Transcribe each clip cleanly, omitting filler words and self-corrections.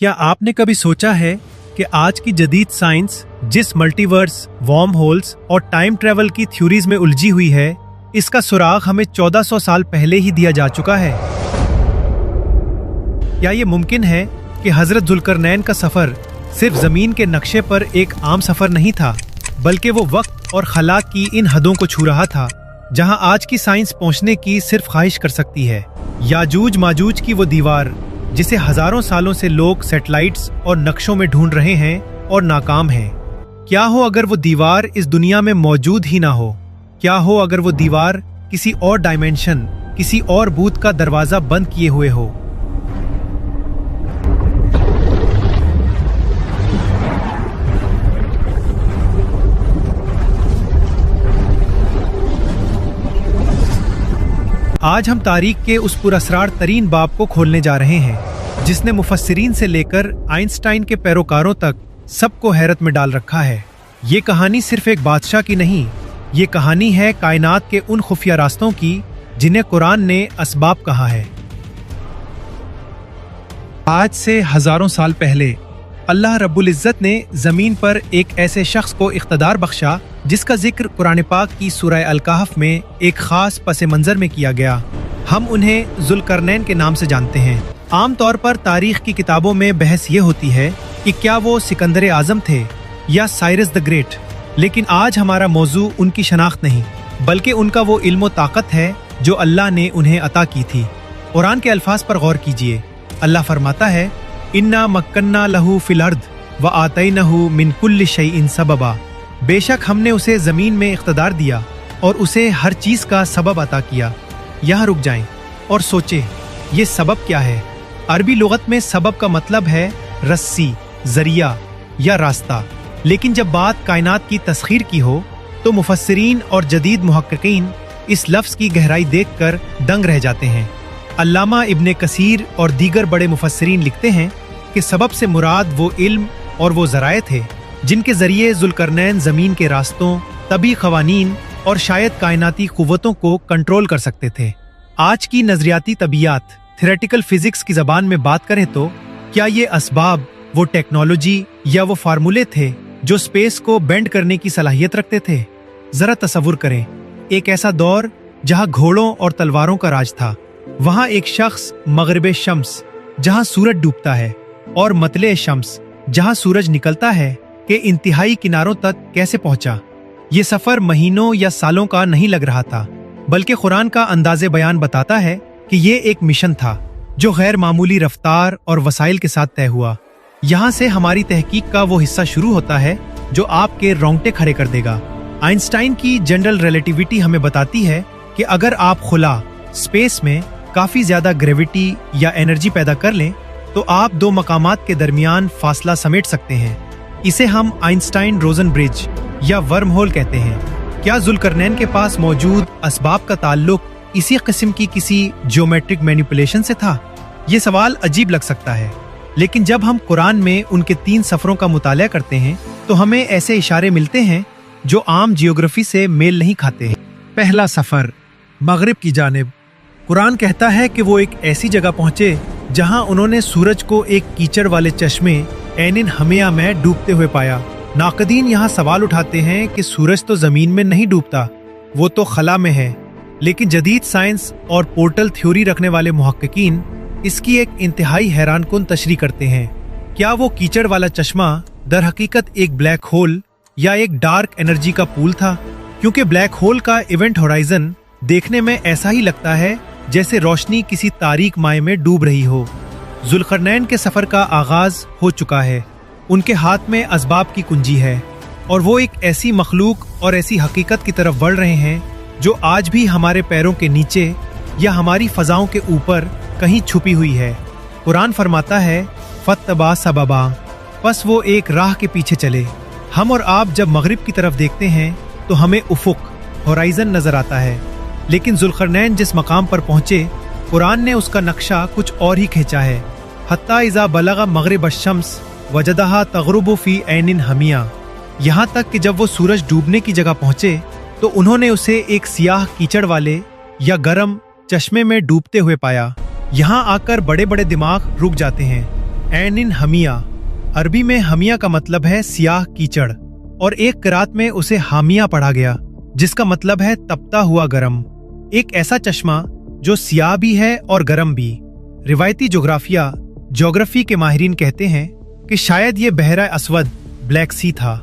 क्या आपने कभी सोचा है कि आज की जदीद साइंस जिस मल्टीवर्स, वार्म होल्स और टाइम ट्रेवल की थ्योरीज में उलझी हुई है, इसका सुराग हमें 1400 साल पहले ही दिया जा चुका है। क्या ये मुमकिन है कि हजरत जुल्करनैन का सफर सिर्फ जमीन के नक्शे पर एक आम सफर नहीं था, बल्कि वो वक्त और खला की इन हदों को छू रहा था जहां आज की साइंस पहुंचने की सिर्फ ख्वाहिश कर सकती है। याजूज माजूज की वो दीवार जिसे हजारों सालों से लोग सैटेलाइट्स और नक्शों में ढूंढ रहे हैं और नाकाम हैं। क्या हो अगर वो दीवार इस दुनिया में मौजूद ही ना हो? क्या हो अगर वो दीवार किसी और डायमेंशन, किसी और बूथ का दरवाजा बंद किए हुए हो? आज हम तारीख के उस पुरअसरार तरीन बाब को खोलने जा रहे हैं जिसने मुफस्सिरीन से लेकर आइंस्टाइन के पैरोकारों तक सबको हैरत में डाल रखा है। ये कहानी सिर्फ एक बादशाह की नहीं, ये कहानी है कायनात के उन खुफिया रास्तों की जिन्हें कुरान ने असबाब कहा है। आज से हजारों साल पहले अल्लाह रब्बुल इज्जत ने जमीन पर एक ऐसे शख्स को इख्तदार बख्शा जिसका जिक्र कुरान पाक की सूरह अल-कहफ में एक खास पस मंजर में किया गया। हम उन्हें जुल्करनैन के नाम से जानते हैं। आम तौर पर तारीख की किताबों में बहस ये होती है कि क्या वो सिकंदर आजम थे या साइरस द ग्रेट, लेकिन आज हमारा मौजू उनकी शनाख्त नहीं बल्कि उनका वो इल्म ताकत है जो अल्लाह ने उन्हें अता की थी। कुरान के अल्फाज पर गौर कीजिए। अल्लाह फरमाता है, इन्ना मक्कन्ना लहू फिल अर्द व आतैनहू मिन कुल्लि शैइन सबबा। बेशक हमने उसे जमीन में इख्तदार दिया और उसे हर चीज का सबब अता किया। यहाँ रुक जाएं और सोचें, ये सबब क्या है? अरबी लुगत में सबब का मतलब है रस्सी, जरिया या रास्ता, लेकिन जब बात कायनात की तस्खीर की हो तो मुफस्सिरीन और जदीद मुहक्किकीन इस लफ्ज की गहराई देखकर दंग रह जाते हैं। अल्लामा इब्ने कसीर और दीगर बड़े मुफस्सिरीन लिखते हैं कि सबब से मुराद वो इल्म और वो ज़राए थे जिनके जरिए जुल्करनैन जमीन के रास्तों, तबी क़वानीन और शायद कायनाती क़ुव्वतों को कंट्रोल कर सकते थे। आज की नजरियाती तबीयत, थ्योरेटिकल फिजिक्स की जबान में बात करें तो क्या ये असबाब वो टेक्नोलॉजी या वो फार्मूले थे जो स्पेस को बेंड करने की सलाहियत रखते थे? जरा तसव्वुर करें, एक ऐसा दौर जहां घोड़ों और तलवारों का राज था, वहां एक शख्स मगरिबे शम्स जहां सूरज डूबता है और मतले शम्स जहां सूरज निकलता है के इंतहाई किनारों तक कैसे पहुंचा। ये सफर महीनों या सालों का नहीं लग रहा था, बल्कि कुरान का अंदाज़े बयान बताता है कि ये एक मिशन था जो गैर मामूली रफ्तार और वसाइल के साथ तय हुआ। यहाँ से हमारी तहकीक का वो हिस्सा शुरू होता है जो आपके रोंगटे खड़े कर देगा। आइंस्टाइन की जनरल रिलेटिविटी हमें बताती है कि अगर आप खुला स्पेस में काफी ज्यादा ग्रेविटी या एनर्जी पैदा कर लें तो आप दो मकामात के दरमियान फासला समेट सकते हैं। इसे हम आइंस्टाइन रोजन ब्रिज या वर्म होल कहते हैं। क्या जुल्करनैन के पास मौजूद असबाब का ताल्लुक इसी किस्म की किसी ज्योमेट्रिक मैनिपुलेशन से था? ये सवाल अजीब लग सकता है, लेकिन जब हम कुरान में उनके 3 सफरों का मुताला करते हैं तो हमें ऐसे इशारे मिलते हैं जो आम जियोग्राफी से मेल नहीं खाते हैं। पहला सफर मगरिब की जानिब। कुरान कहता है कि वो एक ऐसी जगह पहुंचे जहां उन्होंने सूरज को एक कीचड़ वाले चश्मे ऐनिन हमिया में डूबते हुए पाया। नाक़दीन यहाँ सवाल उठाते हैं कि सूरज तो जमीन में नहीं डूबता, वो तो खला में है, लेकिन जदीद साइंस और पोर्टल थ्योरी रखने वाले मुहक्किकीन इसकी एक इंतहाई हैरानकुन तशरीह करते हैं। क्या वो कीचड़ वाला चश्मा दर हकीकत एक ब्लैक होल या एक डार्क एनर्जी का पूल था? क्योंकि ब्लैक होल का इवेंट होराइजन देखने में ऐसा ही लगता है जैसे रोशनी किसी तारीक माए में डूब रही हो। जुल्करनैन के सफर का आगाज हो चुका है। उनके हाथ में असबाब की कुंजी है और वो एक ऐसी मखलूक और ऐसी हकीकत की तरफ बढ़ रहे हैं जो आज भी हमारे पैरों के नीचे या हमारी फजाओं के ऊपर कहीं छुपी हुई है। कुरान फरमाता है, फत्तबा सबबा, बस वो एक राह के पीछे चले। हम और आप जब मगरिब की तरफ देखते हैं तो हमें उफुक, होराइजन नजर आता है, लेकिन जुल्करनैन जिस मकाम पर पहुंचे कुरान ने उसका नक्शा कुछ और ही खींचा है। हत्ता इज़ा बलगा मगरिब अश-शम्स वजदहा तग़रुबु फी ऐनिन हमिया। यहाँ तक कि जब वो सूरज डूबने की जगह पहुंचे तो उन्होंने उसे एक सियाह कीचड़ वाले या गर्म चश्मे में डूबते हुए पाया। यहाँ आकर बड़े बड़े दिमाग रुक जाते हैं। ऐनिन हमिया, अरबी में हमिया का मतलब है सियाह कीचड़, और एक किरात में उसे हामिया पढ़ा गया जिसका मतलब है तपता हुआ गरम। एक ऐसा चश्मा जो सियाह भी है और गरम भी। रिवायती ज्योग्राफी के माहिरीन कहते हैं कि शायद ये बहरा अस्वद ब्लैक सी था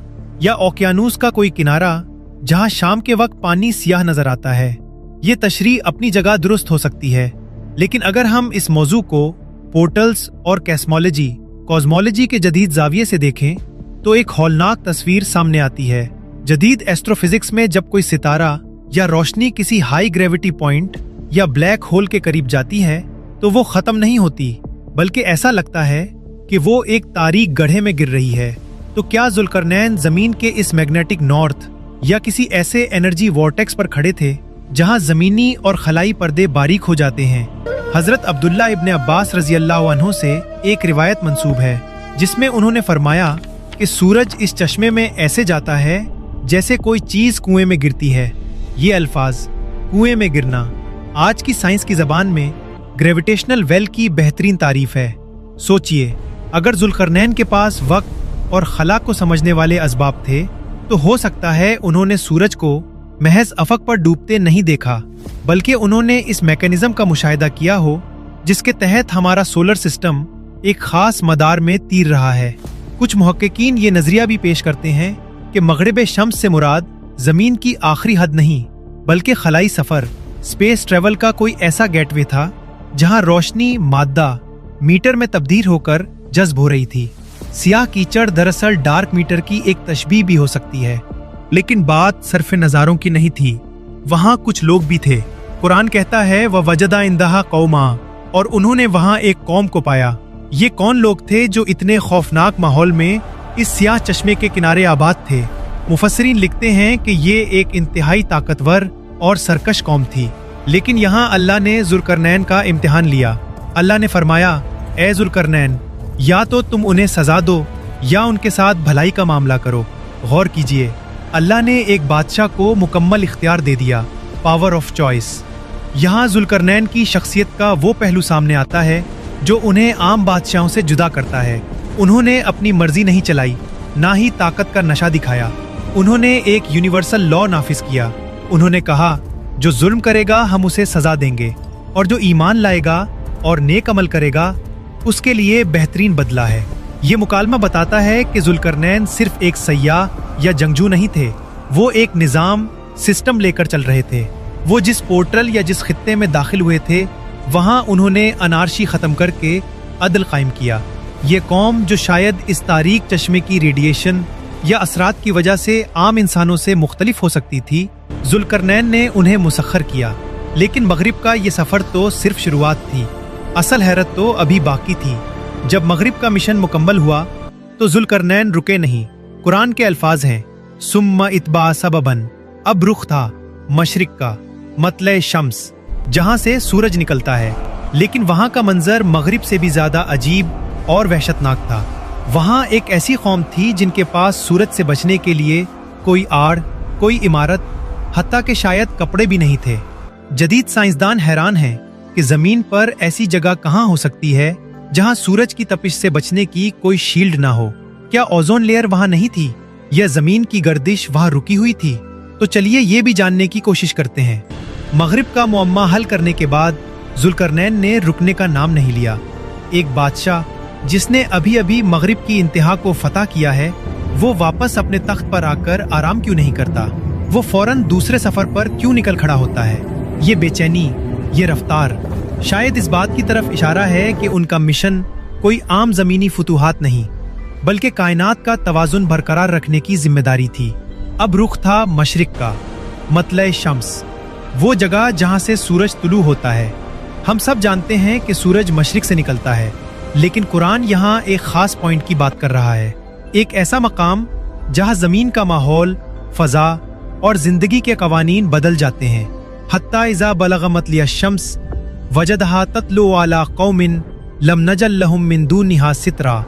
या ओकियानूस का कोई किनारा जहां शाम के वक्त पानी सियाह नजर आता है। ये तशरीह अपनी जगह दुरुस्त हो सकती है, लेकिन अगर हम इस मौजू को पोर्टल्स और कॉस्मोलॉजी के जदीद जाविये से देखें तो एक हौलनाक तस्वीर सामने आती है। जदीद एस्ट्रोफिजिक्स में जब कोई सितारा या रोशनी किसी हाई ग्रेविटी पॉइंट या ब्लैक होल के करीब जाती है तो वो खत्म नहीं होती, बल्कि ऐसा लगता है कि वो एक तारीक गड्ढे में गिर रही है। तो क्या जुल्करनैन जमीन के इस मैग्नेटिक नॉर्थ या किसी ऐसे एनर्जी वॉर्टेक्स पर खड़े थे जहां जमीनी और खलाई पर्दे बारीक हो जाते हैं? हजरत अब्दुल्ला इब्ने अब्बास रजी अल्लाह अन्हु से एक रिवायत मंसूब है जिसमें उन्होंने फरमाया कि सूरज इस चश्मे में ऐसे जाता है जैसे कोई चीज कुएं में गिरती है। ये अल्फाज कुएं में गिरना आज की साइंस की जबान में ग्रेविटेशनल वेल की बेहतरीन तारीफ है। सोचिए, अगर जुल्करनैन के पास वक्त और खला को समझने वाले असबाब थे तो हो सकता है उन्होंने सूरज को महज अफक पर डूबते नहीं देखा, बल्कि उन्होंने इस मैकेनिज्म का मुशाहिदा किया हो जिसके तहत हमारा सोलर सिस्टम एक खास मदार में तीर रहा है। कुछ मुहक्किकीन ये नजरिया भी पेश करते हैं कि मगरिब शम्स से मुराद जमीन की आखिरी हद नहीं बल्कि खलाई सफर, स्पेस ट्रेवल का कोई ऐसा गेटवे था जहां रोशनी मादा मीटर में तब्दील होकर जज्ब हो रही थी। सियाह कीचड़ दरअसल डार्क मीटर की एक तशबीह भी हो सकती है, लेकिन बात सिर्फ नज़ारों की नहीं थी, वहां कुछ लोग भी थे। कुरान कहता है व वजदा इंदहा कौमा, और उन्होंने वहां एक कौम को पाया। ये कौन लोग थे जो इतने खौफनाक माहौल में इस सियाह चश्मे के किनारे आबाद थे? मुफस्सिरीन लिखते हैं कि ये एक इंतहाई ताकतवर और सरकश कौम थी, लेकिन यहाँ अल्लाह ने जुल्करनैन का इम्तिहान लिया। अल्लाह ने फरमाया, ए जुल्करनैन, या तो तुम उन्हें सजा दो या उनके साथ भलाई का मामला करो। गौर कीजिए, अल्लाह ने एक बादशाह को मुकम्मल इख्तियार दे दिया, पावर ऑफ चॉइस। यहाँ जुल्करनैन की शख्सियत का वो पहलू सामने आता है जो उन्हें आम बादशाहों से जुदा करता है। उन्होंने अपनी मर्जी नहीं चलाई, ना ही ताकत का नशा दिखाया। उन्होंने एक यूनिवर्सल लॉ नाफिज किया। उन्होंने कहा, जो जुल्म करेगा हम उसे सजा देंगे, और जो ईमान लाएगा और नेक अमल करेगा उसके लिए बेहतरीन बदला है। ये मुकालमा बताता है कि जुल्करनैन सिर्फ एक सय्याह या जंगजू नहीं थे, वो एक निज़ाम सिस्टम लेकर चल रहे थे। वो जिस पोर्टल या जिस खित्ते में दाखिल हुए थे वहां उन्होंने अनारशी खत्म करके अदल कायम किया। ये कौम जो शायद इस तारीक चश्मे की रेडिएशन या असरात की वजह से आम इंसानों से मुख्तलिफ हो सकती थी, जुल्करनैन ने उन्हें मुसख्खर किया। लेकिन मगरिब का ये सफर तो सिर्फ शुरुआत थी, असल हैरत तो अभी बाकी थी। जब मगरिब का मिशन मुकम्मल हुआ तो जुल्करनैन रुके नहीं। कुरान के अल्फाज हैं, सुम्मा इत्बा सबबन, अब रुख था मशरिक का, मतले शम्स, जहां से सूरज निकलता है। लेकिन वहां का मंजर मगरिब से भी ज्यादा अजीब और वहशतनाक था। वहां एक ऐसी कौम थी जिनके पास सूरज से बचने के लिए कोई आड़, कोई इमारत, हत्ता कि शायद कपड़े भी नहीं थे। जदीद साइंसदान हैरान हैं कि जमीन पर ऐसी जगह कहां हो सकती है जहां सूरज की तपिश से बचने की कोई शील्ड ना हो। क्या ओजोन लेयर वहां नहीं थी या जमीन की गर्दिश वहां रुकी हुई थी? तो चलिए ये भी जानने की कोशिश करते हैं। मगरिब का मुअम्मा हल करने के बाद जुल्करनैन ने रुकने का नाम नहीं लिया। एक बादशाह जिसने अभी अभी मगरिब की इंतहा को फतह किया है, वो वापस अपने तख्त पर आकर आराम क्यों नहीं करता? वो फौरन दूसरे सफर पर क्यों निकल खड़ा होता है? ये बेचैनी, ये रफ्तार शायद इस बात की तरफ इशारा है कि उनका मिशन कोई आम जमीनी फुतूहात नहीं बल्कि कायनात का तवाजुन बरकरार रखने की जिम्मेदारी थी। अब रुख था मशरिक का, मतले शम्स, वो जगह जहां से सूरज तुलू होता है। हम सब जानते हैं कि सूरज मशरिक से निकलता है, लेकिन कुरान यहाँ एक खास पॉइंट की बात कर रहा है। एक ऐसा मकाम जहां जमीन का माहौल, फजा और जिंदगी के कवानीन बदल जाते हैं। हत्ता इज़ा बलग मतलिया शम्स वजदहा तत्लु अला कौमिन लम नजल लहुम मिन दूनिहा सितरा।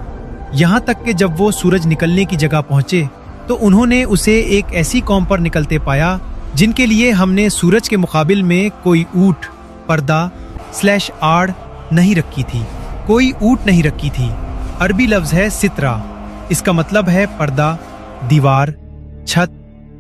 यहाँ तक कि जब वो सूरज निकलने की जगह पहुंचे तो उन्होंने उसे एक ऐसी कौम पर निकलते पाया जिनके लिए हमने सूरज के मुकाबिल में कोई ऊँट, पर्दा / आड़ नहीं रखी थी, कोई ऊँट नहीं रखी थी। अरबी लफ्ज है सित्रा। इसका मतलब है पर्दा, दीवार, छत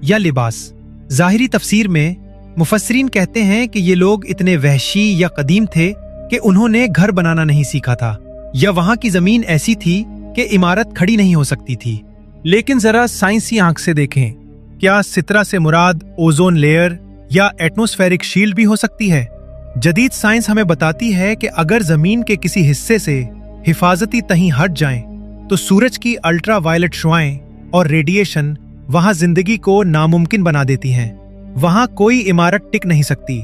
या लिबास। जाहिरी तफसीर में मुफस्सिरीन कहते हैं कि ये लोग इतने वहशी या कदीम थे कि उन्होंने घर बनाना नहीं सीखा था, या वहां की जमीन ऐसी थी कि इमारत खड़ी नहीं हो सकती थी। लेकिन जरा साइंसी आंख से देखें, क्या सित्रा से मुराद ओजोन लेयर या एटमॉस्फेरिक शील्ड भी हो सकती है? जदीद साइंस हमें बताती है कि अगर जमीन के किसी हिस्से से हिफाजती तहीं हट जाएं, तो सूरज की अल्ट्रा वायलेट शुआएं और रेडिएशन वहां जिंदगी को नामुमकिन बना देती हैं। वहां कोई इमारत टिक नहीं सकती,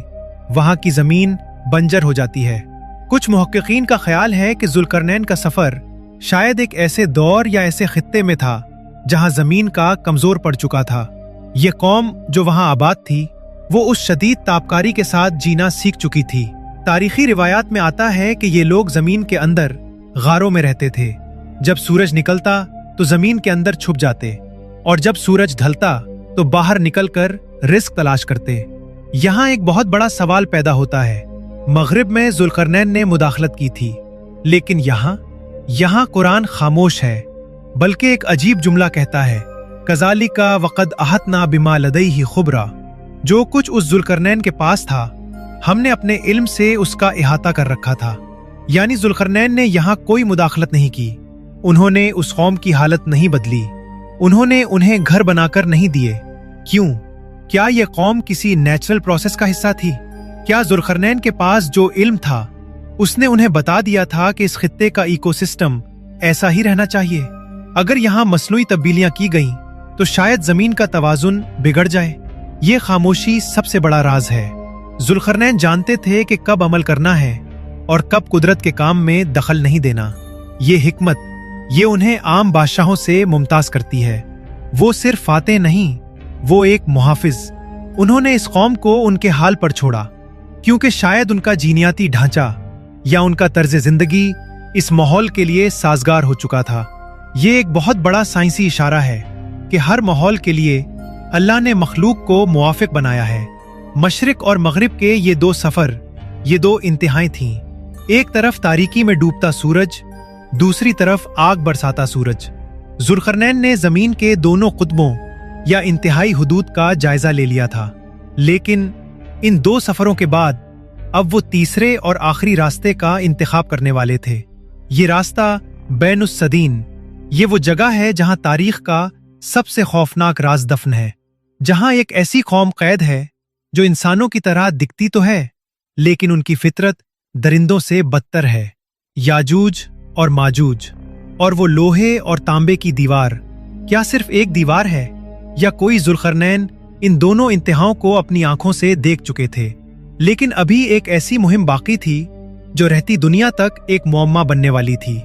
वहां की जमीन बंजर हो जाती है। कुछ मुहक्किकीन का ख्याल है कि जुल्करनैन का सफर शायद एक ऐसे दौर या ऐसे खित्ते में था जहां जमीन का कमजोर पड़ चुका था। ये कौम जो वहां आबाद थी, वो उस शदीद तापकारी के साथ जीना सीख चुकी थी। तारीखी रिवायात में आता है कि ये लोग जमीन के अंदर गारों में रहते थे। जब सूरज निकलता तो जमीन के अंदर छुप जाते, और जब सूरज ढलता तो बाहर निकलकर रिस्क तलाश करते। यहाँ एक बहुत बड़ा सवाल पैदा होता है। मगरिब में जुल्करनैन ने मुदाखलत की थी, लेकिन यहाँ कुरान खामोश है, बल्कि एक अजीब जुमला कहता है, कज़ालिका वक़द अहतना बिमा लदैहि खुबरा। जो कुछ उस जुल्करनैन के पास था, हमने अपने इल्म से उसका इहाता कर रखा था। यानी जुल्करनैन ने यहाँ कोई मुदाखलत नहीं की। उन्होंने उस कौम की हालत नहीं बदली, उन्होंने उन्हें घर बनाकर नहीं दिए। क्यों? क्या यह कौम किसी नेचुरल प्रोसेस का हिस्सा थी? क्या जुल्करनैन के पास जो इल्म था, उसने उन्हें बता दिया था कि इस खित्ते का इकोसिस्टम ऐसा ही रहना चाहिए? अगर यहाँ मसनूई तब्दीलियां की गईं, तो शायद जमीन का तवाजुन बिगड़ जाए। ये खामोशी सबसे बड़ा राज है। जुल्करनैन जानते थे कि कब अमल करना है और कब कुदरत के काम में दखल नहीं देना। ये हिकमत, ये उन्हें आम बादशाहों से मुमताज करती है। वो सिर्फ फातेह नहीं, वो एक मुहाफिज। उन्होंने इस कौम को उनके हाल पर छोड़ा, क्योंकि शायद उनका जीनियाती ढांचा या उनका तर्ज जिंदगी इस माहौल के लिए साजगार हो चुका था। ये एक बहुत बड़ा साइंसी इशारा है कि हर माहौल के लिए अल्लाह ने मखलूक को मुवाफिक बनाया है। मशरिक और मगरिब के ये दो सफर, ये दो इंतहाएं थीं। एक तरफ तारीकी में डूबता सूरज, दूसरी तरफ आग बरसाता सूरज। जुल्करनैन ने जमीन के दोनों कुतबों या इंतहाई हुदूद का जायजा ले लिया था, लेकिन इन दो सफरों के बाद अब वो तीसरे और आखिरी रास्ते का इंतखाब करने वाले थे। ये रास्ता बैनुस सदीन, ये वो जगह है जहां तारीख का सबसे खौफनाक राज दफन है, जहां एक ऐसी कौम कैद है जो इंसानों की तरह दिखती तो है, लेकिन उनकी फितरत दरिंदों से बदतर है। याजूज और माजूज, और वो लोहे और तांबे की दीवार क्या सिर्फ एक दीवार है, या कोई जुल्करनैन इन दोनों इंतहाओं को अपनी आंखों से देख चुके थे? लेकिन अभी एक ऐसी मुहिम बाकी थी जो रहती दुनिया तक एक मुअम्मा बनने वाली थी।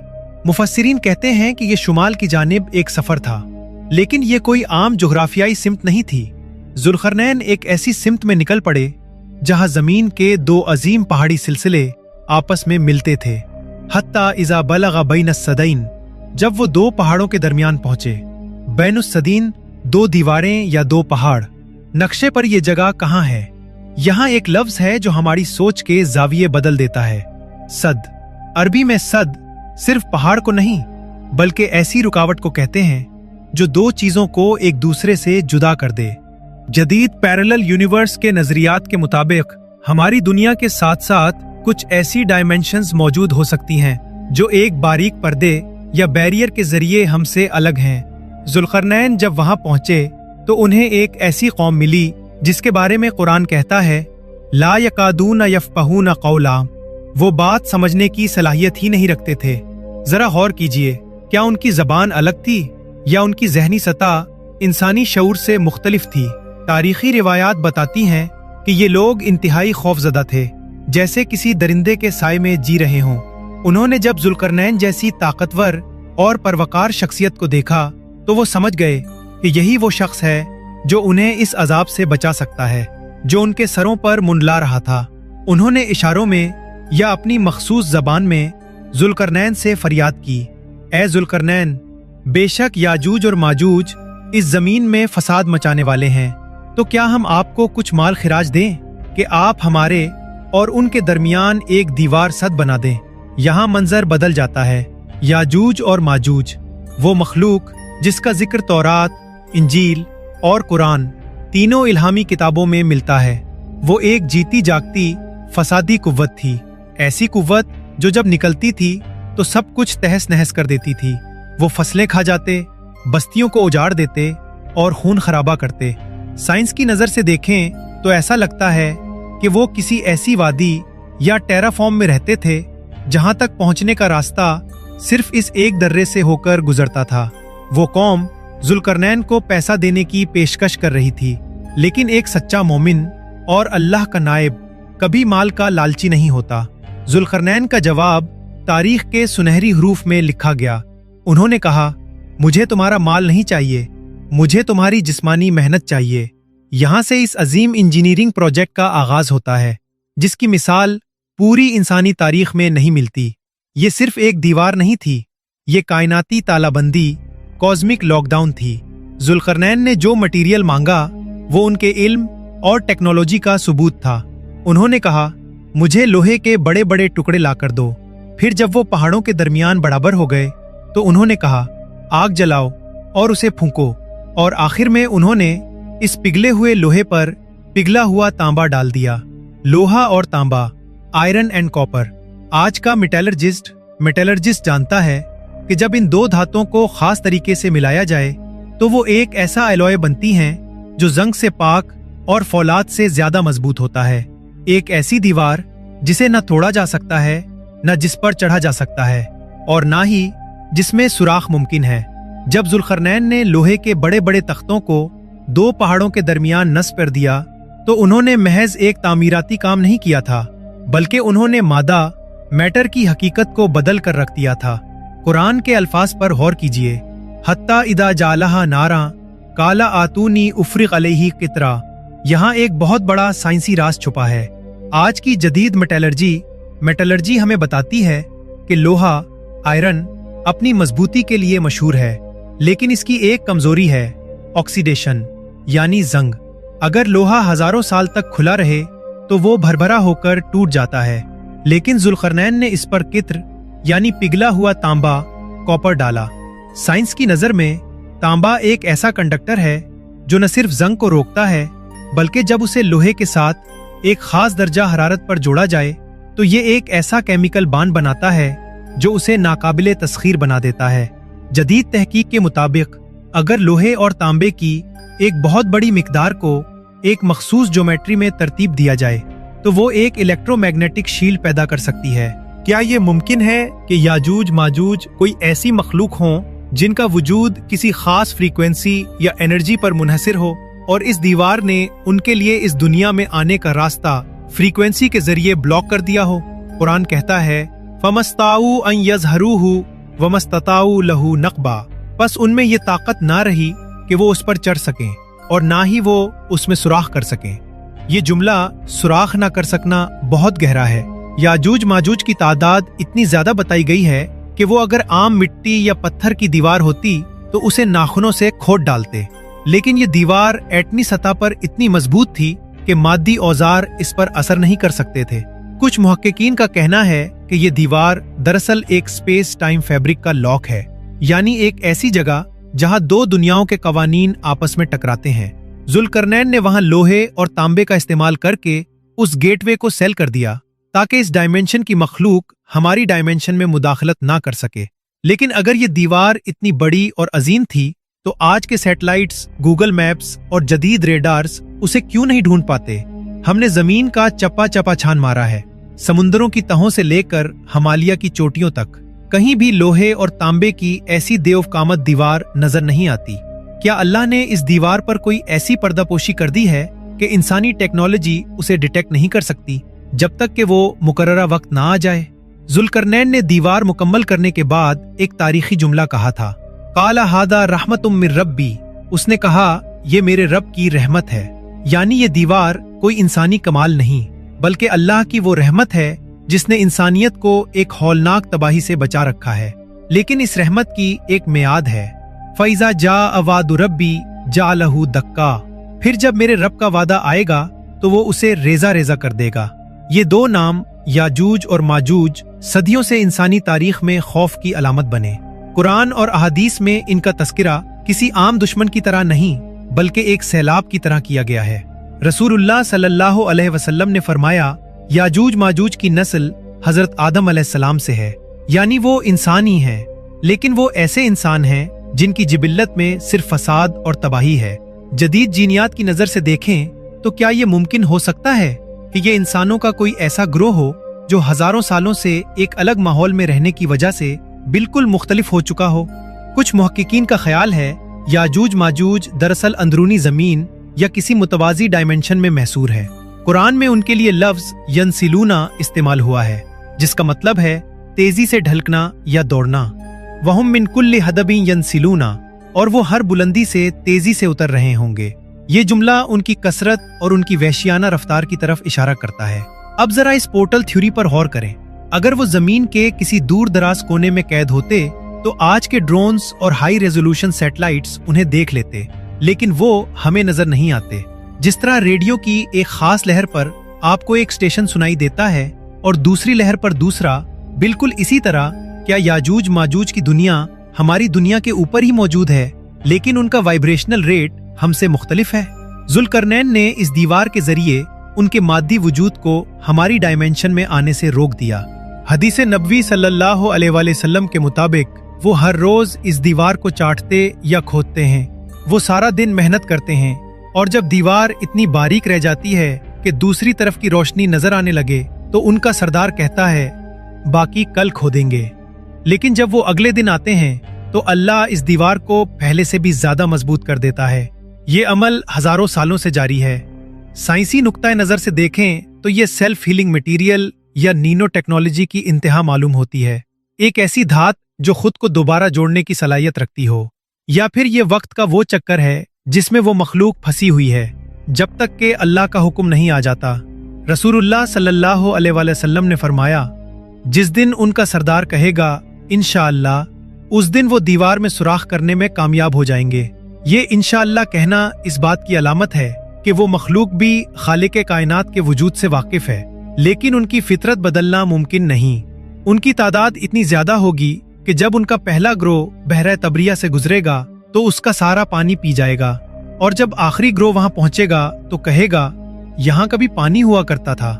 मुफस्सिरीन कहते हैं कि ये शुमाल की जानिब एक सफर था, लेकिन ये कोई आम जोग्राफियाई सिमत नहीं थी। जुल्करनैन एक ऐसी सिमत में निकल पड़े जहां जमीन के दो अजीम पहाड़ी सिलसिले आपस में मिलते थे। हत्ता इज़ा बलगा बैनस सदैन, जब वो दो पहाड़ों के दरमियान पहुंचे। बैनुस सदीन, दो दीवारें या दो पहाड़। नक्शे पर यह जगह कहाँ है? यहाँ एक लफ्ज है जो हमारी सोच के जाविये बदल देता है, सद। अरबी में सद सिर्फ पहाड़ को नहीं, बल्कि ऐसी रुकावट को कहते हैं जो दो चीजों को एक दूसरे से जुदा कर दे। जदीद पैरेलल यूनिवर्स के नजरियात के मुताबिक हमारी दुनिया के साथ साथ कुछ ऐसी डायमेंशंस मौजूद हो सकती हैं जो एक बारीक पर्दे या बैरियर के जरिए हमसे अलग हैं। जुल्करनैन जब वहां पहुंचे तो उन्हें एक ऐसी कौम मिली जिसके बारे में कुरान कहता है, ला यकादून यफ़क़हून क़ौला, वो बात समझने की सलाहियत ही नहीं रखते थे। जरा गौर कीजिए, क्या उनकी जबान अलग थी या उनकी जहनी सतह इंसानी शऊर से मुख्तलिफ थी? तारीखी रिवायात बताती हैं कि ये लोग इंतहाई खौफजदा थे, जैसे किसी दरिंदे के साए में जी रहे हों। उन्होंने जब जुल्करनैन जैसी ताकतवर और परवकार शख्सियत को देखा तो वो समझ गए कि यही वो शख्स है जो उन्हें इस अजाब से बचा सकता है जो उनके सरों पर मुंडला रहा था। उन्होंने इशारों में या अपनी मखसूस जबान में जुल्करनैन से फरियाद की, ए जुल्करनैन, बेशक याजूज और माजूज इस जमीन में फसाद मचाने वाले हैं, तो क्या हम आपको कुछ माल खिराज दें कि आप हमारे और उनके दरमियान एक दीवार सद बना दें? यहाँ मंजर बदल जाता है। याजूज और माजूज, वो मखलूक जिसका जिक्र तौरात, इंजील और कुरान तीनों इल्हामी किताबों में मिलता है, वो एक जीती जागती फसादी कुव्वत थी। ऐसी कुव्वत जो जब निकलती थी तो सब कुछ तहस नहस कर देती थी। वो फसलें खा जाते, बस्तियों को उजाड़ देते और खून खराबा करते। साइंस की नज़र से देखें तो ऐसा लगता है कि वो किसी ऐसी वादी या टेराफॉर्म में रहते थे जहां तक पहुंचने का रास्ता सिर्फ इस एक दर्रे से होकर गुजरता था। वो कौम जुल्करनैन को पैसा देने की पेशकश कर रही थी, लेकिन एक सच्चा मोमिन और अल्लाह का नायब कभी माल का लालची नहीं होता। जुल्करनैन का जवाब तारीख के सुनहरी हरूफ में लिखा गया। उन्होंने कहा, मुझे तुम्हारा माल नहीं चाहिए, मुझे तुम्हारी जिस्मानी मेहनत चाहिए। यहाँ से इस अजीम इंजीनियरिंग प्रोजेक्ट का आगाज होता है, जिसकी मिसाल पूरी इंसानी तारीख में नहीं मिलती। ये सिर्फ एक दीवार नहीं थी, ये कायनाती तालाबंदी, कॉस्मिक लॉकडाउन थी। जुल्करनैन ने जो मटीरियल मांगा वो उनके इल्म और टेक्नोलॉजी का सबूत था। उन्होंने कहा, मुझे लोहे के बड़े बड़े टुकड़े लाकर दो। फिर जब वो पहाड़ों के दरमियान बराबर हो गए तो उन्होंने कहा, आग जलाओ और उसे फूंको। और आखिर में उन्होंने इस पिघले हुए लोहे पर पिघला हुआ तांबा डाल दिया। लोहा और तांबा, आयरन एंड कॉपर। आज का मेटलर्जिस्ट जानता है कि जब इन दो धातुओं को खास तरीके से मिलाया जाए तो वो एक ऐसा एलॉय बनती हैं जो जंग से पाक और फौलाद से ज्यादा मजबूत होता है। एक ऐसी दीवार जिसे न तोड़ा जा सकता है, न जिस पर चढ़ा जा सकता है, और ना ही जिसमें सुराख मुमकिन है। जब जुल्करनैन ने लोहे के बड़े बड़े तख्तों को दो पहाड़ों के दरमियान नस्ब कर दिया तो उन्होंने महज एक तामीराती काम नहीं किया था, बल्कि उन्होंने मैटर की हकीकत को बदल कर रख दिया था। कुरान के अल्फाज पर गौर कीजिए, हत्ता इदा जालहा नारा काला आतूनी उफ्रिक अलैहि कितरा। यहाँ एक बहुत बड़ा साइंसी राज छुपा है। आज की जदीद मेटलर्जी हमें बताती है कि लोहा, आयरन अपनी मजबूती के लिए मशहूर है, लेकिन इसकी एक कमजोरी है, ऑक्सीडेशन यानी जंग। अगर लोहा हजारों साल तक खुला रहे तो वो भरभरा होकर टूट जाता है, लेकिन जुल्करनैन ने इस पर कित्र यानी पिघला हुआ तांबा, कॉपर डाला। साइंस की नजर में तांबा एक ऐसा कंडक्टर है जो न सिर्फ जंग को रोकता है, बल्कि जब उसे लोहे के साथ एक खास दर्जा हरारत पर जोड़ा जाए तो ये एक ऐसा केमिकल बांड बनाता है जो उसे नाकाबिले तस्खीर बना देता है। जदीद तहकीक के मुताबिक अगर लोहे और तांबे की एक बहुत बड़ी मिकदार को एक मखसूस ज्योमेट्री में तरतीब दिया जाए तो वो एक इलेक्ट्रोमैग्नेटिक शील्ड पैदा कर सकती है। क्या ये मुमकिन है कि याजूज माजूज कोई ऐसी मखलूक हों जिनका वजूद किसी खास फ्रीक्वेंसी या एनर्जी पर मुनहसिर हो, और इस दीवार ने उनके लिए इस दुनिया में आने का रास्ता फ्रीक्वेंसी के जरिए ब्लॉक कर दिया हो? कुरान कहता है, फमस्ताऊ अन यज़हरूहु वमस्तताऊ लहू नक़बा। बस उनमें ये ताकत ना रही कि वो उस पर चढ़ सकें और ना ही वो उसमें सुराख कर सकें। ये जुमला सुराख ना कर सकना बहुत गहरा है। याजूज माजूज की तादाद इतनी ज्यादा बताई गई है कि वो अगर आम मिट्टी या पत्थर की दीवार होती तो उसे नाखूनों से खोद डालते, लेकिन ये दीवार एटमी सतह पर इतनी मजबूत थी कि मादी औजार इस पर असर नहीं कर सकते थे। कुछ मुहक्किकीन का कहना है कि ये दीवार दरअसल एक स्पेस टाइम फैब्रिक का लॉक है, यानी एक ऐसी जगह जहां दो दुनियाओं के कवानीन आपस में टकराते हैं। जुल्करनैन ने वहां लोहे और तांबे का इस्तेमाल करके उस गेटवे को सेल कर दिया ताकि इस डायमेंशन की मखलूक हमारी डायमेंशन में मुदाखलत ना कर सके। लेकिन अगर ये दीवार इतनी बड़ी और अजीम थी तो आज के सैटेलाइट्स, गूगल मैप्स और जदीद रेडार्स उसे क्यों नहीं ढूंढ पाते? हमने जमीन का चप्पा चप्पा छान मारा है, समुद्रों की तहों से लेकर हिमालय की चोटियों तक। कहीं भी लोहे और तांबे की ऐसी देवकामत दीवार नजर नहीं आती। क्या अल्लाह ने इस दीवार पर कोई ऐसी पर्दापोशी कर दी है कि इंसानी टेक्नोलॉजी उसे डिटेक्ट नहीं कर सकती जब तक कि वो मुकर्ररा वक्त ना आ जाए? जुल्करनैन ने दीवार मुकम्मल करने के बाद एक तारीखी जुमला कहा था, काला हादा रहमतुम मिर रब्बी। उसने कहा, ये मेरे रब की रहमत है, यानी ये दीवार कोई इंसानी कमाल नहीं बल्कि अल्लाह की वो रहमत है जिसने इंसानियत को एक हौलनाक तबाही से बचा रखा है। लेकिन इस रहमत की एक मियाद है, फैजा जा अवादु रब्बी जा लहू दक्का। फिर जब मेरे रब का वादा आएगा तो वो उसे रेजा रेजा कर देगा। ये दो नाम याजूज और माजूज सदियों से इंसानी तारीख में खौफ की अलामत बने। कुरान और अहादीस में इनका तस्करा किसी आम दुश्मन की तरह नहीं बल्कि एक सैलाब की तरह किया गया है। रसूलुल्लाह सल्लल्लाहु अलैहि वसल्लम ने फरमाया, याजूज माजूज की नस्ल हजरत आदम अलैहिस्सलाम से है, यानी वो इंसान ही है, लेकिन वो ऐसे इंसान हैं जिनकी जिबिल्लत में सिर्फ फसाद और तबाही है। जदीद जीनियात की नजर से देखें तो क्या ये मुमकिन हो सकता है कि ये इंसानों का कोई ऐसा ग्रोह हो जो हजारों सालों से एक अलग माहौल में रहने की वजह से बिल्कुल मुख्तलिफ हो चुका हो। कुछ मुहक्किकीन का ख्याल है याजूज माजूज दरअसल अंदरूनी जमीन या किसी मुतवाजी डायमेंशन में महसूर है। कुरान में उनके लिए लफ्ज यनसिलूना इस्तेमाल हुआ है, जिसका मतलब है तेजी से ढलकना या दौड़ना। वहुम मिन कुल्ली हदबिन यनसिलूना, और वो हर बुलंदी से तेजी से उतर रहे होंगे। ये जुमला उनकी कसरत और उनकी वहशियाना रफ्तार की तरफ इशारा करता है। अब जरा इस पोर्टल थ्योरी पर गौर करें। अगर वो जमीन के किसी दूर दराज कोने में कैद होते तो आज के ड्रोन्स और हाई रेजोल्यूशन सैटेलाइट्स उन्हें देख लेते, लेकिन वो हमें नजर नहीं आते। जिस तरह रेडियो की एक खास लहर पर आपको एक स्टेशन सुनाई देता है और दूसरी लहर पर दूसरा, बिल्कुल इसी तरह क्या याजूज माजूज की दुनिया हमारी दुनिया के ऊपर ही मौजूद है, लेकिन उनका वाइब्रेशनल रेट हमसे मुख्तलिफ है। जुल्करनैन ने इस दीवार के जरिए उनके मादी वजूद को हमारी डायमेंशन में आने से रोक दिया। हदीस नबवी सल्लल्लाहु अलैहि वसल्लम के मुताबिक वो हर रोज इस दीवार को चाटते या खोदते हैं। वो सारा दिन मेहनत करते हैं और जब दीवार इतनी बारीक रह जाती है कि दूसरी तरफ की रोशनी नजर आने लगे तो उनका सरदार कहता है, बाकी कल खोदेंगे। लेकिन जब वो अगले दिन आते हैं तो अल्लाह इस दीवार को पहले से भी ज्यादा मजबूत कर देता है। ये अमल हजारों सालों से जारी है। साइंसी नुक्ता नजर से देखें तो ये सेल्फ हीलिंग मटेरियल या नीनो टेक्नोलॉजी की इंतहा मालूम होती है। एक ऐसी धात जो खुद को दोबारा जोड़ने की सलाहियत रखती हो, या फिर ये वक्त का वो चक्कर है जिसमें वो मखलूक फंसी हुई है जब तक के अल्लाह का हुक्म नहीं आ जाता। रसूलुल्लाह सल्लल्लाहु अलैहि वसल्लम ने फरमाया, जिस दिन उनका सरदार कहेगा इंशाअल्लाह, उस दिन वो दीवार में सुराख करने में कामयाब हो जाएंगे। ये इंशाअल्लाह कहना इस बात की अलामत है कि वो मखलूक भी खालिक कायनात के वजूद से वाकिफ है, लेकिन उनकी फितरत बदलना मुमकिन नहीं। उनकी तादाद इतनी ज्यादा होगी कि जब उनका पहला ग्रोह बहरा तबरिया से गुजरेगा तो उसका सारा पानी पी जाएगा, और जब आखिरी ग्रोह वहां पहुंचेगा तो कहेगा, यहाँ कभी पानी हुआ करता था।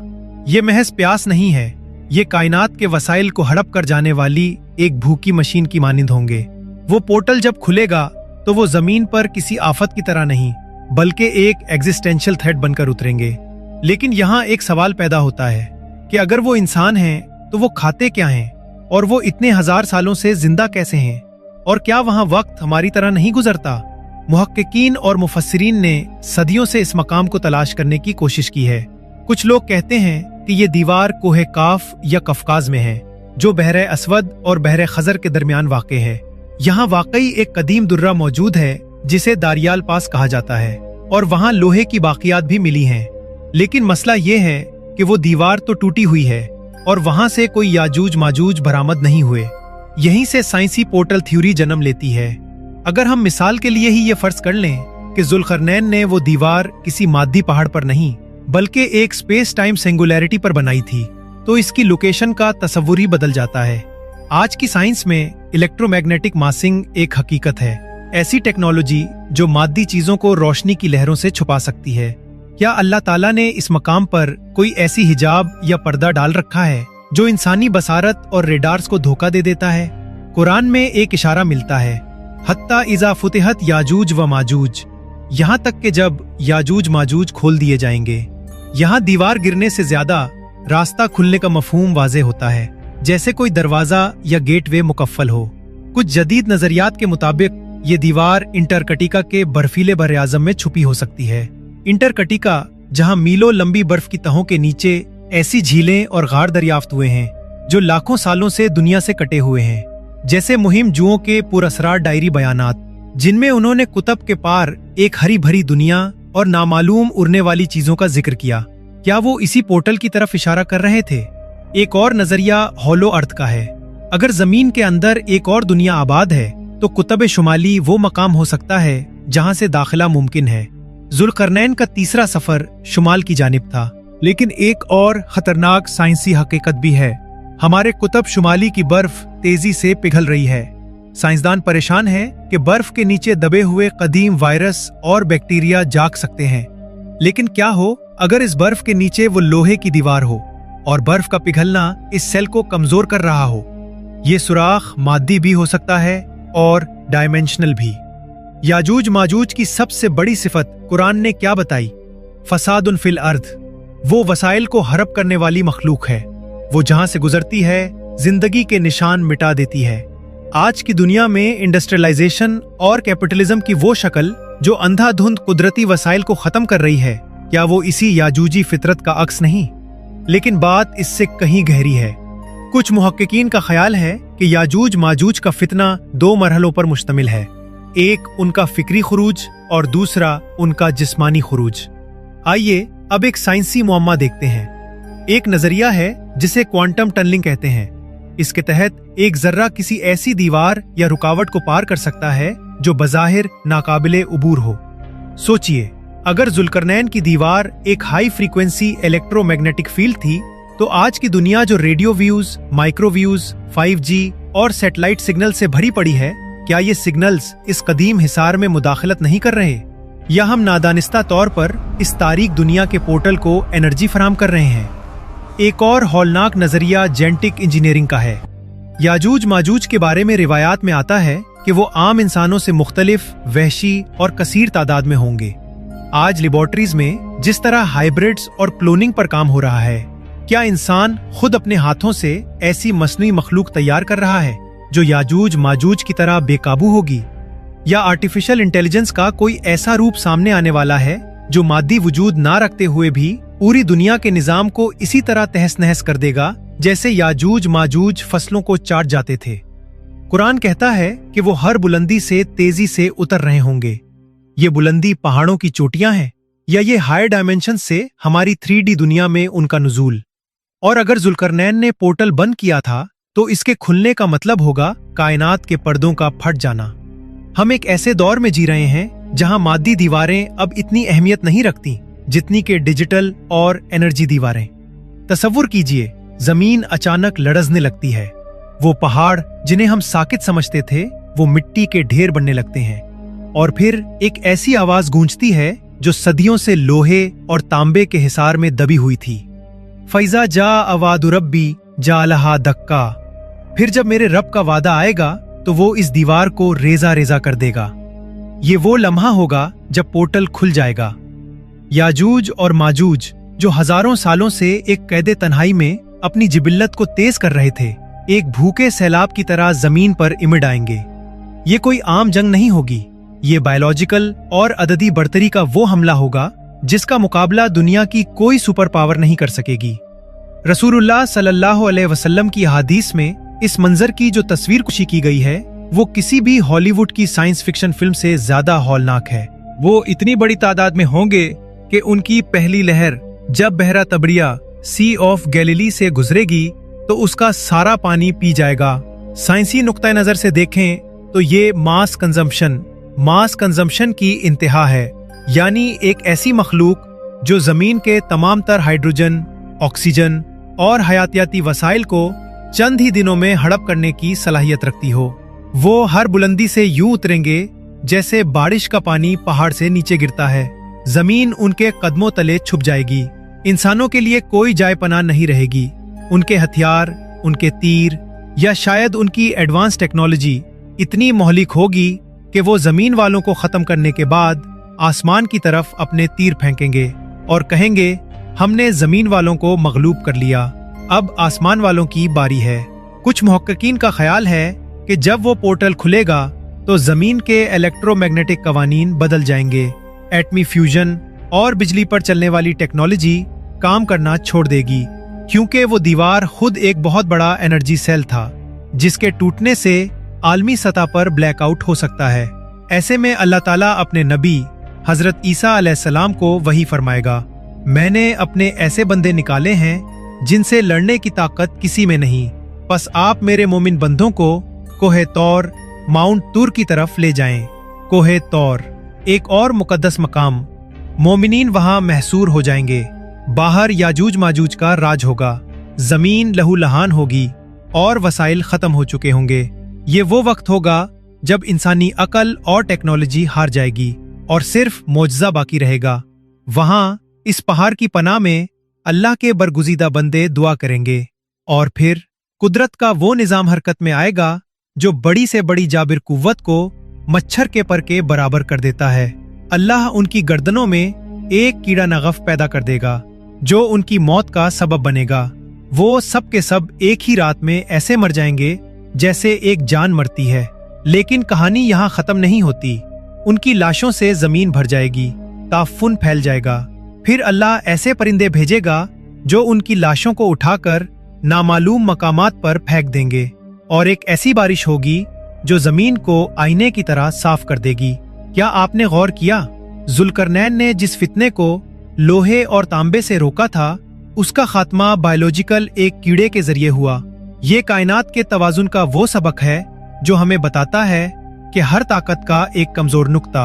ये महज प्यास नहीं है, ये कायनात के वसाइल को हड़प कर जाने वाली एक भूखी मशीन की मानिंद होंगे। वो पोर्टल जब खुलेगा तो वो जमीन पर किसी आफत की तरह नहीं बल्कि एक एग्जिस्टेंशियल थ्रेट बनकर उतरेंगे। लेकिन यहाँ एक सवाल पैदा होता है कि अगर वो इंसान हैं तो वो खाते क्या हैं, और वो इतने हजार सालों से जिंदा कैसे हैं, और क्या वहाँ वक्त हमारी तरह नहीं गुजरता? मुहक्किकीन और मुफस्सिरीन ने सदियों से इस मकाम को तलाश करने की कोशिश की है। कुछ लोग कहते हैं कि ये दीवार कोहे काफ या कफकाज में है, जो बहरे असवद और बहरे खजर के दरमियान वाक़े है। यहाँ वाकई एक कदीम दुर्रा मौजूद है जिसे दारियाल पास कहा जाता है, और वहाँ लोहे की बाकियात भी मिली हैं। लेकिन मसला ये है कि वो दीवार तो टूटी हुई है और वहाँ से कोई याजूज माजूज बरामद नहीं हुए। यहीं से साइंसी पोर्टल थ्योरी जन्म लेती है। अगर हम मिसाल के लिए ही ये फर्ज कर लें कि जुल्करनैन ने वो दीवार किसी मादी पहाड़ पर नहीं बल्कि एक स्पेस टाइम सिंगुलैरिटी पर बनाई थी, तो इसकी लोकेशन का तस्वुर ही बदल जाता है। आज की साइंस में इलेक्ट्रोमैग्नेटिक मासिंग एक हकीकत है, ऐसी टेक्नोलॉजी जो मादी चीजों को रोशनी की लहरों से छुपा सकती है। क्या अल्लाह ताला ने इस मकाम पर कोई ऐसी हिजाब या पर्दा डाल रखा है जो इंसानी बसारत और रेडार्स को धोखा दे देता है? कुरान में एक इशारा मिलता है, हत्ता इज़ा फुतिहत याजूज व माजूज, यहाँ तक कि जब याजूज माजूज खोल दिए जाएंगे। यहाँ दीवार गिरने से ज्यादा रास्ता खुलने का मफहूम वाज़े होता है, जैसे कोई दरवाजा या गेटवे मुकफ्फल हो। कुछ जदीद नजरियात के मुताबिक ये दीवार इंटरकटिका के बर्फीले बर्रे-आज़म में छुपी हो सकती है। इंटरकटिका, जहाँ मीलों लंबी बर्फ की तहों के नीचे ऐसी झीलें और गार दरियाफ्त हुए हैं जो लाखों सालों से दुनिया से कटे हुए हैं, जैसे मुहिम जुओं के पुरअसरार डायरी बयानात, जिनमें उन्होंने कुतब के पार एक हरी भरी दुनिया और नामालूम उड़ने वाली चीजों का जिक्र किया। क्या वो इसी पोर्टल की तरफ इशारा कर रहे थे? एक और नजरिया हॉलो अर्थ का है। अगर जमीन के अंदर एक और दुनिया आबाद है तो कुतब शुमाली वो मकाम हो सकता है जहां से दाखिला मुमकिन है। जुल्करनैन का तीसरा सफर शुमाल की जानिब था, लेकिन एक और खतरनाक साइंसी हकीकत भी है। हमारे कुतुब शुमाली की बर्फ तेजी से पिघल रही है। साइंसदान परेशान हैं कि बर्फ के नीचे दबे हुए कदीम वायरस और बैक्टीरिया जाग सकते हैं। लेकिन क्या हो अगर इस बर्फ के नीचे वो लोहे की दीवार हो और बर्फ का पिघलना इस सेल को कमजोर कर रहा हो? ये सुराख मादी भी हो सकता है और डायमेंशनल भी। याजूज माजूज की सबसे बड़ी सिफत कुरान ने क्या बताई? फसादुन फिल अर्द। वो वसाइल को हड़प करने वाली मखलूक है। वो जहां से गुजरती है जिंदगी के निशान मिटा देती है। आज की दुनिया में इंडस्ट्रियलाइजेशन और कैपिटलिज्म की वो शक्ल जो अंधाधुंध कुदरती वसाइल को खत्म कर रही है, क्या वो इसी याजूजी फितरत का अक्स नहीं? लेकिन बात इससे कहीं गहरी है। कुछ मुहक्किकीन का ख्याल है कि याजूज माजूज का फितना 2 मरहलों पर मुश्तमिल है। एक उनका फिक्री खुरूज और दूसरा उनका जिस्मानी खुरूज। आइए अब एक साइंसी मुअम्मा देखते हैं। एक नजरिया है जिसे क्वांटम टनलिंग कहते हैं। इसके तहत एक जर्रा किसी ऐसी दीवार या रुकावट को पार कर सकता है जो बज़ाहिर नाकाबिले उबूर हो। सोचिए, अगर जुल्करनैन की दीवार एक हाई फ्रीक्वेंसी इलेक्ट्रोमैग्नेटिक फील्ड थी, तो आज की दुनिया जो रेडियो व्यूज, माइक्रोव्यूज, 5G और सैटेलाइट सिग्नल से भरी पड़ी है, क्या ये सिग्नल्स इस कदीम हिसार में मुदाखलत नहीं कर रहे? या हम नादानिस्ता तौर पर इस तारीक दुनिया के पोर्टल को एनर्जी फराहम कर रहे हैं? एक और हौलनाक नजरिया जेनेटिक इंजीनियरिंग का है। याजूज माजूज के बारे में रिवायात में आता है कि वो आम इंसानों से मुख्तलिफ, वहशी और कसीर तादाद में होंगे। आज लेबोरेटरीज में जिस तरह हाइब्रिड्स और क्लोनिंग पर काम हो रहा है, क्या इंसान खुद अपने हाथों से ऐसी मसनूई मखलूक तैयार कर रहा है जो याजूज माजूज की तरह बेकाबू होगी? या आर्टिफिशियल इंटेलिजेंस का कोई ऐसा रूप सामने आने वाला है जो मादी वजूद ना रखते हुए भी पूरी दुनिया के निजाम को इसी तरह तहस नहस कर देगा जैसे याजूज माजूज फसलों को चाट जाते थे? कुरान कहता है कि वो हर बुलंदी से तेजी से उतर रहे होंगे। ये बुलंदी पहाड़ों की चोटियां हैं या ये हायर डायमेंशन से हमारी 3D दुनिया में उनका नुजूल? और अगर जुल्करनैन ने पोर्टल बंद किया था तो इसके खुलने का मतलब होगा कायनात के पर्दों का फट जाना। हम एक ऐसे दौर में जी रहे हैं जहां मादी दीवारें अब इतनी अहमियत नहीं रखती जितनी के डिजिटल और एनर्जी दीवारें। तसव्वुर कीजिए, जमीन अचानक लड़जने लगती है। वो पहाड़ जिन्हें हम साकित समझते थे वो मिट्टी के ढेर बनने लगते हैं। और फिर एक ऐसी आवाज गूंजती है जो सदियों से लोहे और तांबे के हिसार में दबी हुई थी। फैजा जा अवादु रब्बी जालहा दक्का। फिर जब मेरे रब का वादा आएगा तो वो इस दीवार को रेजा रेजा कर देगा। ये वो लम्हा होगा जब पोर्टल खुल जाएगा। याजूज और माजूज जो हजारों सालों से एक कैदे तन्हाई में अपनी जिबिल्लत को तेज कर रहे थे, एक भूखे सैलाब की तरह जमीन पर इमड़ आएंगे। ये कोई आम जंग नहीं होगी, ये बायोलॉजिकल और अददी बढ़तरी का वो हमला होगा जिसका मुकाबला दुनिया की कोई सुपर पावर नहीं कर सकेगी। रसूलुल्लाह सल्लल्लाहु अलैहि वसल्लम की हदीस में इस मंजर की जो तस्वीर कुशी की गई है वो किसी भी हॉलीवुड की साइंस फिक्शन फिल्म से ज्यादा हौलनाक है। वो इतनी बड़ी तादाद में होंगे कि उनकी पहली लहर जब बहरा तबरिया सी ऑफ गैलिली से गुजरेगी तो उसका सारा पानी पी जाएगा। साइंसी नुक्ता नजर से देखें तो ये मास कंजम्पशन की इंतहा है, यानी एक ऐसी मखलूक जो जमीन के तमाम तर हाइड्रोजन, ऑक्सीजन और हयातियाती वसाइल को चंद ही दिनों में हड़प करने की सलाहियत रखती हो। वो हर बुलंदी से यूं उतरेंगे जैसे बारिश का पानी पहाड़ से नीचे गिरता है। जमीन उनके कदमों तले छुप जाएगी। इंसानों के लिए कोई जाय पनाह नहीं रहेगी। उनके हथियार, उनके तीर या शायद उनकी एडवांस टेक्नोलॉजी इतनी मोहलिक होगी कि वो जमीन वालों को खत्म करने के बाद आसमान की तरफ अपने तीर फेंकेंगे और कहेंगे, हमने जमीन वालों को मगलूब कर लिया, अब आसमान वालों की बारी है। कुछ मुहक्किकीन का ख्याल है कि जब वो पोर्टल खुलेगा तो जमीन के इलेक्ट्रोमैग्नेटिक कवानीन बदल जाएंगे। एटमी फ्यूजन और बिजली पर चलने वाली टेक्नोलॉजी काम करना छोड़ देगी, क्योंकि वो दीवार खुद एक बहुत बड़ा एनर्जी सेल था जिसके टूटने से आलमी सतह पर ब्लैकआउट हो सकता है। ऐसे में अल्लाह ताला अपने नबी हजरत ईसा अलैहिस्सलाम को वही फरमाएगा, मैंने अपने ऐसे बंदे निकाले हैं जिनसे लड़ने की ताकत किसी में नहीं, बस आप मेरे मोमिन बंदों को कोहे तौर, माउंट तूर की तरफ ले जाएं। कोहे तौर एक और मुकद्दस मकाम, मोमिनीन वहां महसूर हो जाएंगे। बाहर याजूज माजूज का राज होगा, जमीन लहूलुहान होगी और वसाइल खत्म हो चुके होंगे। ये वो वक्त होगा जब इंसानी अकल और टेक्नोलॉजी हार जाएगी और सिर्फ मोजज़ा बाकी रहेगा। वहां इस पहाड़ की पनाह में अल्लाह के बरगुज़ीदा बंदे दुआ करेंगे और फिर कुदरत का वो निज़ाम हरकत में आएगा जो बड़ी से बड़ी जाबिर कुव्वत को मच्छर के पर के बराबर कर देता है। अल्लाह उनकी गर्दनों में एक कीड़ा नगफ पैदा कर देगा जो उनकी मौत का सबब बनेगा। वो सब के सब एक ही रात में ऐसे मर जाएंगे जैसे एक जान मरती है। लेकिन कहानी यहाँ खत्म नहीं होती। उनकी लाशों से जमीन भर जाएगी, ताफुन फैल जाएगा। फिर अल्लाह ऐसे परिंदे भेजेगा जो उनकी लाशों को उठाकर नामालूम मकामात पर फेंक देंगे और एक ऐसी बारिश होगी जो जमीन को आईने की तरह साफ कर देगी। क्या आपने गौर किया, जुल्करनैन ने जिस फितने को लोहे और तांबे से रोका था उसका खात्मा बायोलॉजिकल एक कीड़े के जरिए हुआ। ये कायनात के तवाजुन का वो सबक है जो हमें बताता है कि हर ताकत का एक कमजोर नुक्ता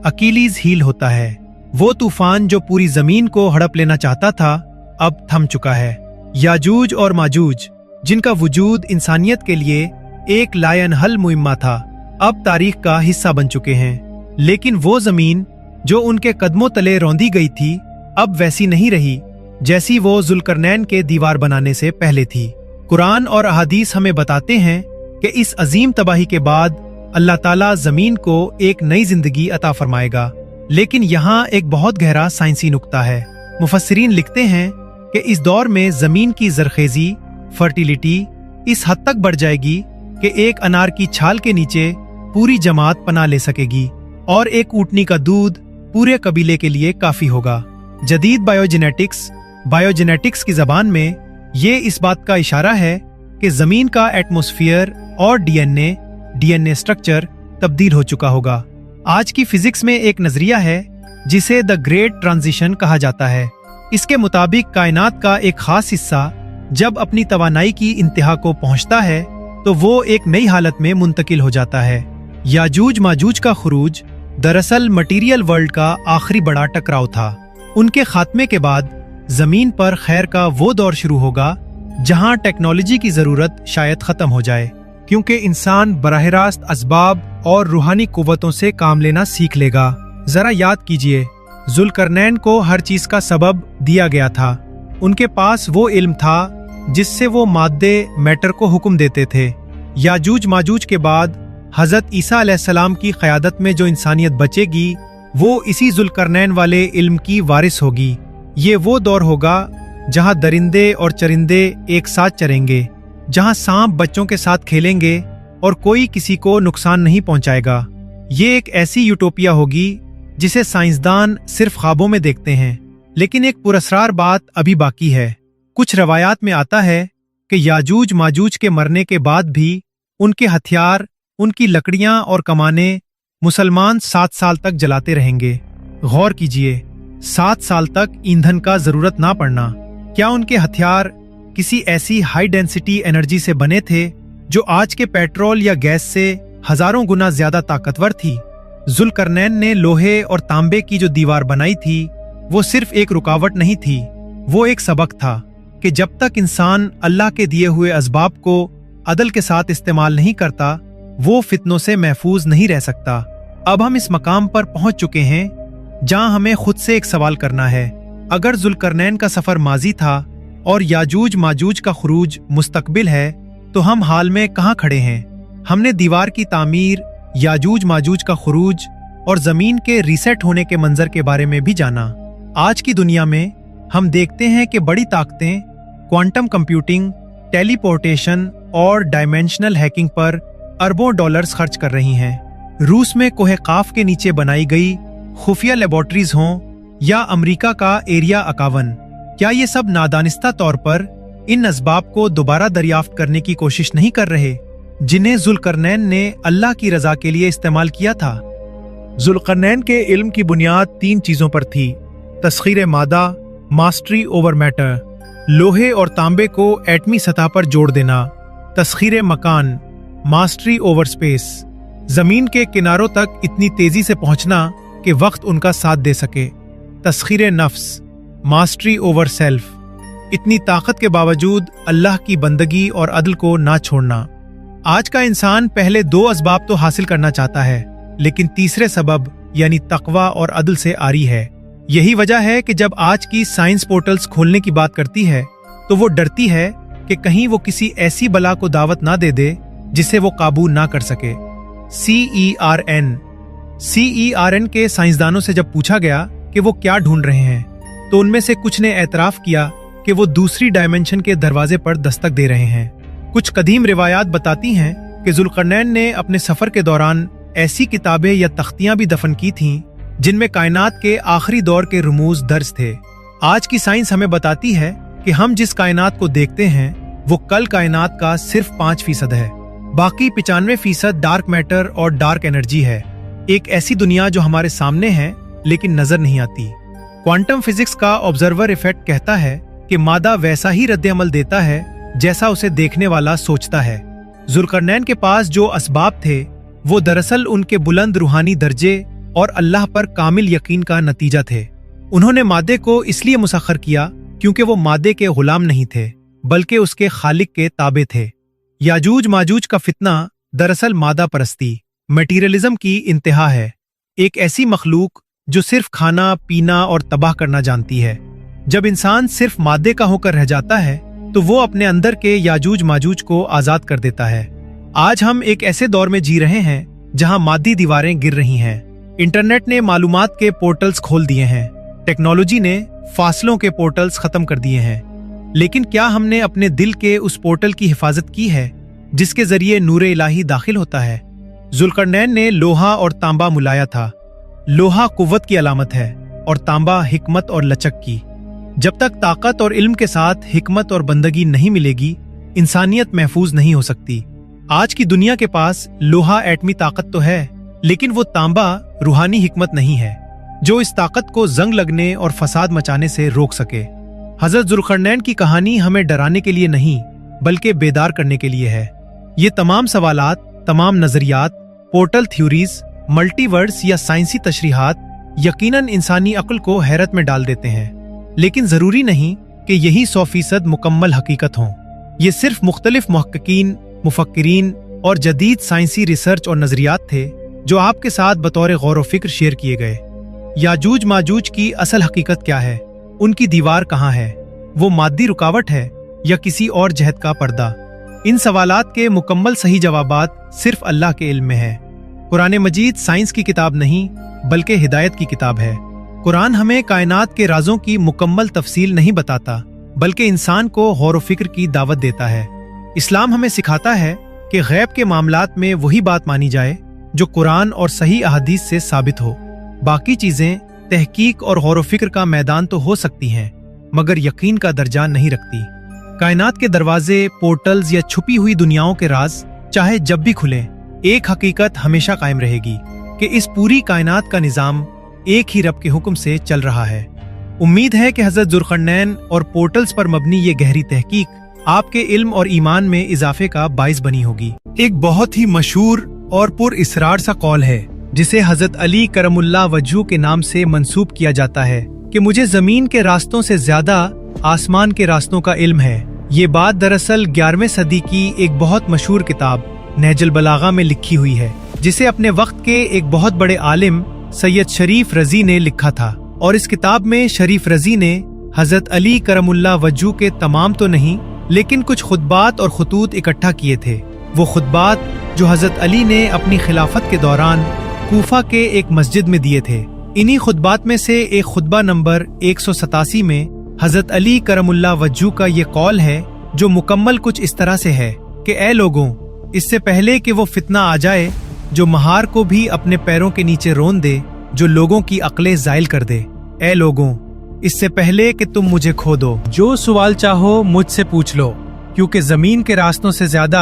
अकीलीज हील होता है। वो तूफान जो पूरी जमीन को हड़प लेना चाहता था अब थम चुका है। याजूज और माजूज जिनका वजूद इंसानियत के लिए एक लायनहल मुहिम्मा था, अब तारीख का हिस्सा बन चुके हैं। लेकिन वो जमीन जो उनके कदमों तले रौंदी गई थी अब वैसी नहीं रही जैसी वो जुल्करनैन के दीवार बनाने से पहले थी। कुरान और अहादीस हमें बताते हैं कि इस अजीम तबाही के बाद अल्लाह ताला जमीन को एक नई जिंदगी अता फरमाएगा। लेकिन यहाँ एक बहुत गहरा साइंसी नुक्ता है। मुफस्सिरीन लिखते हैं कि इस दौर में जमीन की जरखेजी, फर्टिलिटी इस हद तक बढ़ जाएगी कि एक अनार की छाल के नीचे पूरी जमात पनाह ले सकेगी और एक ऊँटनी का दूध पूरे कबीले के लिए काफी होगा। जदीद बायोजेनेटिक्स की जबान में ये इस बात का इशारा है कि जमीन का एटमॉस्फेयर और डीएनए स्ट्रक्चर तब्दील हो चुका होगा। आज की फिजिक्स में एक नजरिया है जिसे द ग्रेट ट्रांजिशन कहा जाता है। इसके मुताबिक कायनात का एक खास हिस्सा जब अपनी तवानाई की इंतहा को पहुंचता है तो वो एक नई हालत में मुंतकिल हो जाता है। याजूज माजूज का खुरूज दरअसल मटीरियल वर्ल्ड का आखिरी बड़ा टकराव था। उनके खात्मे के बाद जमीन पर खैर का वो दौर शुरू होगा जहां टेक्नोलॉजी की जरूरत शायद खत्म हो जाए, क्योंकि इंसान बराह रास्त असबाब और रूहानी कुव्वतों से काम लेना सीख लेगा। जरा याद कीजिए, जुल्करनैन को हर चीज का सबब दिया गया था। उनके पास वो इल्म था जिससे वो मादे मैटर को हुक्म देते थे। याजूज माजूज के बाद हजरत ईसा अलैहिस्सलाम की क़यादत में जो इंसानियत बचेगी वो इसी जुल्करनैन वाले इल्म की वारिस होगी। ये वो दौर होगा जहां दरिंदे और चरिंदे एक साथ चरेंगे, जहां सांप बच्चों के साथ खेलेंगे और कोई किसी को नुकसान नहीं पहुंचाएगा। ये एक ऐसी यूटोपिया होगी जिसे साइंसदान सिर्फ ख्वाबों में देखते हैं। लेकिन एक पुरस्रार बात अभी बाकी है। कुछ रवायात में आता है कि याजूज माजूज के मरने के बाद भी उनके हथियार, उनकी लकड़ियां और कमाने मुसलमान 7 साल तक जलाते रहेंगे। गौर कीजिए, 7 साल तक ईंधन का जरूरत ना पड़ना। क्या उनके हथियार किसी ऐसी हाई डेंसिटी एनर्जी से बने थे जो आज के पेट्रोल या गैस से हजारों गुना ज्यादा ताकतवर थी? जुल्करनैन ने लोहे और तांबे की जो दीवार बनाई थी वो सिर्फ एक रुकावट नहीं थी, वो एक सबक था कि जब तक इंसान अल्लाह के दिए हुए असबाब को अदल के साथ इस्तेमाल नहीं करता वो फितनों से महफूज नहीं रह सकता। अब हम इस मकाम पर पहुंच चुके हैं जहां हमें खुद से एक सवाल करना है। अगर जुल्करनैन का सफर माजी था और याजूज माजूज का खुरूज मुस्तकबिल है तो हम हाल में कहां खड़े हैं? हमने दीवार की तामीर, याजूज माजूज का खुरूज और जमीन के रीसेट होने के मंजर के बारे में भी जाना। आज की दुनिया में हम देखते हैं कि बड़ी ताकतें क्वांटम कंप्यूटिंग, टेलीपोर्टेशन और डायमेंशनल हैकिंग पर अरबों डॉलर्स खर्च कर रही हैं। रूस में कोहे काफ के नीचे बनाई गई खुफिया लेबोरेटरीज हों या अमेरिका का एरिया 51, क्या ये सब नादानिस्ता तौर पर इन असबाब को दोबारा दरियाफ्त करने की कोशिश नहीं कर रहे जिन्हें जुल्करनैन ने अल्लाह की रजा के लिए इस्तेमाल किया था? जुल्करनैन के इल्म की बुनियाद 3 चीजों पर थी: तस्खीर मादा, मास्टरी ओवर मैटर, लोहे और तांबे को एटमी सतह पर जोड़ देना; तस्खीर मकान, मास्टरी ओवर स्पेस, जमीन के किनारों तक इतनी तेजी से पहुंचना कि वक्त उनका साथ दे सके; तस्खीर नफ्स, मास्टरी ओवर सेल्फ। इतनी ताकत के बावजूद अल्लाह की बंदगी और अदल को ना छोड़ना। आज का इंसान पहले 2 असबाब तो हासिल करना चाहता है, लेकिन तीसरे सबब यानी तकवा और अदल से आरी है। यही वजह है कि जब आज की साइंस पोर्टल्स खोलने की बात करती है तो वो डरती है कि कहीं वो किसी ऐसी बला को दावत ना दे दे जिसे वो काबू ना कर सके। CERN के साइंसदानों से जब पूछा गया कि वो क्या ढूंढ रहे हैं तो उनमें से कुछ ने एतराफ किया कि वो दूसरी डायमेंशन के दरवाजे पर दस्तक दे रहे हैं। कुछ कदीम रिवायात बताती हैं कि जुल्करनैन ने अपने सफर के दौरान ऐसी किताबें या तख्तियां भी दफन की थीं जिनमें कायनात के आखिरी दौर के रुमूज दर्ज थे। आज की साइंस हमें बताती है कि हम जिस कायनात को देखते हैं वो कल कायनात का सिर्फ 5% है। बाकी 95% डार्क मैटर और डार्क एनर्जी है। एक ऐसी दुनिया जो हमारे सामने है लेकिन नजर नहीं आती। क्वांटम फिजिक्स का ऑब्जर्वर इफेक्ट कहता है कि मादा वैसा ही रद्द-ए-अमल देता है जैसा उसे देखने वाला सोचता है। जुल्करनैन के पास जो असबाब थे वो दरअसल उनके बुलंद रूहानी दर्जे और अल्लाह पर कामिल यकीन का नतीजा थे। उन्होंने मादे को इसलिए मुसख्खर किया क्योंकि वो मादे के गुलाम नहीं थे बल्कि उसके खालिक के ताबे थे। याजूज माजूज का फितना दरअसल मादा परस्ती, मटीरियलिज्म की इंतहा है। एक ऐसी मखलूक जो सिर्फ खाना पीना और तबाह करना जानती है। जब इंसान सिर्फ मादे का होकर रह जाता है तो वो अपने अंदर के याजूज माजूज को आजाद कर देता है। आज हम एक ऐसे दौर में जी रहे हैं जहां मादी दीवारें गिर रही हैं। इंटरनेट ने मालूमात के पोर्टल्स खोल दिए हैं। टेक्नोलॉजी ने फासलों के पोर्टल्स खत्म कर दिए हैं। लेकिन क्या हमने अपने दिल के उस पोर्टल की हिफाजत की है जिसके जरिए नूर इलाही दाखिल होता है? जुल्करनैन ने लोहा और तांबा मुलाया था। लोहा कुव्वत की अलामत है और तांबा हिकमत और लचक की। जब तक ताकत और इल्म के साथ हिकमत और बंदगी नहीं मिलेगी, इंसानियत महफूज नहीं हो सकती। आज की दुनिया के पास लोहा एटमी ताकत तो है, लेकिन वो तांबा रूहानी हिकमत नहीं है जो इस ताकत को जंग लगने और फसाद मचाने से रोक सके। हजरत जुल्करनैन की कहानी हमें डराने के लिए नहीं बल्कि बेदार करने के लिए है। ये तमाम सवालात, तमाम नजरियात, पोर्टल थ्योरीज, मल्टीवर्स या साइंसी तशरीहात यकीनन इंसानी अक्ल को हैरत में डाल देते हैं, लेकिन जरूरी नहीं कि यही 100% मुकम्मल हकीकत हों। ये सिर्फ मुख्तलिफ मुहक्किकीन, मुफक्किरीन और जदीद साइंसी रिसर्च और नजरियात थे जो आपके साथ बतौर गौर व फिक्र शेयर किए गए। याजूज माजूज की असल हकीकत क्या है? उनकी दीवार कहाँ है? वो मादी रुकावट है या किसी और जहत का पर्दा? इन सवालात के मुकम्मल सही जवाबात सिर्फ अल्लाह के इल्म में है। कुरान मजीद साइंस की किताब नहीं बल्कि हिदायत की किताब है। कुरान हमें कायनात के राजों की मुकम्मल तफसील नहीं बताता बल्कि इंसान को गौर व फिक्र की दावत देता है। इस्लाम हमें सिखाता है कि गैब के मामलात में वही बात मानी जाए जो कुरान और सही अहादीस से साबित हो। बाकी चीजें तहकीक और गौर व फिक्र का मैदान तो हो सकती हैं, मगर यकीन का दर्जा नहीं रखती। कायनात के दरवाजे, पोर्टल्स या छुपी हुई दुनियाओं के राज चाहे जब भी खुलें, एक हकीकत हमेशा कायम रहेगी कि इस पूरी कायनात का निजाम एक ही रब के हुक्म से चल रहा है। उम्मीद है कि हजरत जुल्करनैन और पोर्टल्स पर मबनी ये गहरी तहकीक आपके इल्म और ईमान में इजाफे का बाइस बनी होगी। एक बहुत ही मशहूर और पुर इसरार सा कौल है जिसे हजरत अली करमुल्लाह वजहू के नाम से मंसूब किया जाता है कि मुझे जमीन के रास्तों से ज्यादा आसमान के रास्तों का इल्म है। ये बात दरअसल 11वीं सदी की एक बहुत मशहूर किताब नहजुल बलागा में लिखी हुई है, जिसे अपने वक्त के एक बहुत बड़े आलिम सैयद शरीफ रजी ने लिखा था। और इस किताब में शरीफ रजी ने हजरत अली करमुल्लाह वजहू के तमाम तो नहीं लेकिन कुछ खुतबात और खतूत इकट्ठा किए थे। वो खुतबात जो हजरत अली ने अपनी खिलाफत के दौरान कूफा के एक मस्जिद में दिए थे। इन्हीं खुतबात में से एक खुतबा नंबर 187 में हजरत अली करमुल्लाह वजहू का ये कौल है जो मुकम्मल कुछ इस तरह से है कि ए लोगों, इससे पहले कि वो फितना आ जाए जो महार को भी अपने पैरों के नीचे रोन दे, जो लोगों की अक्लें जायल कर दे। ए लोगों, इससे पहले कि तुम मुझे खो दो, जो सवाल चाहो मुझसे पूछ लो, क्योंकि जमीन के रास्तों से ज्यादा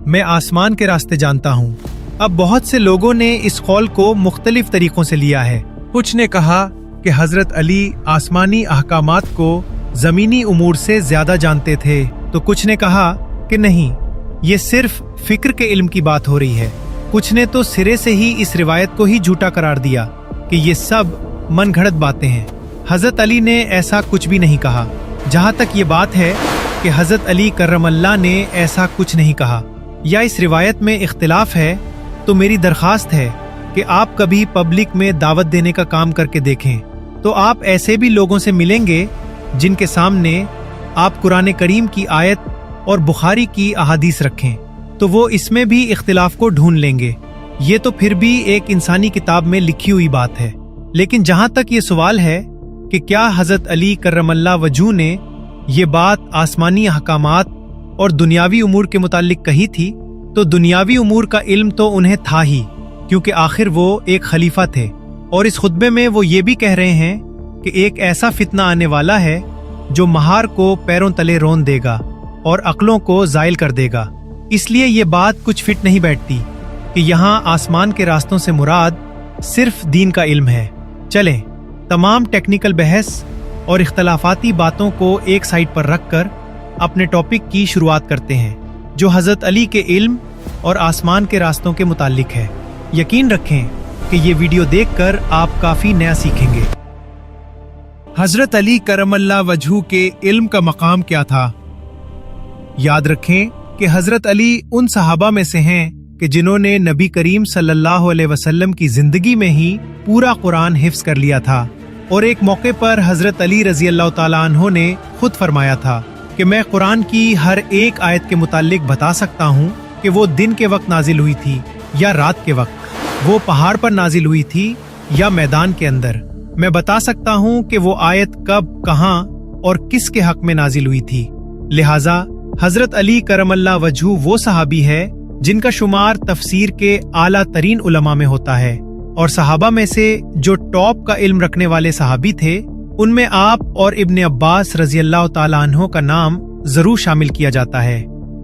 मैं आसमान के रास्ते जानता हूँ। अब बहुत से लोगों ने इस कौल को मुख्तलिफ तरीकों से लिया है। कुछ ने कहा कि हजरत अली आसमानी अहकामात को जमीनी उमूर से ज्यादा जानते थे, तो कुछ ने कहा कि नहीं, ये सिर्फ फिक्र के इल्म की बात हो रही है। कुछ ने तो सिरे से ही इस रिवायत को ही झूठा करार दिया कि ये सब मन घड़त बातें हैं। हज़रत अली ने ऐसा कुछ भी नहीं कहा। जहाँ तक ये बात है कि हज़रत अली करमल्लाह ने ऐसा कुछ नहीं कहा या इस रिवायत में इख्तिलाफ है, तो मेरी दरख्वास्त है कि आप कभी पब्लिक में दावत देने का काम करके देखें, तो आप ऐसे भी लोगों से मिलेंगे जिनके सामने आप कुरान करीम की आयत और बुखारी की अहादीस रखें, तो वो इसमें भी इख्तिलाफ को ढूंढ लेंगे। ये तो फिर भी एक इंसानी किताब में लिखी हुई बात है। लेकिन जहाँ तक ये सवाल है कि क्या हज़रत अली करमल्लाह वजहू ने ये बात आसमानी अहकामात और दुनियावी उमूर के मुताल्लिक कही थी, तो दुनियावी उमूर का इल्म तो उन्हें था ही, क्योंकि आखिर वो एक खलीफा थे। और इस खुतबे में वो ये भी कह रहे हैं कि एक ऐसा फितना आने वाला है जो महार को पैरों तले रोन देगा और अक्लों को जायल कर देगा। इसलिए ये बात कुछ फिट नहीं बैठती कि यहाँ आसमान के रास्तों से मुराद सिर्फ दीन का इल्म है। चलें, तमाम टेक्निकल बहस और इख्तलाफाती बातों को एक साइड पर रखकर अपने टॉपिक की शुरुआत करते हैं, जो हज़रत अली के इल्म और आसमान के रास्तों के मुताल्लिक है। यकीन रखें कि ये वीडियो देखकर आप काफ़ी नया सीखेंगे। हज़रत अली करमल्लाह वजहू के इल्म का मकाम क्या था? याद रखें कि हज़रत अली उन सहाबा में से हैं कि जिन्होंने नबी करीम सल्लल्लाहु अलैहि वसल्लम की जिंदगी में ही पूरा कुरान हिफ्ज कर लिया था। और एक मौके पर हज़रत अली रज़ी अल्लाह ताला अन्हो ने खुद फरमाया था कि मैं कुरान की हर एक आयत के मुताल्लिक बता सकता हूँ कि वो दिन के वक्त नाजिल हुई थी या रात के वक्त, वो पहाड़ पर नाजिल हुई थी या मैदान के अंदर। मैं बता सकता हूँ कि वो आयत कब, कहाँ और किसके हक में नाजिल हुई थी। लिहाजा हज़रत अली करमल्लाह वजहू वो सहाबी है जिनका शुमार तफसीर के आला तरीन उलमा में होता है। और सहाबा में से जो टॉप का इल्म रखने वाले सहाबी थे, उनमें आप और इब्ने अब्बास रज़ी अल्लाह ताला अन्हो का नाम जरूर शामिल किया जाता है।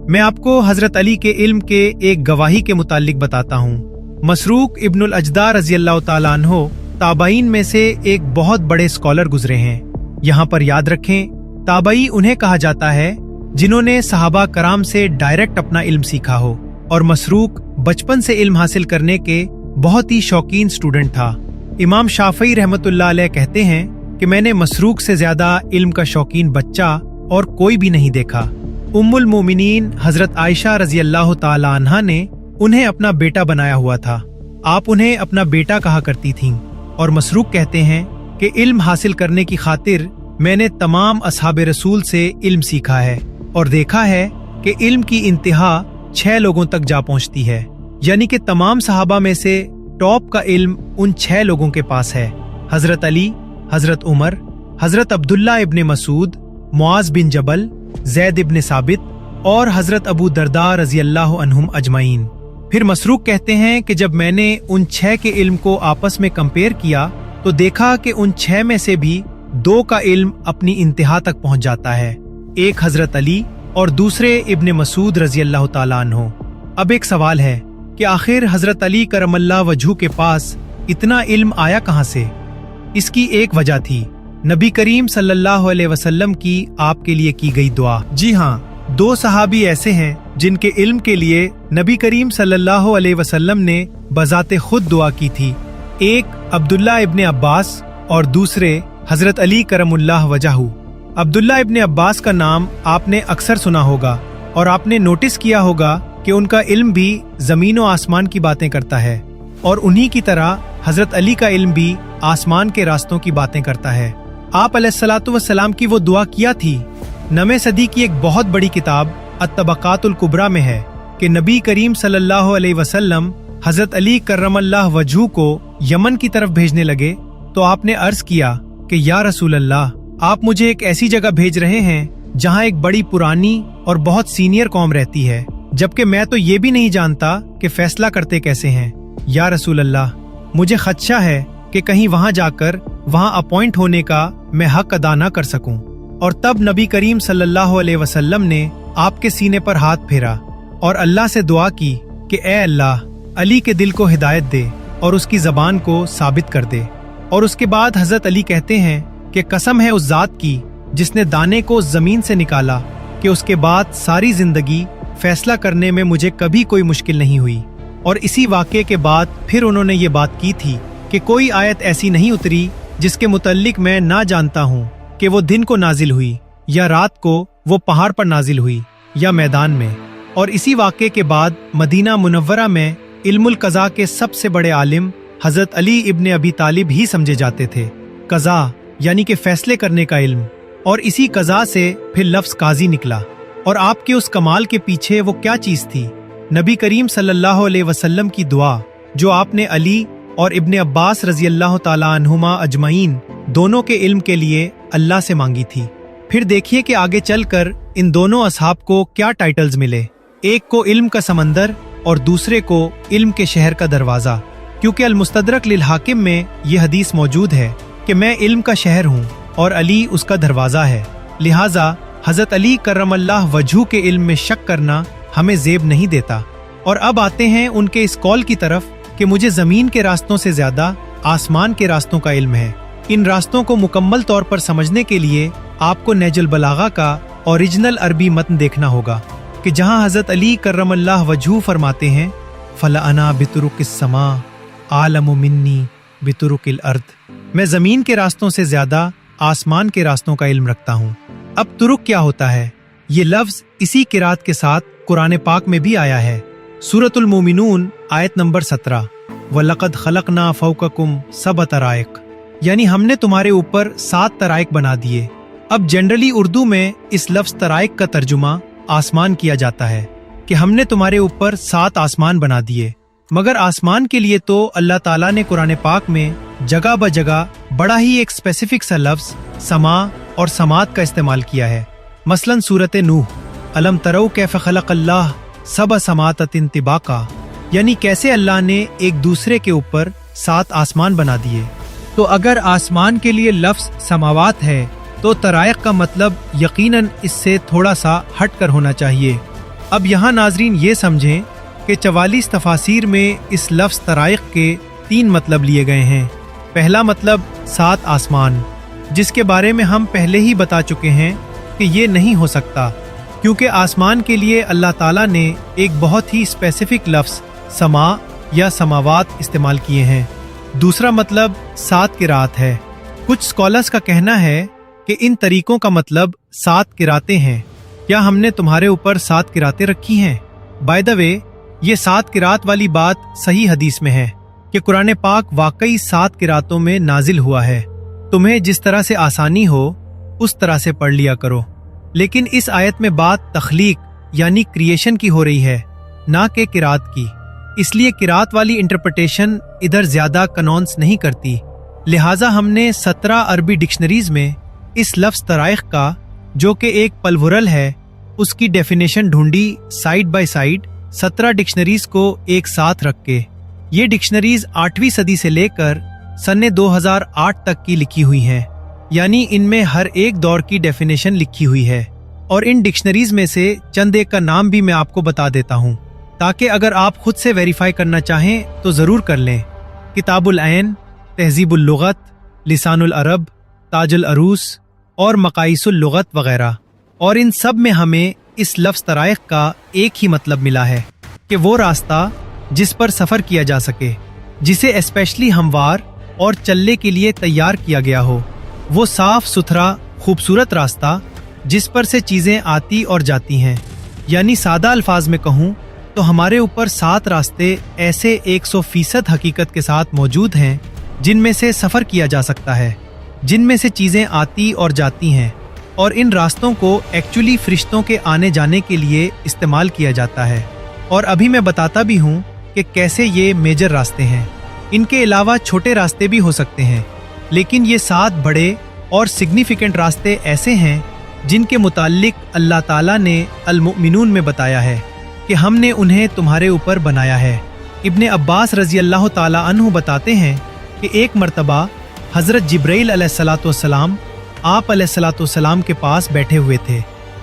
मैं आपको हज़रत अली के इल्म के एक गवाही के मुताल्लिक बताता हूँ। मसरूक इब्नुल अजदा रज़ी अल्लाह ताला अन्हो ताबाइन में से एक बहुत बड़े स्कॉलर गुजरे हैं। यहाँ पर याद रखें, ताबाई उन्हें कहा जाता है जिन्होंने सहाबा कराम से डायरेक्ट अपना इल्म सीखा हो। और मसरूक बचपन से इल्म हासिल करने के बहुत ही शौकीन स्टूडेंट था। इमाम शाफई रहमतुल्लाह अलैह कहते हैं कि मैंने मसरूक से ज्यादा इल्म का शौकीन बच्चा और कोई भी नहीं देखा। उम्मुल मोमिनीन हजरत आयशा रजी अल्लाह ताला अन्हा ने उन्हें अपना बेटा बनाया हुआ था। आप उन्हें अपना बेटा कहा करती थीं। और मसरूक कहते हैं कि इल्म हासिल करने की खातिर मैंने तमाम असहाबे रसूल से इल्म सीखा है और देखा है कि इल्म की इंतहा 6 लोगों तक जा पहुंचती है, यानी कि तमाम सहाबा में से टॉप का इल्म उन 6 लोगों के पास है। हजरत अली, हजरत उमर, हजरत अब्दुल्ला इब्ने मसूद, मुआज बिन जबल, जैद इब्ने साबित और हजरत अबू दरदा रजी अल्लाह अन्हुम अजमाइन। फिर मसरूक कहते हैं कि जब मैंने उन 6 के इल्म को आपस में कंपेयर किया तो देखा कि उन 6 में से भी 2 का इल्म अपनी इंतहा तक पहुंच जाता है, एक हजरत अली और दूसरे इब्ने मसूद रजी अल्लाह ताला अन्हो। अब एक सवाल है कि आखिर हजरत अली करमल्लाह वजहू के पास इतना इल्म आया कहाँ से? इसकी एक वजह थी नबी करीम सल्लल्लाहु अलैहि वसल्लम की आपके लिए की गई दुआ। जी हाँ, 2 सहाबी ऐसे हैं जिनके इल्म के लिए नबी करीम सल्लल्लाहु अलैहि वसल्लम ने बजाते खुद दुआ की थी। एक अब्दुल्ला इब्ने अब्बास और दूसरे हजरत अली करमुल्लाह वजहू। अब्दुल्ला इब्ने अब्बास का नाम आपने अक्सर सुना होगा और आपने नोटिस किया होगा कि उनका इल्म भी जमीन और आसमान की बातें करता है और उन्हीं की तरह हजरत अली का इल्म भी आसमान के रास्तों की बातें करता है। आप अलैहिस्सलातु वस्सलाम की वो दुआ किया थी 9वीं सदी की एक बहुत बड़ी किताब अत-तबक़ातुल कुबरा में है कि नबी करीम सल्लल्लाहु अलैहि वसल्लम हजरत अली करमल्लाह वजहू को यमन की तरफ भेजने लगे तो आपने अर्ज किया कि या रसूल अल्लाह, आप मुझे एक ऐसी जगह भेज रहे हैं जहाँ एक बड़ी पुरानी और बहुत सीनियर कौम रहती है, जबकि मैं तो ये भी नहीं जानता कि फैसला करते कैसे हैं। या रसूल अल्लाह, मुझे खदशा है कि कहीं वहाँ जाकर वहाँ अपॉइंट होने का मैं हक अदा न कर सकूं। और तब नबी करीम सल्लल्लाहु अलैहि वसल्लम ने आपके सीने पर हाथ फेरा और अल्लाह से दुआ की कि ए अल्लाह, अली के दिल को हिदायत दे और उसकी जबान को साबित कर दे। और उसके बाद हजरत अली कहते हैं कि कसम है उस जात की जिसने दाने को जमीन से निकाला कि उसके बाद सारी जिंदगी फैसला करने में मुझे कभी कोई मुश्किल नहीं हुई। और इसी वाक़े के बाद फिर उन्होंने ये बात की थी कि कोई आयत ऐसी नहीं उतरी जिसके मुतल्लिक मैं ना जानता हूँ कि वो दिन को नाजिल हुई या रात को वो पहाड़ पर नाजिल हुई या मैदान में। और इसी वाक़े के बाद मदीना मुनव्वरा में इल्मुल कज़ा के सबसे बड़े आलिम हज़रत अली इब्न अबी तालिब ही समझे जाते थे। कज़ा यानी कि फैसले करने का इल्म, और इसी कज़ा से फिर लफ्ज़ काजी निकला। और आपके उस कमाल के पीछे वो क्या चीज़ थी? नबी करीम सल्लल्लाहु अलैहि वसल्लम की दुआ, जो आपने अली और इब्न अब्बास रज़ी अल्लाह ताला अन्हुमा अजमईन दोनों के इल्म के लिए अल्लाह से मांगी थी। फिर देखिए कि आगे चलकर इन दोनों असहाब को क्या टाइटल्स मिले। एक को इल्म का समंदर और दूसरे को इल्म के शहर का दरवाज़ा, क्योंकि अल-मुस्तदरक लिल हाकिम में ये हदीस मौजूद है कि मैं इल्म का शहर हूँ और अली उसका दरवाज़ा है। लिहाजा हज़रत अली करमल्लाह वजहू के इल्म में शक करना हमें ज़ेब नहीं देता। और अब आते हैं उनके इस कौल की तरफ कि मुझे ज़मीन के रास्तों से ज़्यादा आसमान के रास्तों का इल्म है। इन रास्तों को मुकम्मल तौर पर समझने के लिए आपको नहजुल बलागा का ओरिजिनल अरबी मतन देखना होगा कि जहाँ हज़रत अली करमल्लाह वजहू फरमाते हैं, फला अना बितुरुकिस समा आलमु मिन्नी बितुरुकिल अर्द, मैं ज़मीन के रास्तों से ज़्यादा आसमान के रास्तों का इल्म रखता हूँ। अब तुरुक क्या होता है? ये लफ्ज़ इसी किरात के साथ कुरान पाक में भी आया है। सूरतुल मोमिनून आयत नंबर 17, वलक़द खलक़ना फ़ौक़कुम सबअ तराइक़, यानी हमने तुम्हारे ऊपर 7 तराइक बना दिए। अब जनरली उर्दू में इस लफ्ज़ तराइक का तर्जुमा आसमान किया जाता है कि हमने तुम्हारे ऊपर 7 आसमान बना दिए, मगर आसमान के लिए तो अल्लाह ताला ने कुरान पाक में जगह ब जगह बड़ा ही एक स्पेसिफिक सा लफ्ज़ समा और समात का इस्तेमाल किया है। मसलन सूरत नूह, अलम तरौ कैफ़ खलक़ल्लाह सबअ समाततिन तिबाका, यानी कैसे अल्लाह ने एक दूसरे के ऊपर 7 आसमान बना दिए। तो अगर आसमान के लिए लफ्ज़ समावात है तो तराइक का मतलब यकीनन इससे थोड़ा सा हट कर होना चाहिए। अब यहाँ नाजरीन ये समझें कि 44 तफासिर में इस लफ्ज़ तराइक के 3 मतलब लिए गए हैं। पहला मतलब 7 आसमान, जिसके बारे में हम पहले ही बता चुके हैं कि ये नहीं हो सकता, क्योंकि आसमान के लिए अल्लाह ताला ने एक बहुत ही स्पेसिफिक लफ्ज़ समा या समावात इस्तेमाल किए हैं। दूसरा मतलब 7 किरात है। कुछ स्कॉलर्स का कहना है कि इन तरीकों का मतलब 7 किरातें हैं। क्या हमने तुम्हारे ऊपर 7 किरातें रखी हैं? बाय द वे, ये 7 किरात वाली बात सही हदीस में है कि कुरान पाक वाकई 7 किरातों में नाजिल हुआ है। तुम्हें जिस तरह से आसानी हो उस तरह से पढ़ लिया करो। लेकिन इस आयत में बात तख्लीक यानी क्रिएशन की हो रही है, ना कि किरात की। इसलिए किरात वाली इंटरप्रिटेशन इधर ज्यादा कनॉन्स नहीं करती। लिहाजा हमने 17 अरबी डिक्शनरीज में इस लफ्ज़ तराइक का, जो कि एक पलवरल है, उसकी डेफिनेशन ढूंढी साइड बाय साइड 17 डिक्शनरीज को एक साथ रख के। ये डिक्शनरीज 8वीं सदी से लेकर सन 2008 तक की लिखी हुई हैं, यानी इनमें हर एक दौर की डेफिनेशन लिखी हुई है। और इन डिक्शनरीज में से चंद एक का नाम भी मैं आपको बता देता हूँ, ताकि अगर आप खुद से वेरीफाई करना चाहें तो ज़रूर कर लें। किताबुल ऐन, तहज़ीबुल लुग़त, लिसानुल अरब, ताजुल अरूस और मकाइसुल लुग़त वगैरह। और इन सब में हमें इस लफ्ज़ तराइक का एक ही मतलब मिला है कि वो रास्ता जिस पर सफ़र किया जा सके, जिसे स्पेशली हमवार और चलने के लिए तैयार किया गया हो, वो साफ सुथरा खूबसूरत रास्ता जिस पर से चीज़ें आती और जाती हैं। यानी सादा अल्फाज में कहूँ तो हमारे ऊपर 7 रास्ते ऐसे 100% हकीकत के साथ मौजूद हैं जिनमें से सफ़र किया जा सकता है, जिनमें से चीज़ें आती और जाती हैं। और इन रास्तों को एक्चुअली फरिश्तों के आने जाने के लिए इस्तेमाल किया जाता है। और अभी मैं बताता भी हूँ कि कैसे ये मेजर रास्ते हैं। इनके अलावा छोटे रास्ते भी हो सकते हैं, लेकिन ये 7 बड़े और सिग्निफिकेंट रास्ते ऐसे हैं जिनके मुताल्लिक अल्लाह ताला ने अल-मुमिनून में बताया है कि हमने उन्हें तुम्हारे ऊपर बनाया है। इब्ने अब्बास रज़ी अल्लाह ताला अन्हु बताते हैं कि एक मर्तबा हज़रत जिब्राइल अलैहिस्सलाम आप अलैहिस्सलाम के पास बैठे हुए थे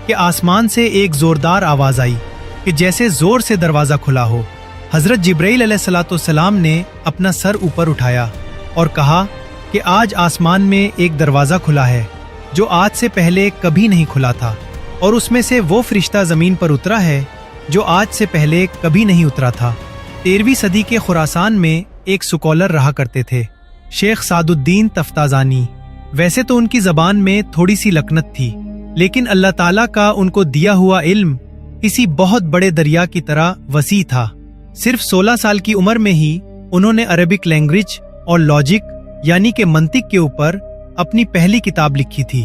कि आसमान से एक ज़ोरदार आवाज़ आई कि जैसे ज़ोर से दरवाज़ा खुला हो। हज़रत जिब्राइल अलैहिस्सलाम ने अपना सर ऊपर उठाया और कहा कि आज आसमान में एक दरवाज़ा खुला है जो आज से पहले कभी नहीं खुला था, और उसमें से वो फरिश्ता ज़मीन पर उतरा है जो आज से पहले कभी नहीं उतरा था। 13वीं सदी के खुरासान में एक स्कॉलर रहा करते थे, शेख सादुद्दीन तफ्ताजानी। वैसे तो उनकी जबान में थोड़ी सी लकनत थी, लेकिन अल्लाह ताला का उनको दिया हुआ इल्म किसी बहुत बड़े दरिया की तरह वसी था। सिर्फ 16 साल की उम्र में ही उन्होंने अरबिक लैंग्वेज और लॉजिक यानी कि मंतिक के ऊपर अपनी पहली किताब लिखी थी।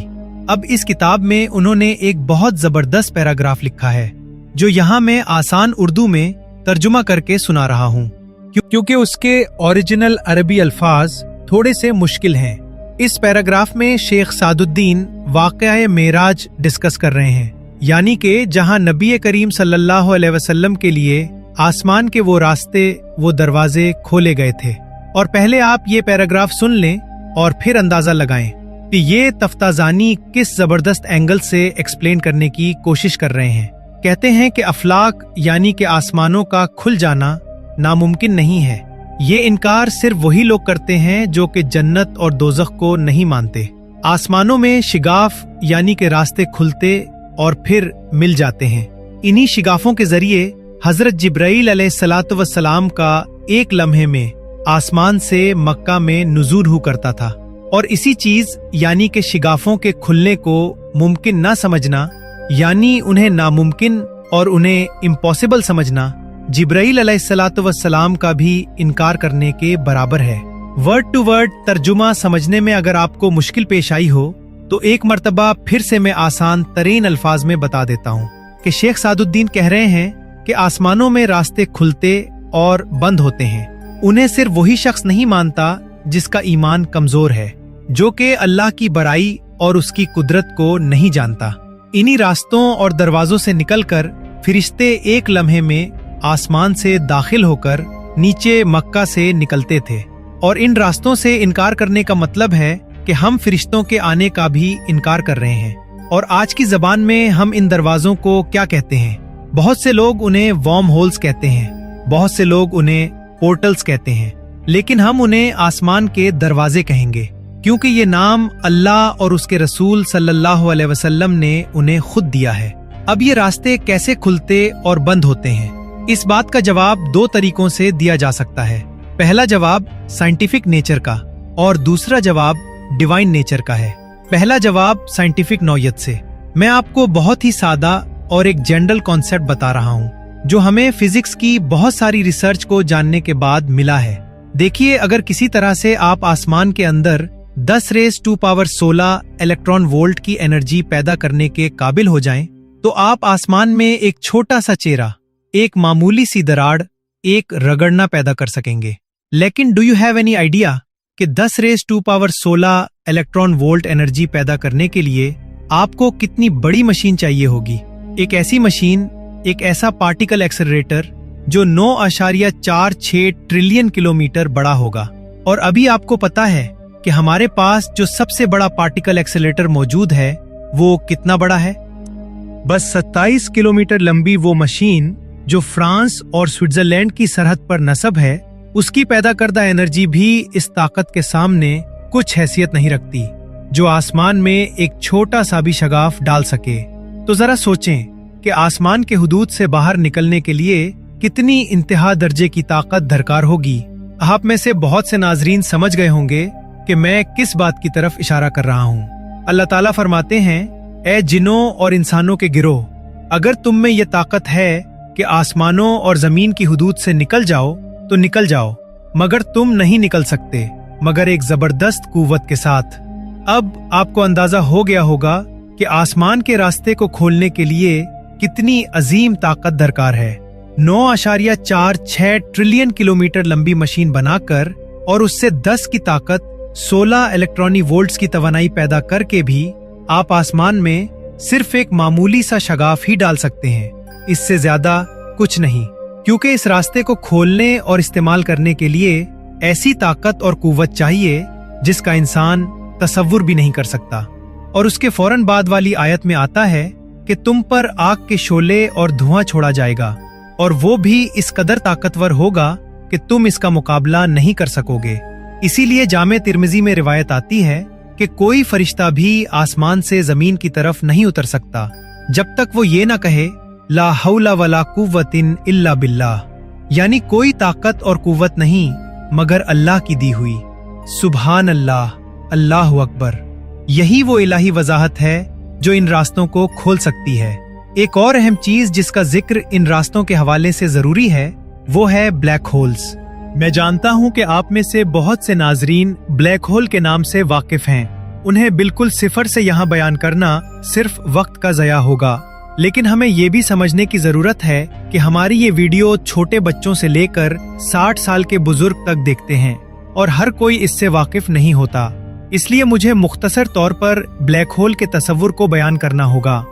अब इस किताब में उन्होंने एक बहुत जबरदस्त पैराग्राफ लिखा है, जो यहाँ मैं आसान उर्दू में तर्जुमा करके सुना रहा हूँ, क्योंकि उसके ओरिजिनल अरबी अल्फाज थोड़े से मुश्किल हैं। इस पैराग्राफ में शेख सादुद्दीन वाक़या मेराज डिस्कस कर रहे हैं, यानी कि जहाँ नबी करीम सल्लल्लाहु अलैहि वसल्लम के लिए आसमान के वो रास्ते, वो दरवाजे खोले गए थे। और पहले आप ये पैराग्राफ सुन लें और फिर अंदाजा लगाएं कि ये तफ्ताजानी किस जबरदस्त एंगल से एक्सप्लेन करने की कोशिश कर रहे हैं। कहते हैं कि अफलाक यानी कि आसमानों का खुल जाना नामुमकिन नहीं है। ये इनकार सिर्फ वही लोग करते हैं जो कि जन्नत और दोज़ख को नहीं मानते। आसमानों में शिगाफ यानी कि रास्ते खुलते और फिर मिल जाते हैं। इन्हीं शिगाफों के जरिए हजरत जिब्राईल अलैहिस्सलातु वस्सलाम का एक लम्हे में आसमान से मक्का में नुज़ूल हो करता था। और इसी चीज यानी कि शिगाफों के खुलने को मुमकिन ना समझना, यानी उन्हें नामुमकिन और उन्हें इम्पॉसिबल समझना, जिब्राईल अलैहिस्सलातु वस्सलाम का भी इनकार करने के बराबर है। वर्ड टू वर्ड तर्जुमा समझने में अगर आपको मुश्किल पेश आई हो तो एक मर्तबा फिर से मैं आसान तरीन अल्फाज में बता देता हूँ कि शेख सादुद्दीन कह रहे हैं कि आसमानों में रास्ते खुलते और बंद होते हैं। उन्हें सिर्फ वही शख्स नहीं मानता जिसका ईमान कमजोर है, जो कि अल्लाह की बड़ाई और उसकी कुदरत को नहीं जानता। इन्हीं रास्तों और दरवाजों से निकलकर फिरिश्ते एक लम्हे में आसमान से दाखिल होकर नीचे मक्का से निकलते थे। और इन रास्तों से इनकार करने का मतलब है कि हम फरिश्तों के आने का भी इनकार कर रहे हैं। और आज की जबान में हम इन दरवाजों को क्या कहते हैं? बहुत से लोग उन्हें वर्म होल्स कहते हैं, बहुत से लोग उन्हें पोर्टल्स कहते हैं, लेकिन हम उन्हें आसमान के दरवाजे कहेंगे, क्योंकि ये नाम अल्लाह और उसके रसूल सल्लल्लाहु अलैहि वसल्लम ने उन्हें खुद दिया है। अब ये रास्ते कैसे खुलते और बंद होते हैं? इस बात का जवाब दो तरीकों से दिया जा सकता है। पहला जवाब साइंटिफिक नेचर का और दूसरा जवाब डिवाइन नेचर का है। पहला जवाब साइंटिफिक नौयत से। मैं आपको बहुत ही सादा और एक जनरल कॉन्सेप्ट बता रहा हूँ, जो हमें फिजिक्स की बहुत सारी रिसर्च को जानने के बाद मिला है। देखिए, अगर किसी तरह से आप आसमान के अंदर 10⁻16 इलेक्ट्रॉन वोल्ट की एनर्जी पैदा करने के काबिल हो जाएं, तो आप आसमान में एक छोटा सा चेहरा, एक मामूली सी दरार, एक रगड़ना पैदा कर सकेंगे। लेकिन do you have any idea कि 10⁻16 इलेक्ट्रॉन वोल्ट एनर्जी पैदा करने के लिए आपको कितनी बड़ी मशीन चाहिए होगी? एक ऐसी मशीन, एक ऐसा पार्टिकल एक्सेलरेटर जो 9.46 ट्रिलियन किलोमीटर बड़ा होगा। और अभी आपको पता है कि हमारे पास जो सबसे बड़ा पार्टिकल एक्सेलरेटर मौजूद है वो कितना बड़ा है? बस 27 किलोमीटर लंबी वो मशीन जो फ्रांस और स्विट्जरलैंड की सरहद पर नस्ब है, उसकी पैदा करदा एनर्जी भी इस ताकत के सामने कुछ हैसियत नहीं रखती, जो आसमान में एक छोटा सा भी शगाफ डाल सके। तो जरा सोचें कि आसमान के हुदूद से बाहर निकलने के लिए कितनी इंतहा दर्जे की ताकत दरकार होगी। आप में से बहुत से नाजरीन समझ गए होंगे कि मैं किस बात की तरफ इशारा कर रहा हूँ। अल्लाह ताला फरमाते हैं, ए जिन्नों और इंसानों के गिरोह, अगर तुम में ये ताकत है कि आसमानों और जमीन की हुदूद से निकल जाओ तो निकल जाओ, मगर तुम नहीं निकल सकते मगर एक जबरदस्त कुव्वत के साथ। अब आपको अंदाजा हो गया होगा कि आसमान के रास्ते को खोलने के लिए कितनी अजीम ताकत दरकार है। 9.46 ट्रिलियन किलोमीटर लंबी मशीन बनाकर और उससे 10 की ताकत 16 इलेक्ट्रॉनिक वोल्ट्स की तवानाई पैदा करके भी आप आसमान में सिर्फ एक मामूली सा शगाफ ही डाल सकते हैं, इससे ज्यादा कुछ नहीं। क्योंकि इस रास्ते को खोलने और इस्तेमाल करने के लिए ऐसी ताकत और कुव्वत चाहिए जिसका इंसान तसव्वुर भी नहीं कर सकता। और उसके फौरन बाद वाली आयत में आता है कि तुम पर आग के शोले और धुआं छोड़ा जाएगा, और वो भी इस कदर ताकतवर होगा कि तुम इसका मुकाबला नहीं कर सकोगे। इसीलिए जामे तिर्मिजी में रिवायत आती है कि कोई फरिश्ता भी आसमान से जमीन की तरफ नहीं उतर सकता जब तक वो ये ना कहे ला हौला वला कुव्वतिन इल्ला बिल्लाह, यानी कोई ताकत और कुव्वत नहीं मगर अल्लाह की दी हुई। सुभान अल्लाह, अल्लाहु अकबर। यही वो इलाही वजाहत है जो इन रास्तों को खोल सकती है। एक और अहम चीज जिसका जिक्र इन रास्तों के हवाले से जरूरी है वो है ब्लैक होल्स। मैं जानता हूं कि आप में से बहुत से नाजरीन ब्लैक होल के नाम से वाकिफ हैं। उन्हें बिल्कुल सिफर से यहाँ बयान करना सिर्फ वक्त का ज़या होगा, लेकिन हमें ये भी समझने की जरूरत है कि हमारी ये वीडियो छोटे बच्चों से लेकर 60 साल के बुजुर्ग तक देखते हैं और हर कोई इससे वाकिफ नहीं होता। इसलिए मुझे मुख्तसर तौर पर ब्लैक होल के तस्वुर को बयान करना होगा।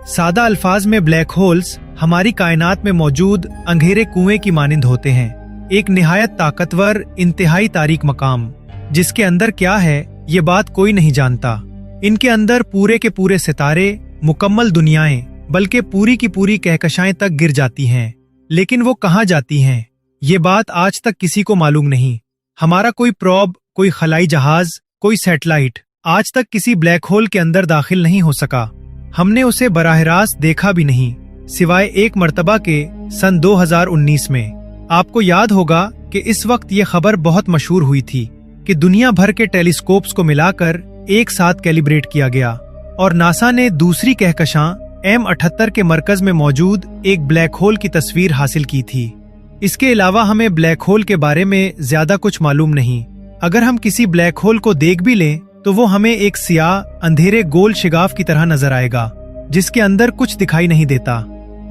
सादा अल्फाज में ब्लैक होल्स हमारी कायनात में मौजूद अंधेरे कुएं की मानिंद होते हैं, एक निहायत ताकतवर इंतहाई तारीक मकाम जिसके अंदर क्या है ये बात कोई नहीं जानता। इनके अंदर पूरे के पूरे सितारे, मुकम्मल दुनियाएं, बल्कि पूरी की पूरी कहकशाएं तक गिर जाती हैं, लेकिन वो कहाँ जाती हैं ये बात आज तक किसी को मालूम नहीं। हमारा कोई प्रोब, कोई खलाई जहाज, कोई सैटेलाइट आज तक किसी ब्लैक होल के अंदर दाखिल नहीं हो सका। हमने उसे बराह रास्त देखा भी नहीं, सिवाय एक मर्तबा के सन 2019 में। आपको याद होगा कि इस वक्त ये खबर बहुत मशहूर हुई थी कि दुनिया भर के टेलीस्कोप्स को मिलाकर एक साथ कैलिब्रेट किया गया और नासा ने दूसरी कहकशां M78 के मरकज में मौजूद एक ब्लैक होल की तस्वीर हासिल की थी। इसके अलावा हमें ब्लैक होल के बारे में ज्यादा कुछ मालूम नहीं। अगर हम किसी ब्लैक होल को देख भी लें तो वो हमें एक सियाह अंधेरे गोल शिगाफ की तरह नजर आएगा जिसके अंदर कुछ दिखाई नहीं देता,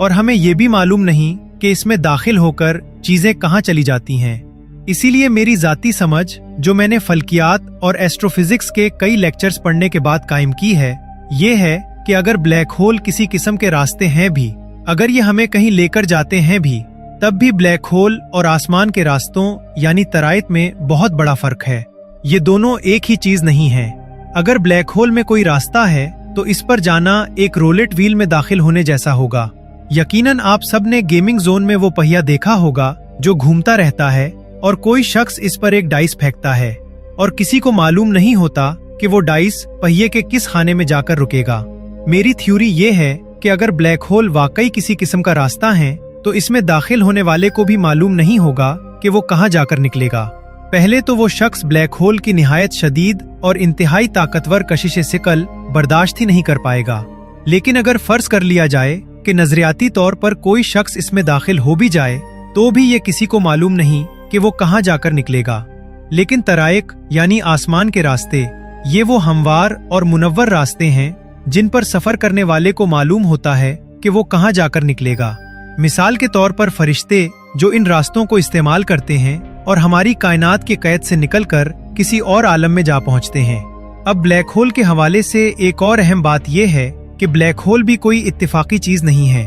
और हमें ये भी मालूम नहीं कि इसमें दाखिल होकर चीजें कहाँ चली जाती हैं। इसीलिए मेरी जाती समझ जो मैंने फल्कियात और एस्ट्रोफिजिक्स के कई लेक्चर्स पढ़ने के बाद कायम की है, ये है कि अगर ब्लैक होल किसी किस्म के रास्ते हैं भी, अगर ये हमें कहीं लेकर जाते हैं भी, तब भी ब्लैक होल और आसमान के रास्तों यानी तराइत में बहुत बड़ा फर्क है। ये दोनों एक ही चीज नहीं है। अगर ब्लैक होल में कोई रास्ता है तो इस पर जाना एक रोलेट व्हील में दाखिल होने जैसा होगा। यकीनन आप सब ने गेमिंग जोन में वो पहिया देखा होगा जो घूमता रहता है और कोई शख्स इस पर एक डाइस फेंकता है और किसी को मालूम नहीं होता कि वो डाइस पहिए के किस खाने में जाकर रुकेगा। मेरी थ्योरी ये है कि अगर ब्लैक होल वाकई किसी किस्म का रास्ता है तो इसमें दाखिल होने वाले को भी मालूम नहीं होगा कि वो कहाँ जाकर निकलेगा। पहले तो वो शख्स ब्लैक होल की निहायत शदीद और इंतहाई ताकतवर कशिश सिकल बर्दाश्त ही नहीं कर पाएगा। लेकिन अगर फर्ज कर लिया जाए कि नजरियाती तौर पर कोई शख्स इसमें दाखिल हो भी जाए तो भी ये किसी को मालूम नहीं कि वो कहाँ जाकर निकलेगा। लेकिन तराइक यानी आसमान के रास्ते, ये वो हमवार और मुनव्वर रास्ते हैं जिन पर सफर करने वाले को मालूम होता है कि वो कहाँ जाकर निकलेगा। मिसाल के तौर पर फरिश्ते जो इन रास्तों को इस्तेमाल करते हैं और हमारी कायनात के कैद से निकलकर किसी और आलम में जा पहुंचते हैं। अब ब्लैक होल के हवाले से एक और अहम बात यह है कि ब्लैक होल भी कोई इत्तेफाकी चीज नहीं है।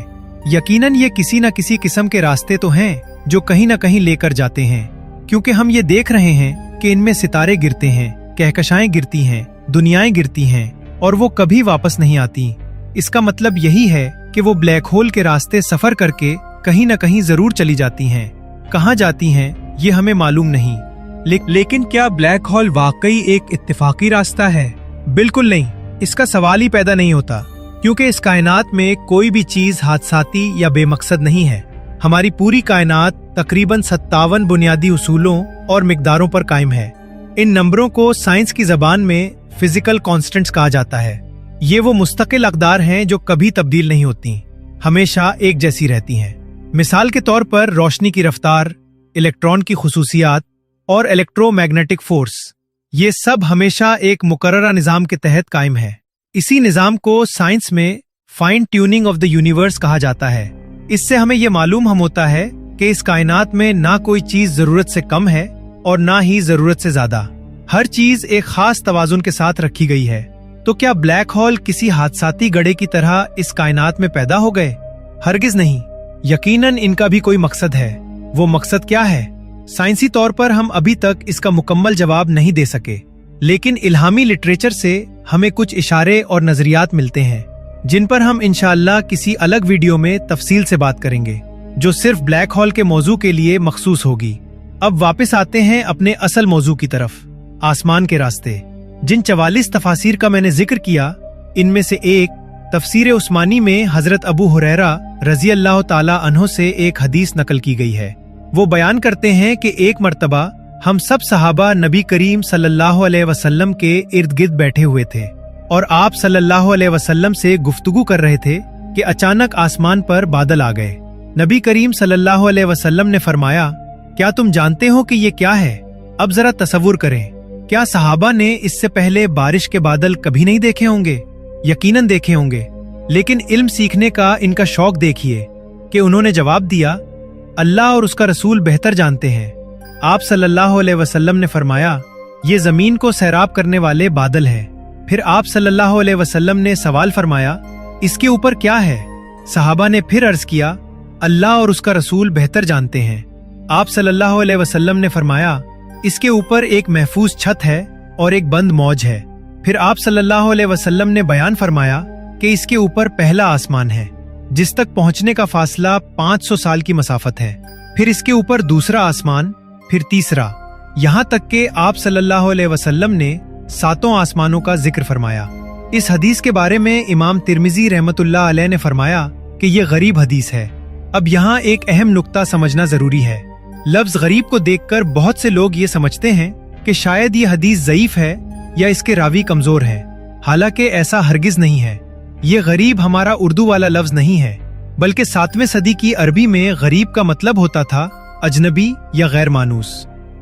यकीनन ये किसी न किसी किस्म के रास्ते तो हैं जो कहीं न कहीं लेकर जाते हैं, क्योंकि हम ये देख रहे हैं कि इनमें सितारे गिरते हैं, कहकशाएं गिरती हैं, दुनियाएं गिरती हैं और वो कभी वापस नहीं आती। इसका मतलब यही है कि वो ब्लैक होल के रास्ते सफर करके कहीं न कहीं जरूर चली जाती हैं। कहाँ जाती हैं ये हमें मालूम नहीं। लेकिन क्या ब्लैक होल वाकई एक इत्तेफाकी रास्ता है? बिल्कुल नहीं। इसका सवाल ही पैदा नहीं होता, क्योंकि इस कायनात में कोई भी चीज हादसाती या बेमकसद नहीं है। हमारी पूरी कायनात तकरीबन 57 बुनियादी उसूलों और मिकदारों पर कायम है। इन नंबरों को साइंस की जबान में फिजिकल कॉन्स्टेंट्स कहा जाता है। ये वो मुस्तकिल अक़दार हैं जो कभी तब्दील नहीं होती, हमेशा एक जैसी रहती हैं। मिसाल के तौर पर रोशनी की रफ्तार, इलेक्ट्रॉन की खुसूसियात और इलेक्ट्रोमैग्नेटिक फोर्स, ये सब हमेशा एक मुकर्ररा निज़ाम के तहत कायम है। इसी निज़ाम को साइंस में fine tuning of the universe कहा जाता है। इससे हमें ये मालूम होता है कि इस कायनात में ना कोई चीज जरूरत से कम है और ना ही जरूरत से ज्यादा। हर चीज एक खास तवाजुन के साथ रखी गई है। तो क्या ब्लैक होल किसी हादसाती गड्ढे की तरह इस कायनात में पैदा हो गए? हरगिज नहीं। यकीनन इनका भी कोई मकसद है। वो मकसद क्या है? साइंसी तौर पर हम अभी तक इसका मुकम्मल जवाब नहीं दे सके, लेकिन इल्हामी लिटरेचर से हमें कुछ इशारे और नजरियात मिलते हैं जिन पर हम इंशाअल्लाह किसी अलग वीडियो में तफसील से बात करेंगे, जो सिर्फ ब्लैक होल के मौजू के लिए मखसूस होगी। अब वापस आते हैं अपने असल मौजू की तरफ, आसमान के रास्ते। जिन 44 तफासिर का मैंने जिक्र किया, इनमें से एक तफसीर उस्मानी में हजरत अबू हुरैरा रजी अल्लाह ताला अन्हो से एक हदीस नकल की गई है। वो बयान करते हैं कि एक मर्तबा हम सब सहाबा नबी करीम सल्लल्लाहु अलैहि वसल्लम के इर्द गिर्द बैठे हुए थे और आप सल्लल्लाहु अलैहि वसल्लम से गुफ्तगू कर रहे थे कि अचानक आसमान पर बादल आ गए। नबी करीम सल्लल्लाहु अलैहि वसल्लम ने फरमाया, क्या तुम जानते हो कि ये क्या है? अब जरा तसव्वुर करें, क्या सहाबा ने इससे पहले बारिश के बादल कभी नहीं देखे होंगे? यकीनन देखे होंगे, लेकिन इल्म सीखने का इनका शौक देखिए कि उन्होंने जवाब दिया, अल्लाह और उसका रसूल बेहतर जानते हैं। आप सल्लल्लाहु अलैहि वसल्लम ने फरमाया, ये जमीन को सैराब करने वाले बादल हैं। फिर आप सल्लल्लाहु अलैहि वसल्लम ने सवाल फरमाया, इसके ऊपर क्या है? सहाबा ने फिर अर्ज किया, अल्लाह और उसका रसूल बेहतर जानते हैं। आप सल्लल्लाहु अलैहि वसल्लम ने फरमाया, इसके ऊपर एक महफूज छत है और एक बंद मौज है। फिर आप सल्लल्लाहु अलैहि वसल्लम ने बयान फरमाया कि इसके ऊपर पहला आसमान है जिस तक पहुंचने का फासला 500 साल की मसाफत है, फिर इसके ऊपर दूसरा आसमान, फिर तीसरा, यहाँ तक कि आप सल्लल्लाहु अलैहि वसल्लम ने 7 आसमानों का जिक्र फरमाया। इस हदीस के बारे में इमाम तिर्मिजी रहमतुल्लाह अलैह ने फरमाया कि ये गरीब हदीस है। अब यहाँ एक अहम नुक्ता समझना जरूरी है। लफ्ज गरीब को देखकर बहुत से लोग ये समझते हैं कि शायद ये हदीस ज़ईफ है या इसके रावी कमजोर हैं। हालांकि ऐसा हरगिज नहीं है। ये गरीब हमारा उर्दू वाला लफ्ज नहीं है, बल्कि 7वीं सदी की अरबी में गरीब का मतलब होता था अजनबी या गैर मानूस।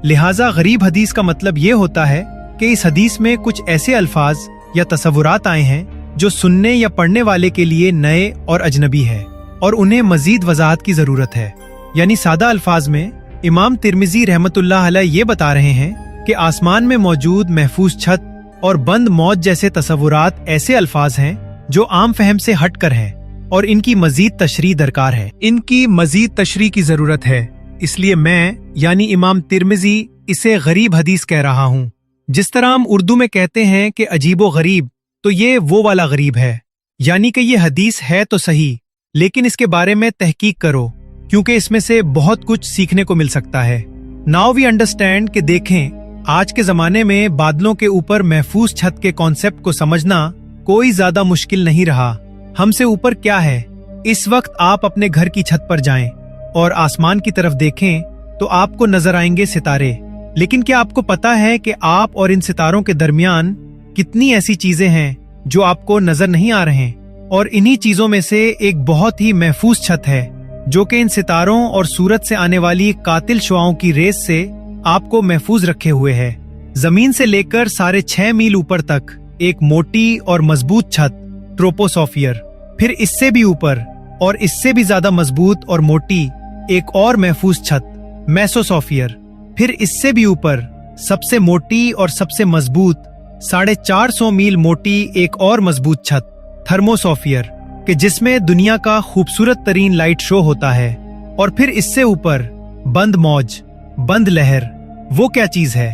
लिहाजा गरीब हदीस का मतलब ये होता है कि इस हदीस में कुछ ऐसे अल्फाज या तसव्वुरात आए हैं जो सुनने या पढ़ने वाले के लिए नए और अजनबी है और उन्हें मजीद वजाहत की जरूरत है। यानी सादा अल्फाज में इमाम तिर्मिजी रहमतुल्लाह अलैह ये बता रहे हैं कि आसमान में मौजूद महफूज छत और बंद मौज जैसे तसव्वुरात ऐसे अल्फाज हैं जो आम फहम से हट कर हैं और इनकी मजीद तशरीह दरकार है, इनकी मजीद तशरीह की जरूरत है। इसलिए मैं यानी इमाम तिर्मिजी इसे गरीब हदीस कह रहा हूँ। जिस तरह हम उर्दू में कहते हैं कि अजीबो गरीब, तो ये वो वाला गरीब है, यानी कि ये हदीस है तो सही, लेकिन इसके बारे में तहकीक करो क्योंकि इसमें से बहुत कुछ सीखने को मिल सकता है। नाउ वी अंडरस्टैंड कि देखें, आज के जमाने में बादलों के ऊपर महफूज छत के कॉन्सेप्ट को समझना कोई ज्यादा मुश्किल नहीं रहा। हमसे ऊपर क्या है? इस वक्त आप अपने घर की छत पर जाएं और आसमान की तरफ देखें तो आपको नजर आएंगे सितारे। लेकिन क्या आपको पता है कि आप और इन सितारों के दरमियान कितनी ऐसी चीजें हैं जो आपको नजर नहीं आ रहे? और इन्हीं चीजों में से एक बहुत ही महफूज छत है जो कि इन सितारों और सूरज से आने वाली कातिल शुआओं की रेस से आपको महफूज रखे हुए है। जमीन से लेकर 6.5 मील ऊपर तक एक मोटी और मजबूत छत ट्रोपोस्फियर, फिर इससे भी ऊपर और इससे भी ज्यादा मजबूत और मोटी एक और महफूज छत मेसोस्फियर, फिर इससे भी ऊपर सबसे मोटी और सबसे मजबूत 450 मील मोटी एक और मजबूत छत थर्मोस्फियर कि जिसमें दुनिया का खूबसूरत तरीन लाइट शो होता है। और फिर इससे ऊपर बंद मौज, बंद लहर, वो क्या चीज है?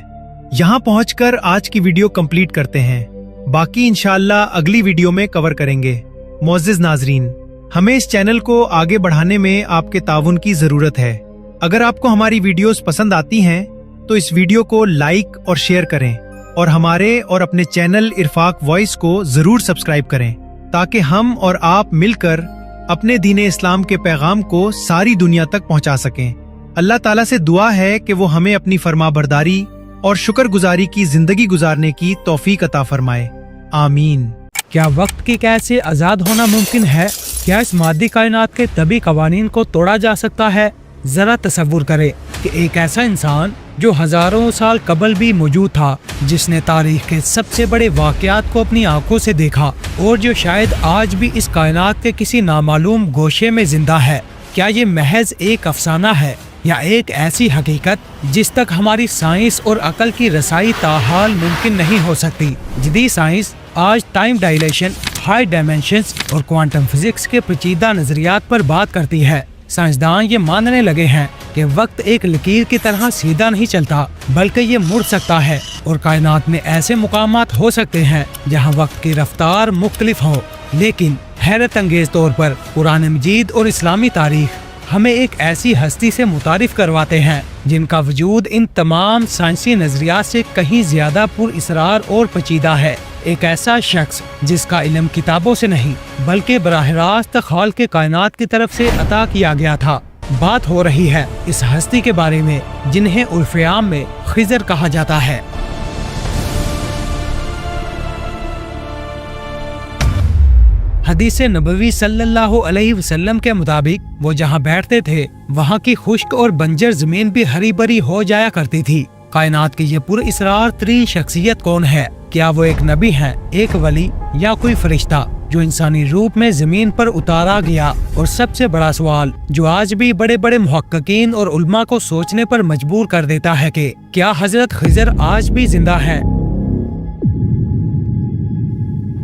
यहाँ पहुंचकर आज की वीडियो कंप्लीट करते हैं, बाकी इंशाअल्लाह अगली वीडियो में कवर करेंगे। मोअज़्ज़िज़ नाज़रीन, हमें इस चैनल को आगे बढ़ाने में आपके ताउन की जरूरत है। अगर आपको हमारी वीडियोस पसंद आती हैं तो इस वीडियो को लाइक और शेयर करें और हमारे और अपने चैनल इरफाक वॉइस को जरूर सब्सक्राइब करें ताकि हम और आप मिलकर अपने दीन इस्लाम के पैगाम को सारी दुनिया तक पहुंचा सकें। अल्लाह ताला से दुआ है कि वो हमें अपनी फरमाबरदारी और शुक्रगुजारी की जिंदगी गुजारने की तौफीक अता फरमाए। आमीन। क्या वक्त की कैद से आजाद होना मुमकिन है? क्या इस मादी कायनात के तभी कवानीन को तोड़ा जा सकता है? जरा तसव्वुर करें कि एक ऐसा इंसान जो हजारों साल कबल भी मौजूद था, जिसने तारीख के सबसे बड़े वाकयात को अपनी आंखों से देखा और जो शायद आज भी इस कायनात के किसी नामालूम गोशे में जिंदा है, क्या ये महज एक अफसाना है या एक ऐसी हकीकत जिस तक हमारी साइंस और अकल की रसाई ताहाल मुमकिन नहीं हो सकती? जदीद साइंस आज टाइम डायलेशन, हाई डायमेंशंस और क्वांटम फिजिक्स के पेचीदा नजरियात पर बात करती है। साइंसदान ये मानने लगे हैं कि वक्त एक लकीर की तरह सीधा नहीं चलता, बल्कि ये मुड़ सकता है और कायनात में ऐसे मुकामात हो सकते हैं जहाँ वक्त की रफ्तार मुख्तलिफ हो। लेकिन हैरत अंगेज तौर पर कुरान मजीद और इस्लामी तारीख हमें एक ऐसी हस्ती से मुतारिफ करवाते हैं जिनका वजूद इन तमाम साइंसी नजरियात से कहीं ज्यादा पुरअसरार और पेचीदा है। एक ऐसा शख्स जिसका इल्म किताबों से नहीं बल्कि बराह रास्त खाल के कायनात की तरफ से अता किया गया था। بات ہو رہی ہے اس ہستی کے بارے میں جنہیں عرف عام میں خضر کہا جاتا ہے۔ حدیث نبوی صلی اللہ علیہ وسلم کے مطابق وہ جہاں بیٹھتے تھے وہاں کی خشک اور بنجر زمین بھی ہری بھری ہو جایا کرتی تھی۔ کائنات کی یہ پر اسرار ترین شخصیت کون ہے؟ کیا وہ ایک نبی ہے، ایک ولی، یا کوئی فرشتہ جو انسانی روپ میں زمین پر اتارا گیا؟ اور سب سے بڑا سوال جو آج بھی بڑے بڑے محققین اور علماء کو سوچنے پر مجبور کر دیتا ہے کہ کیا حضرت خضر آج بھی زندہ ہے؟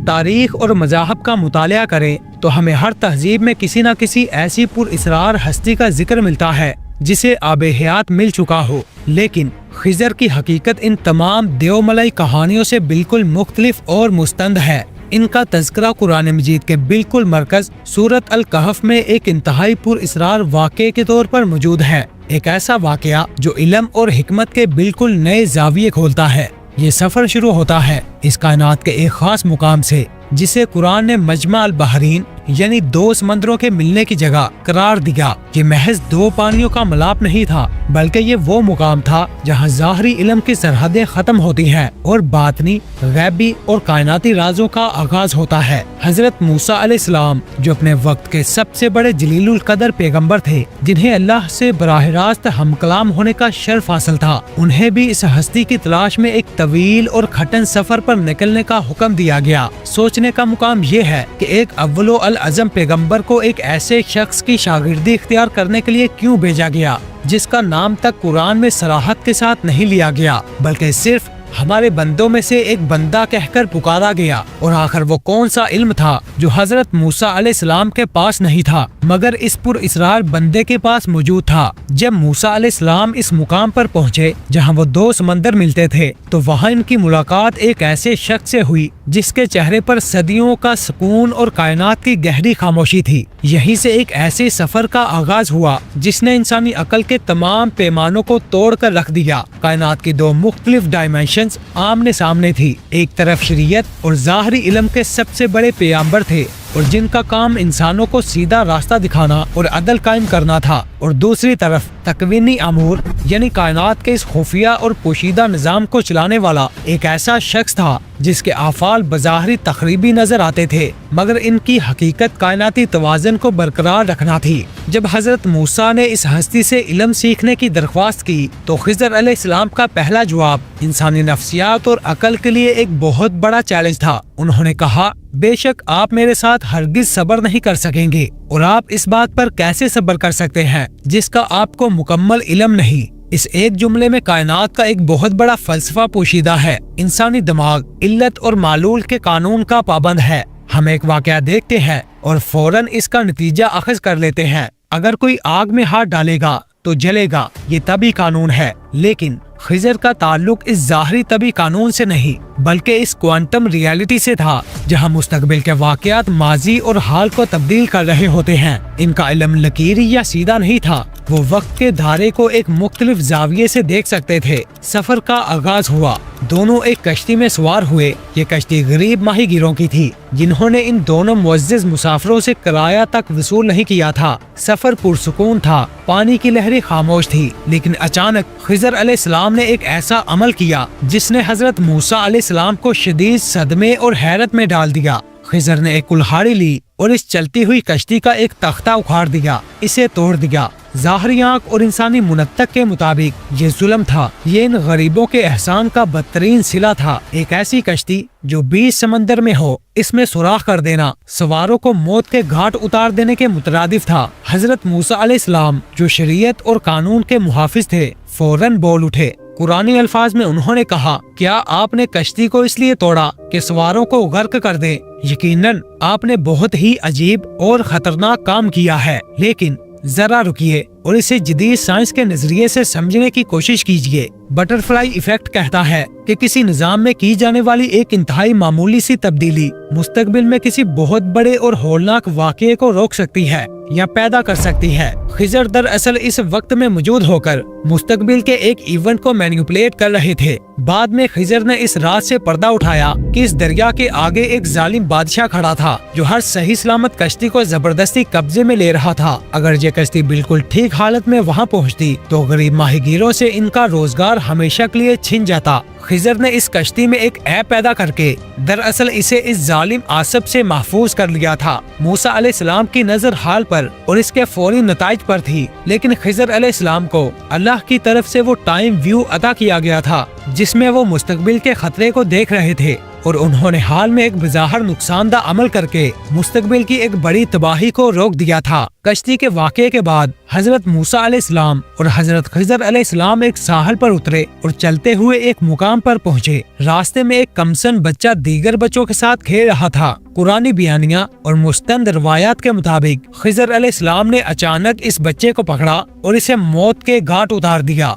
تاریخ اور مذاہب کا مطالعہ کریں تو ہمیں ہر تہذیب میں کسی نہ کسی ایسی پر اسرار ہستی کا ذکر ملتا ہے جسے آب حیات مل چکا ہو، لیکن خضر کی حقیقت ان تمام دیوملائی کہانیوں سے بالکل مختلف اور مستند ہے۔ ان کا تذکرہ قرآن مجید کے بالکل مرکز سورۃ الکہف میں ایک انتہائی پر اسرار واقعے کے طور پر موجود ہے، ایک ایسا واقعہ جو علم اور حکمت کے بالکل نئے زاویے کھولتا ہے۔ یہ سفر شروع ہوتا ہے اس کائنات کے ایک خاص مقام سے جسے قرآن نے مجمع البحرین یعنی دو سمندروں کے ملنے کی جگہ قرار دیا۔ یہ محض دو پانیوں کا ملاپ نہیں تھا، بلکہ یہ وہ مقام تھا جہاں ظاہری علم کی سرحدیں ختم ہوتی ہیں اور باطنی، غیبی اور کائناتی رازوں کا آغاز ہوتا ہے۔ حضرت موسیٰ علیہ السلام جو اپنے وقت کے سب سے بڑے جلیل القدر پیغمبر تھے، جنہیں اللہ سے براہ راست ہم کلام ہونے کا شرف حاصل تھا، انہیں بھی اس ہستی کی تلاش میں ایک طویل اور کھٹن سفر پر نکلنے کا حکم دیا گیا۔ سوچنے کا مقام یہ ہے کہ ایک اول و العظم پیغمبر کو ایک ایسے شخص کی شاگردی اختیار کرنے کے لیے کیوں بھیجا گیا جس کا نام تک قرآن میں صراحت کے ساتھ نہیں لیا گیا، بلکہ صرف ہمارے بندوں میں سے ایک بندہ کہہ کر پکارا گیا؟ اور آخر وہ کون سا علم تھا جو حضرت موسیٰ علیہ السلام کے پاس نہیں تھا مگر اس پر اسرار بندے کے پاس موجود تھا؟ جب موسیٰ علیہ السلام اس مقام پر پہنچے جہاں وہ دو سمندر ملتے تھے تو وہاں ان کی ملاقات ایک ایسے شخص سے ہوئی جس کے چہرے پر صدیوں کا سکون اور کائنات کی گہری خاموشی تھی۔ یہیں سے ایک ایسے سفر کا آغاز ہوا جس نے انسانی عقل کے تمام پیمانوں کو توڑ کر رکھ دیا۔ کائنات کی دو مختلف ڈائمینشن آمنے سامنے تھی، ایک طرف شریعت اور ظاہری علم کے سب سے بڑے پیغمبر تھے اور جن کا کام انسانوں کو سیدھا راستہ دکھانا اور عدل قائم کرنا تھا، اور دوسری طرف تکوینی امور یعنی کائنات کے اس خفیہ اور پوشیدہ نظام کو چلانے والا ایک ایسا شخص تھا جس کے افعال بظاہر تخریبی نظر آتے تھے مگر ان کی حقیقت کائناتی توازن کو برقرار رکھنا تھی۔ جب حضرت موسیٰ نے اس ہستی سے علم سیکھنے کی درخواست کی تو خضر علیہ السلام کا پہلا جواب انسانی نفسیات اور عقل کے لیے ایک بہت بڑا چیلنج تھا۔ انہوں نے کہا، بے شک آپ میرے ساتھ ہرگز صبر نہیں کر سکیں گے، اور آپ اس بات پر کیسے صبر کر سکتے ہیں جس کا آپ کو مکمل علم نہیں؟ اس ایک جملے میں کائنات کا ایک بہت بڑا فلسفہ پوشیدہ ہے۔ انسانی دماغ علت اور معلول کے قانون کا پابند ہے۔ ہم ایک واقعہ دیکھتے ہیں اور فوراً اس کا نتیجہ اخذ کر لیتے ہیں۔ اگر کوئی آگ میں ہاتھ ڈالے گا تو جلے گا، یہ طبی قانون ہے۔ لیکن خضر کا تعلق اس ظاہری طبی قانون سے نہیں بلکہ اس کوانٹم ریالٹی سے تھا جہاں مستقبل کے واقعات ماضی اور حال کو تبدیل کر رہے ہوتے ہیں۔ ان کا علم لکیری یا سیدھا نہیں تھا، وہ وقت کے دھارے کو ایک مختلف زاویے سے دیکھ سکتے تھے۔ سفر کا آغاز ہوا، دونوں ایک کشتی میں سوار ہوئے۔ یہ کشتی غریب ماہی گیروں کی تھی جنہوں نے ان دونوں معزز مسافروں سے کرایہ تک وصول نہیں کیا تھا۔ سفر پرسکون تھا، پانی کی لہریں خاموش تھی، لیکن اچانک خضر علیہ السلام نے ایک ایسا عمل کیا جس نے حضرت موسیٰ علیہ السلام کو شدید صدمے اور حیرت میں ڈال دیا۔ خضر نے ایک کلہاڑی لی اور اس چلتی ہوئی کشتی کا ایک تختہ اکھاڑ دیا، اسے توڑ دیا۔ ظاہری آنکھ اور انسانی منطق کے مطابق یہ ظلم تھا، یہ ان غریبوں کے احسان کا بدترین صلہ تھا۔ ایک ایسی کشتی جو 20 سمندر میں ہو، اس میں سوراخ کر دینا سواروں کو موت کے گھاٹ اتار دینے کے مترادف تھا۔ حضرت موسیٰ علیہ السلام جو شریعت اور قانون کے محافظ تھے فوراً بول اٹھے۔ قرآنی الفاظ میں انہوں نے کہا، کیا آپ نے کشتی کو اس لیے توڑا کہ سواروں کو غرق کر دے؟ یقیناً آپ نے بہت ہی عجیب اور خطرناک کام کیا ہے، لیکن ذرا رکیے اور اسے جدید سائنس کے نظریے سے سمجھنے کی کوشش کیجیے۔ بٹر فلائی ایفیکٹ کہتا ہے کہ کسی نظام میں کی جانے والی ایک انتہائی معمولی سی تبدیلی مستقبل میں کسی بہت بڑے اور ہولناک واقعے کو روک سکتی ہے یا پیدا کر سکتی ہے۔ خضر دراصل اس وقت میں موجود ہو کر مستقبل کے ایک ایونٹ کو مینیپولیٹ کر رہے تھے بعد میں خضر نے اس رات سے پردہ اٹھایا کہ اس دریا کے آگے ایک ظالم بادشاہ کھڑا تھا جو ہر صحیح سلامت کشتی کو زبردستی قبضے میں لے رہا تھا۔ اگر یہ کشتی بالکل ٹھیک حالت میں وہاں پہنچتی تو غریب ماہی گیروں سے ان کا روزگار ہمیشہ کے لیے چھن جاتا۔ خضر نے اس کشتی میں ایک عیب پیدا کر کے دراصل اسے اس ظالم عاصب سے محفوظ کر لیا تھا۔ موسیٰ علیہ السلام کی نظر حال پر اور اس کے فوری نتائج پر تھی، لیکن خضر علیہ السلام کو اللہ کی طرف سے وہ ٹائم ویو عطا کیا گیا تھا جس میں وہ مستقبل کے خطرے کو دیکھ رہے تھے، اور انہوں نے حال میں ایک بظاہر نقصان دہ عمل کر کے مستقبل کی ایک بڑی تباہی کو روک دیا تھا۔ کشتی کے واقعے کے بعد حضرت موسیٰ علیہ السلام اور حضرت خضر علیہ السلام ایک ساحل پر اترے اور چلتے ہوئے ایک مقام پر پہنچے۔ راستے میں ایک کمسن بچہ دیگر بچوں کے ساتھ کھیل رہا تھا۔ قرآنی بیانیہ اور مستند روایات کے مطابق خضر علیہ السلام نے اچانک اس بچے کو پکڑا اور اسے موت کے گھاٹ اتار دیا۔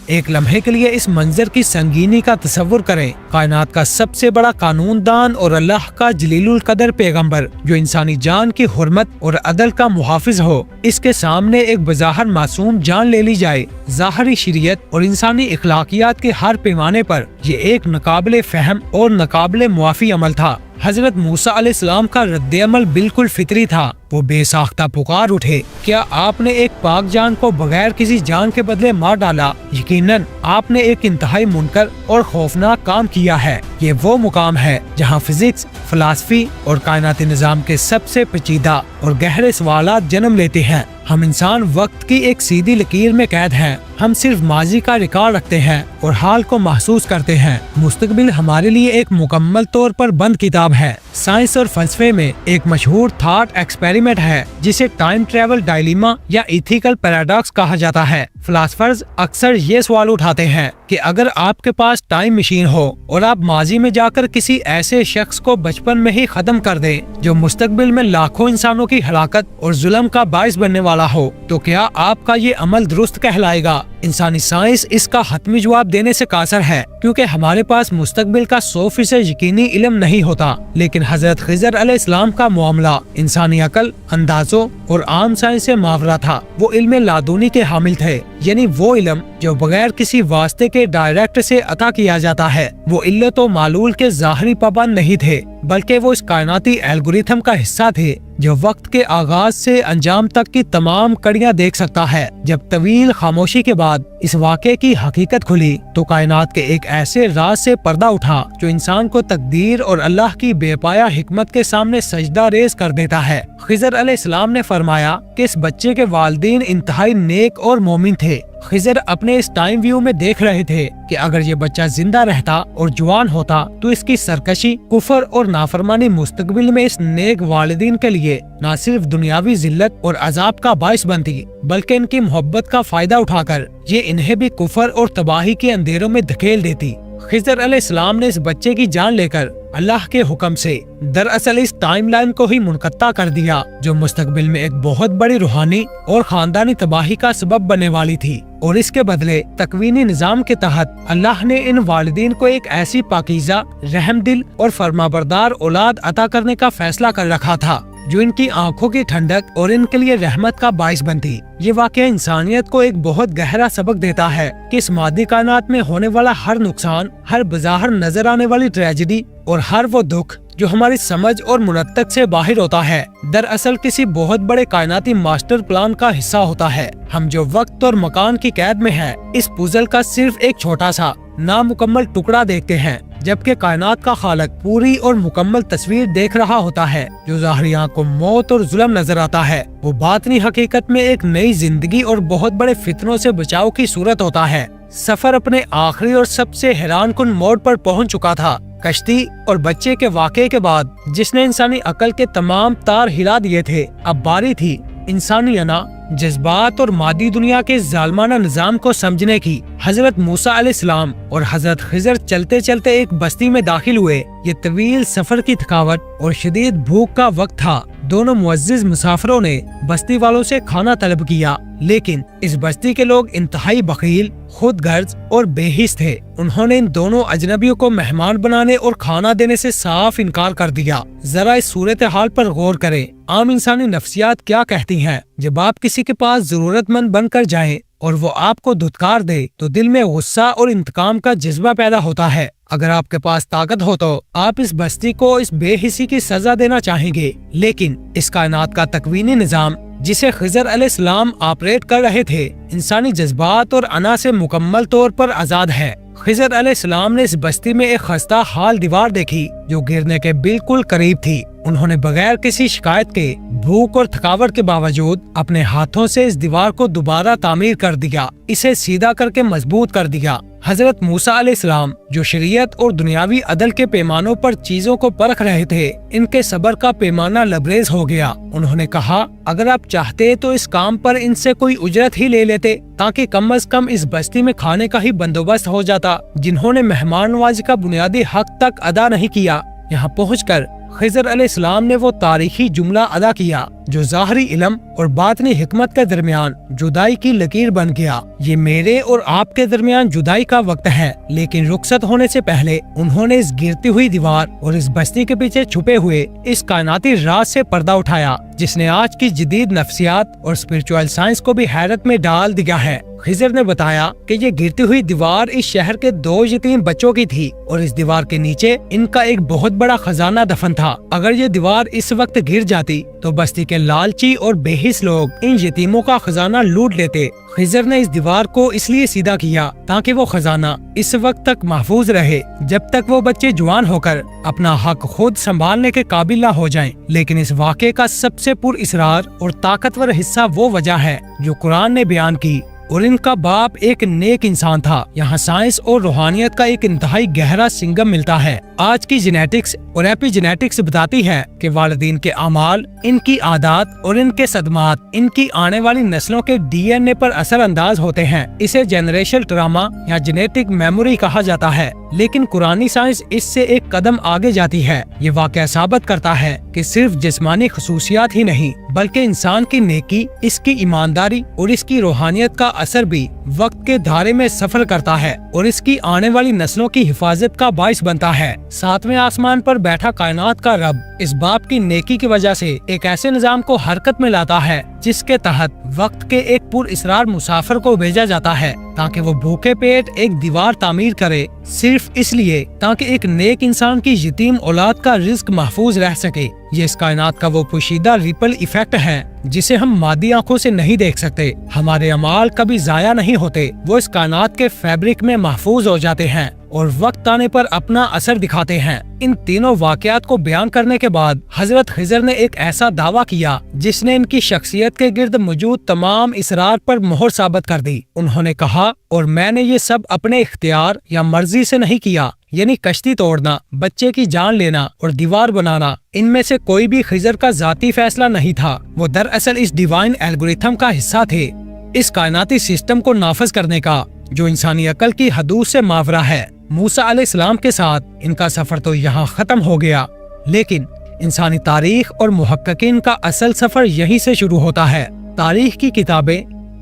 ایک لمحے کے لیے اس منظر کی سنگینی کا تصور کریں۔ کائنات کا سب سے بڑا قانون دان اور اللہ کا جلیل القدر پیغمبر جو انسانی جان کی حرمت اور عدل کا محافظ ہو، اس کے سامنے ایک بظاہر معصوم جان لے لی جائے۔ ظاہری شریعت اور انسانی اخلاقیات کے ہر پیمانے پر یہ ایک ناقابل فہم اور ناقابل معافی عمل تھا۔ حضرت موسیٰ علیہ السلام کا رد عمل بالکل فطری تھا۔ وہ بے ساختہ پکار اٹھے، کیا آپ نے ایک پاک جان کو بغیر کسی جان کے بدلے مار ڈالا؟ یقیناً آپ نے ایک انتہائی منکر اور خوفناک کام کیا ہے۔ یہ وہ مقام ہے جہاں فزکس، فلسفی اور کائناتی نظام کے سب سے پیچیدہ اور گہرے سوالات جنم لیتے ہیں۔ ہم انسان وقت کی ایک سیدھی لکیر میں قید ہیں۔ ہم صرف ماضی کا ریکارڈ رکھتے ہیں اور حال کو محسوس کرتے ہیں۔ مستقبل ہمارے لیے ایک مکمل طور پر بند کتاب ہے۔ سائنس اور فلسفے میں ایک مشہور تھاٹ ایکسپیریمنٹ ہے جسے ٹائم ٹریول ڈائلیما یا ایتھیکل پیراڈاکس کہا جاتا ہے۔ فلاسفرز اکثر یہ سوال اٹھاتے ہیں کہ اگر آپ کے پاس ٹائم مشین ہو اور آپ ماضی میں جا کر کسی ایسے شخص کو بچپن میں ہی ختم کر دیں جو مستقبل میں لاکھوں انسانوں کی ہلاکت اور ظلم کا باعث بننے والا ہو، تو کیا آپ کا یہ عمل درست کہلائے گا؟ انسانی سائنس اس کا حتمی جواب دینے سے قاصر ہے، کیونکہ ہمارے پاس مستقبل کا 100% یقینی علم نہیں ہوتا۔ لیکن حضرت خضر علیہ السلام کا معاملہ انسانی عقل، اندازوں اور عام سائنس سے ماورا تھا۔ وہ علم لادونی کے حامل تھے، یعنی وہ علم جو بغیر کسی واسطے کے ڈائریکٹ سے عطا کیا جاتا ہے۔ وہ علت و معلول کے ظاہری پابند نہیں تھے، بلکہ وہ اس کائناتی الگوریتھم کا حصہ تھے جو وقت کے آغاز سے انجام تک کی تمام کڑیاں دیکھ سکتا ہے۔ جب طویل خاموشی کے بعد اس واقعے کی حقیقت کھلی تو کائنات کے ایک ایسے راز سے پردہ اٹھا جو انسان کو تقدیر اور اللہ کی بے پایا حکمت کے سامنے سجدہ ریز کر دیتا ہے۔ خضر علیہ السلام نے فرمایا کہ اس بچے کے والدین انتہائی نیک اور مومن تھے۔ خضر اپنے اس ٹائم ویو میں دیکھ رہے تھے کہ اگر یہ بچہ زندہ رہتا اور جوان ہوتا تو اس کی سرکشی، کفر اور نافرمانی مستقبل میں اس نیک والدین کے لیے نہ صرف دنیاوی ذلت اور عذاب کا باعث بنتی، بلکہ ان کی محبت کا فائدہ اٹھا کر یہ انہیں بھی کفر اور تباہی کے اندھیروں میں دھکیل دیتی۔ خضر علیہ السلام نے اس بچے کی جان لے کر اللہ کے حکم سے دراصل اس ٹائم لائن کو ہی منقطع کر دیا جو مستقبل میں ایک بہت بڑی روحانی اور خاندانی تباہی کا سبب بننے والی تھی، اور اس کے بدلے تکوینی نظام کے تحت اللہ نے ان والدین کو ایک ایسی پاکیزہ، رحم دل اور فرمانبردار اولاد عطا کرنے کا فیصلہ کر رکھا تھا جو ان کی آنکھوں کی ٹھنڈک اور ان کے لیے رحمت کا باعث بنتی۔ یہ واقعہ انسانیت کو ایک بہت گہرا سبق دیتا ہے کہ اس مادی کائنات میں ہونے والا ہر نقصان، ہر بظاہر نظر آنے والی ٹریجڈی اور ہر وہ دکھ جو ہماری سمجھ اور منطق سے باہر ہوتا ہے، دراصل کسی بہت بڑے کائناتی ماسٹر پلان کا حصہ ہوتا ہے۔ ہم جو وقت اور مکان کی قید میں ہیں، اس پزل کا صرف ایک چھوٹا سا نامکمل ٹکڑا دیکھتے ہیں، جبکہ کائنات کا خالق پوری اور مکمل تصویر دیکھ رہا ہوتا ہے۔ جو ظاہری آنکھ کو موت اور ظلم نظر آتا ہے، وہ باطنی حقیقت میں ایک نئی زندگی اور بہت بڑے فتنوں سے بچاؤ کی صورت ہوتا ہے۔ سفر اپنے آخری اور سب سے حیران کن موڑ پر پہنچ چکا تھا۔ کشتی اور بچے کے واقعے کے بعد جس نے انسانی عقل کے تمام تار ہلا دیے تھے، اب باری تھی انسانی انا، جذبات اور مادی دنیا کے ظالمانہ نظام کو سمجھنے کی۔ حضرت موسیٰ علیہ السلام اور حضرت خضر چلتے چلتے ایک بستی میں داخل ہوئے۔ یہ طویل سفر کی تھکاوٹ اور شدید بھوک کا وقت تھا۔ دونوں معزز مسافروں نے بستی والوں سے کھانا طلب کیا، لیکن اس بستی کے لوگ انتہائی بخیل، خود غرض اور بے حس تھے۔ انہوں نے ان دونوں اجنبیوں کو مہمان بنانے اور کھانا دینے سے صاف انکار کر دیا۔ ذرا اس صورتحال پر غور کریں۔ عام انسانی نفسیات کیا کہتی ہیں؟ جب آپ کسی کے پاس ضرورت مند بن کر جائیں اور وہ آپ کو دھتکار دے تو دل میں غصہ اور انتقام کا جذبہ پیدا ہوتا ہے۔ اگر آپ کے پاس طاقت ہو تو آپ اس بستی کو اس بے حسی کی سزا دینا چاہیں گے، لیکن اس کائنات کا تکوینی نظام جسے خضر علیہ السلام آپریٹ کر رہے تھے انسانی جذبات اور انا سے مکمل طور پر آزاد ہے۔ خضر علیہ السلام نے اس بستی میں ایک خستہ حال دیوار دیکھی جو گرنے کے بالکل قریب تھی۔ انہوں نے بغیر کسی شکایت کے، بھوک اور تھکاوٹ کے باوجود اپنے ہاتھوں سے اس دیوار کو دوبارہ تعمیر کر دیا، اسے سیدھا کر کے مضبوط کر دیا۔ حضرت موسیٰ علیہ السلام جو شریعت اور دنیاوی عدل کے پیمانوں پر چیزوں کو پرکھ رہے تھے، ان کے صبر کا پیمانہ لبریز ہو گیا۔ انہوں نے کہا، اگر آپ چاہتے تو اس کام پر ان سے کوئی اجرت ہی لے لیتے تاکہ کم از کم اس بستی میں کھانے کا ہی بندوبست ہو جاتا، جنہوں نے مہمان نوازی کا بنیادی حق تک ادا نہیں کیا۔ یہاں پہنچ کر خضر علیہ السلام نے وہ تاریخی جملہ ادا کیا جو ظاہری علم اور باطنی حکمت کے درمیان جدائی کی لکیر بن گیا۔ یہ میرے اور آپ کے درمیان جدائی کا وقت ہے، لیکن رخصت ہونے سے پہلے انہوں نے اس گرتی ہوئی دیوار اور اس بستی کے پیچھے چھپے ہوئے اس کائناتی راز سے پردہ اٹھایا جس نے آج کی جدید نفسیات اور اسپرچوئل سائنس کو بھی حیرت میں ڈال دیا ہے۔ خضر نے بتایا کہ یہ گرتی ہوئی دیوار اس شہر کے 2 یتیم بچوں کی تھی اور اس دیوار کے نیچے ان کا ایک بہت بڑا خزانہ دفن تھا۔ اگر یہ دیوار اس وقت گر جاتی تو بستی کے لالچی اور بے حس لوگ ان یتیموں کا خزانہ لوٹ لیتے۔ خضر نے اس دیوار کو اس لیے سیدھا کیا تاکہ وہ خزانہ اس وقت تک محفوظ رہے جب تک وہ بچے جوان ہو کر اپنا حق خود سنبھالنے کے قابل نہ ہو جائیں۔ لیکن اس واقعے کا سب سے پر اسرار اور طاقتور حصہ وہ وجہ ہے جو قرآن نے بیان کی، اور ان کا باپ ایک نیک انسان تھا۔ یہاں سائنس اور روحانیت کا ایک انتہائی گہرا سنگم ملتا ہے۔ آج کی جینیٹکس اور ایپی جینیٹکس بتاتی ہے کہ والدین کے اعمال، ان کی عادات اور ان کے صدمات ان کی آنے والی نسلوں کے ڈی این اے پر اثر انداز ہوتے ہیں۔ اسے جنریشنل ٹراما یا جینیٹک میموری کہا جاتا ہے، لیکن قرآنی سائنس اس سے ایک قدم آگے جاتی ہے۔ یہ واقعہ ثابت کرتا ہے کہ صرف جسمانی خصوصیات ہی نہیں بلکہ انسان کی نیکی، اس کی ایمانداری اور اس کی روحانیت کا اثر بھی وقت کے دھارے میں سفر کرتا ہے اور اس کی آنے والی نسلوں کی حفاظت کا باعث بنتا ہے۔ 7ویں آسمان پر بیٹھا کائنات کا رب اس باپ کی نیکی کی وجہ سے ایک ایسے نظام کو حرکت میں لاتا ہے جس کے تحت وقت کے ایک پر اسرار مسافر کو بھیجا جاتا ہے تاکہ وہ بھوکے پیٹ ایک دیوار تعمیر کرے، صرف اس لیے تاکہ ایک نیک انسان کی یتیم اولاد کا رزق محفوظ رہ سکے۔ یہ اس کائنات کا وہ پوشیدہ ریپل ایفیکٹ ہے جسے ہم مادی آنکھوں سے نہیں دیکھ سکتے۔ ہمارے اعمال کبھی ضائع نہیں ہوتے، وہ اس کائنات کے فیبرک میں محفوظ ہو جاتے ہیں اور وقت آنے پر اپنا اثر دکھاتے ہیں۔ ان تینوں واقعات کو بیان کرنے کے بعد حضرت خضر نے ایک ایسا دعویٰ کیا جس نے ان کی شخصیت کے گرد موجود تمام اسرار پر مہر ثابت کر دی۔ انہوں نے کہا، اور میں نے یہ سب اپنے اختیار یا مرضی سے نہیں کیا، یعنی کشتی توڑنا، بچے کی جان لینا اور دیوار بنانا، ان میں سے کوئی بھی خضر کا ذاتی فیصلہ نہیں تھا۔ وہ دراصل اس ڈیوائن الگورتھم کا حصہ تھے، اس کائناتی سسٹم کو نافذ کرنے کا جو انسانی عقل کی حدود سے ماورا ہے۔ موسیٰ علیہ السلام کے ساتھ ان کا سفر تو یہاں ختم ہو گیا، لیکن انسانی تاریخ اور محققین کا اصل سفر یہیں سے شروع ہوتا ہے۔ تاریخ کی کتابیں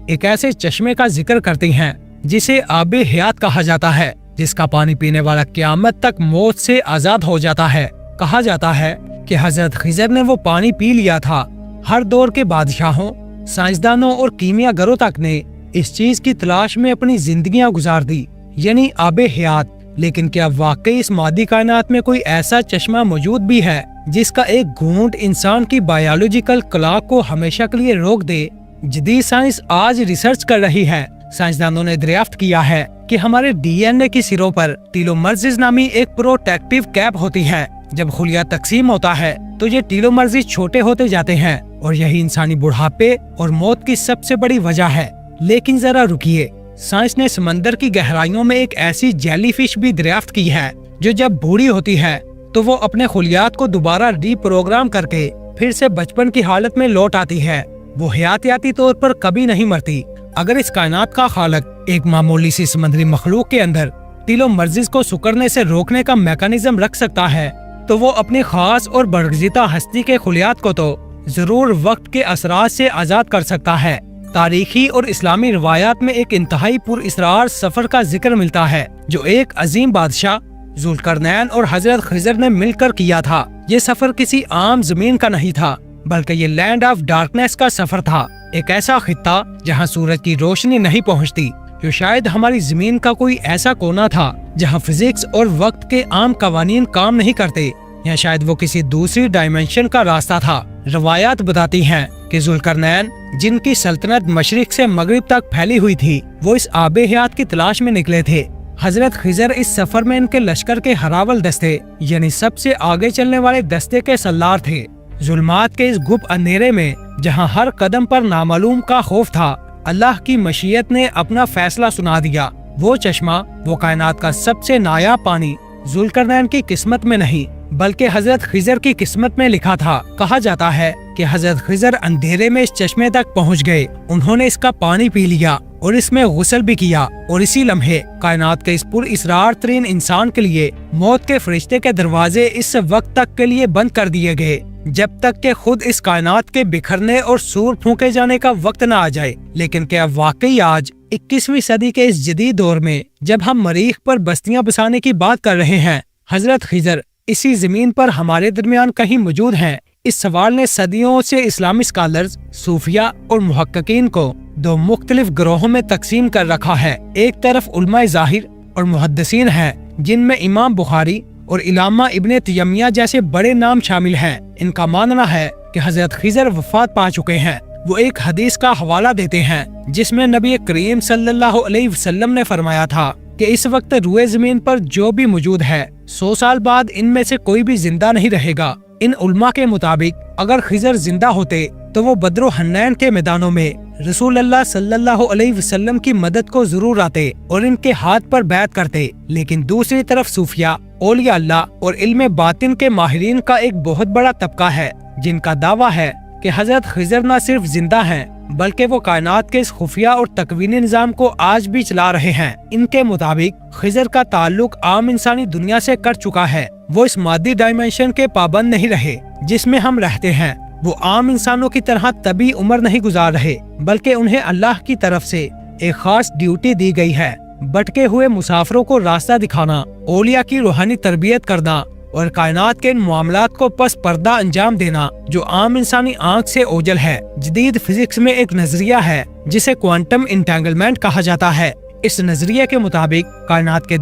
ایک ایسے چشمے کا ذکر کرتی ہیں جسے آب حیات کہا جاتا ہے، جس کا پانی پینے والا قیامت تک موت سے آزاد ہو جاتا ہے۔ کہا جاتا ہے کہ حضرت خضر نے وہ پانی پی لیا تھا۔ ہر دور کے بادشاہوں، سائنسدانوں اور کیمیا گروں تک نے اس چیز کی تلاش میں اپنی زندگیاں گزار دی، یعنی آب حیات۔ لیکن کیا واقعی اس مادی کائنات میں کوئی ایسا چشمہ موجود بھی ہے جس کا ایک گھونٹ انسان کی بایولوجیکل کلاک کو ہمیشہ کے لیے روک دے؟ جدید سائنس آج ریسرچ کر رہی ہے۔ سائنسدانوں نے دریافت کیا ہے کہ ہمارے ڈی این اے کی سروں پر ٹیلومرز نامی ایک پروٹیکٹیو کیپ ہوتی ہے۔ جب خلیہ تقسیم ہوتا ہے تو یہ ٹیلومرز چھوٹے ہوتے جاتے ہیں اور یہی انسانی بڑھاپے اور موت کی سب سے بڑی وجہ ہے۔ لیکن ذرا رکیے، سائنس نے سمندر کی گہرائیوں میں ایک ایسی جیلی فش بھی دریافت کی ہے جو جب بوڑھی ہوتی ہے تو وہ اپنے خلیات کو دوبارہ ری پروگرام کر کے پھر سے بچپن کی حالت میں لوٹ آتی ہے۔ وہ حیاتیاتی طور پر کبھی نہیں مرتی۔ اگر اس کائنات کا خالق ایک معمولی سی سمندری مخلوق کے اندر ٹیلومرز کو سکڑنے سے روکنے کا میکانزم رکھ سکتا ہے تو وہ اپنی خاص اور برگزیدہ ہستی کے خلیات کو تو ضرور وقت کے اثرات سے آزاد کر سکتا ہے۔ تاریخی اور اسلامی روایات میں ایک انتہائی پر اسرار سفر کا ذکر ملتا ہے جو ایک عظیم بادشاہ ذوالقرنین اور حضرت خضر نے مل کر کیا تھا۔ یہ سفر کسی عام زمین کا نہیں تھا بلکہ یہ لینڈ آف ڈارکنیس کا سفر تھا، ایک ایسا خطہ جہاں سورج کی روشنی نہیں پہنچتی، جو شاید ہماری زمین کا کوئی ایسا کونا تھا جہاں فزکس اور وقت کے عام قوانین کام نہیں کرتے، یا شاید وہ کسی دوسری ڈائمینشن کا راستہ تھا۔ روایات بتاتی ہیں کہ ذوالقرنین، جن کی سلطنت مشرق سے مغرب تک پھیلی ہوئی تھی، وہ اس آب حیات کی تلاش میں نکلے تھے۔ حضرت خضر اس سفر میں ان کے لشکر کے ہراول دستے یعنی سب سے آگے چلنے والے دستے کے سردار تھے۔ ظلمات کے اس گپ اندھیرے میں جہاں ہر قدم پر نامعلوم کا خوف تھا، اللہ کی مشیت نے اپنا فیصلہ سنا دیا۔ وہ چشمہ، وہ کائنات کا سب سے نایاب پانی ذوالقرنین کی قسمت میں نہیں بلکہ حضرت خضر کی قسمت میں لکھا تھا۔ کہا جاتا ہے کہ حضرت خضر اندھیرے میں اس چشمے تک پہنچ گئے، انہوں نے اس کا پانی پی لیا اور اس میں غسل بھی کیا، اور اسی لمحے کائنات کے اس پر اسرار ترین انسان کے لیے موت کے فرشتے کے دروازے اس وقت تک کے لیے بند کر دیے گئے جب تک کہ خود اس کائنات کے بکھرنے اور سور پھونکے جانے کا وقت نہ آ جائے۔ لیکن کیا واقعی آج 21ویں صدی کے اس جدید دور میں جب ہم مریخ پر بستیاں بسانے کی بات کر رہے ہیں، حضرت خضر اسی زمین پر ہمارے درمیان کہیں موجود ہیں؟ اس سوال نے صدیوں سے اسلامی اسکالرز، صوفیہ اور محققین کو دو مختلف گروہوں میں تقسیم کر رکھا ہے۔ ایک طرف علماء ظاہر اور محدثین ہیں، جن میں امام بخاری اور علامہ ابن تیمیہ جیسے بڑے نام شامل ہیں۔ ان کا ماننا ہے کہ حضرت خضر وفات پا چکے ہیں۔ وہ ایک حدیث کا حوالہ دیتے ہیں جس میں نبی کریم صلی اللہ علیہ وسلم نے فرمایا تھا کہ اس وقت روئے زمین پر جو بھی موجود ہے، 100 سال بعد ان میں سے کوئی بھی زندہ نہیں رہے گا۔ ان علماء کے مطابق اگر خضر زندہ ہوتے تو وہ بدر و حنین کے میدانوں میں رسول اللہ صلی اللہ علیہ وسلم کی مدد کو ضرور آتے اور ان کے ہاتھ پر بیعت کرتے۔ لیکن دوسری طرف صوفیہ، اولیاء اللہ اور علم باطن کے ماہرین کا ایک بہت بڑا طبقہ ہے، جن کا دعویٰ ہے کہ حضرت خضر نہ صرف زندہ ہیں بلکہ وہ کائنات کے اس خفیہ اور تکوینی نظام کو آج بھی چلا رہے ہیں۔ ان کے مطابق خضر کا تعلق عام انسانی دنیا سے کٹ چکا ہے۔ وہ اس مادی ڈائمینشن کے پابند نہیں رہے جس میں ہم رہتے ہیں۔ وہ عام انسانوں کی طرح طبی عمر نہیں گزار رہے بلکہ انہیں اللہ کی طرف سے ایک خاص ڈیوٹی دی گئی ہے، بھٹکے ہوئے مسافروں کو راستہ دکھانا، اولیاء کی روحانی تربیت کرنا اور کائنات کے ان معاملات کو پس پردہ انجام دینا جو عام انسانی آنکھ سے اوجھل ہے۔ جدید فزکس میں ایک نظریہ ہے جسے کوانٹم انٹینگلمنٹ کہا جاتا ہے۔ اس نظریے کے مطابق کائنات کے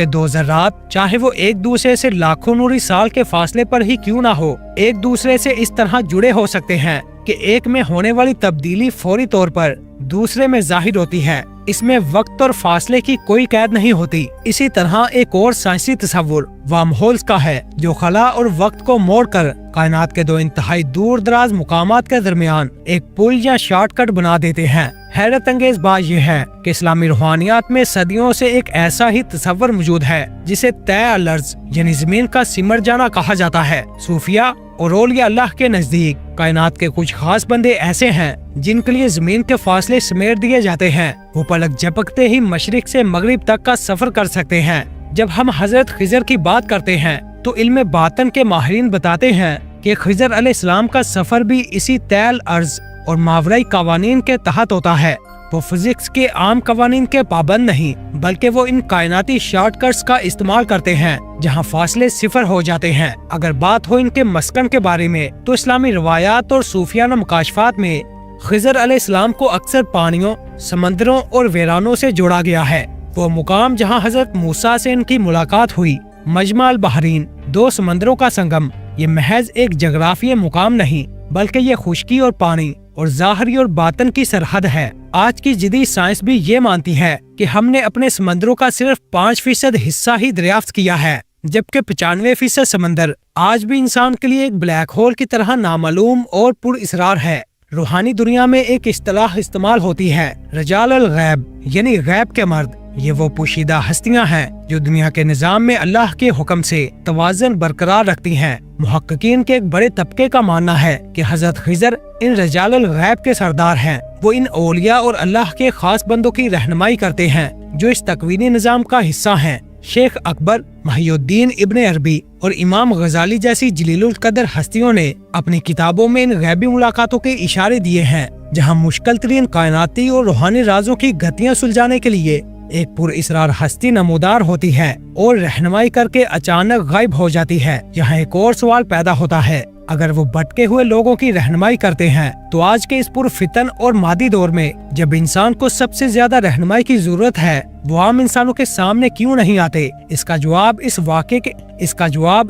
دو ذرات چاہے وہ ایک دوسرے سے لاکھوں نوری سال کے فاصلے پر ہی کیوں نہ ہو، ایک دوسرے سے اس طرح جڑے ہو سکتے ہیں کہ ایک میں ہونے والی تبدیلی فوری طور پر دوسرے میں ظاہر ہوتی ہے۔ اس میں وقت اور فاصلے کی کوئی قید نہیں ہوتی۔ اسی طرح ایک اور سائنسی تصور وارم ہولز کا ہے جو خلا اور وقت کو موڑ کر کائنات کے دو انتہائی دور دراز مقامات کے درمیان ایک پل یا شارٹ کٹ بنا دیتے ہیں۔ حیرت انگیز بات یہ ہے کہ اسلامی روحانیات میں صدیوں سے ایک ایسا ہی تصور موجود ہے جسے طے الارض یعنی زمین کا سمٹ جانا کہا جاتا ہے۔ صوفیہ اور اولیاء اللہ کے نزدیک کائنات کے کچھ خاص بندے ایسے ہیں جن کے لیے زمین کے فاصلے سمیٹ دیے جاتے ہیں۔ وہ پلک جھپکتے ہی مشرق سے مغرب تک کا سفر کر سکتے ہیں۔ جب ہم حضرت خضر کی بات کرتے ہیں تو علم باطن کے ماہرین بتاتے ہیں کہ خضر علیہ السلام کا سفر بھی اسی طے الارض اور ماورائی قوانین کے تحت ہوتا ہے۔ وہ فزکس کے عام قوانین کے پابند نہیں بلکہ وہ ان کائناتی شارٹ کٹس کا استعمال کرتے ہیں جہاں فاصلے صفر ہو جاتے ہیں۔ اگر بات ہو ان کے مسکن کے بارے میں تو اسلامی روایات اور صوفیانہ مکاشفات میں خضر علیہ السلام کو اکثر پانیوں، سمندروں اور ویرانوں سے جوڑا گیا ہے۔ وہ مقام جہاں حضرت موسیٰ سے ان کی ملاقات ہوئی، مجمع البحرین، دو سمندروں کا سنگم، یہ محض ایک جغرافیائی مقام نہیں بلکہ یہ خشکی اور پانی اور ظاہری اور باطن کی سرحد ہے۔ آج کی جدید سائنس بھی یہ مانتی ہے کہ ہم نے اپنے سمندروں کا صرف 5% حصہ ہی دریافت کیا ہے، جبکہ 95% سمندر آج بھی انسان کے لیے ایک بلیک ہول کی طرح نامعلوم اور پر اسرار ہے۔ روحانی دنیا میں ایک اصطلاح استعمال ہوتی ہے، رجال الغیب، یعنی غیب کے مرد۔ یہ وہ پوشیدہ ہستیاں ہیں جو دنیا کے نظام میں اللہ کے حکم سے توازن برقرار رکھتی ہیں۔ محققین کے ایک بڑے طبقے کا ماننا ہے کہ حضرت خضر ان رجال الغیب کے سردار ہیں۔ وہ ان اولیاء اور اللہ کے خاص بندوں کی رہنمائی کرتے ہیں جو اس تکوینی نظام کا حصہ ہیں۔ شیخ اکبر، محی الدین ابن عربی اور امام غزالی جیسی جلیل القدر ہستیوں نے اپنی کتابوں میں ان غیبی ملاقاتوں کے اشارے دیے ہیں جہاں مشکل ترین کائناتی اور روحانی رازوں کی گھٹیاں سلجھانے کے لیے ایک پر اسرار ہستی نمودار ہوتی ہے اور رہنمائی کر کے اچانک غائب ہو جاتی ہے۔ یہاں ایک اور سوال پیدا ہوتا ہے، اگر وہ بھٹکے ہوئے لوگوں کی رہنمائی کرتے ہیں تو آج کے اس پرفتن اور مادی دور میں جب انسان کو سب سے زیادہ رہنمائی کی ضرورت ہے وہ عام انسانوں کے سامنے کیوں نہیں آتے؟ اس کا جواب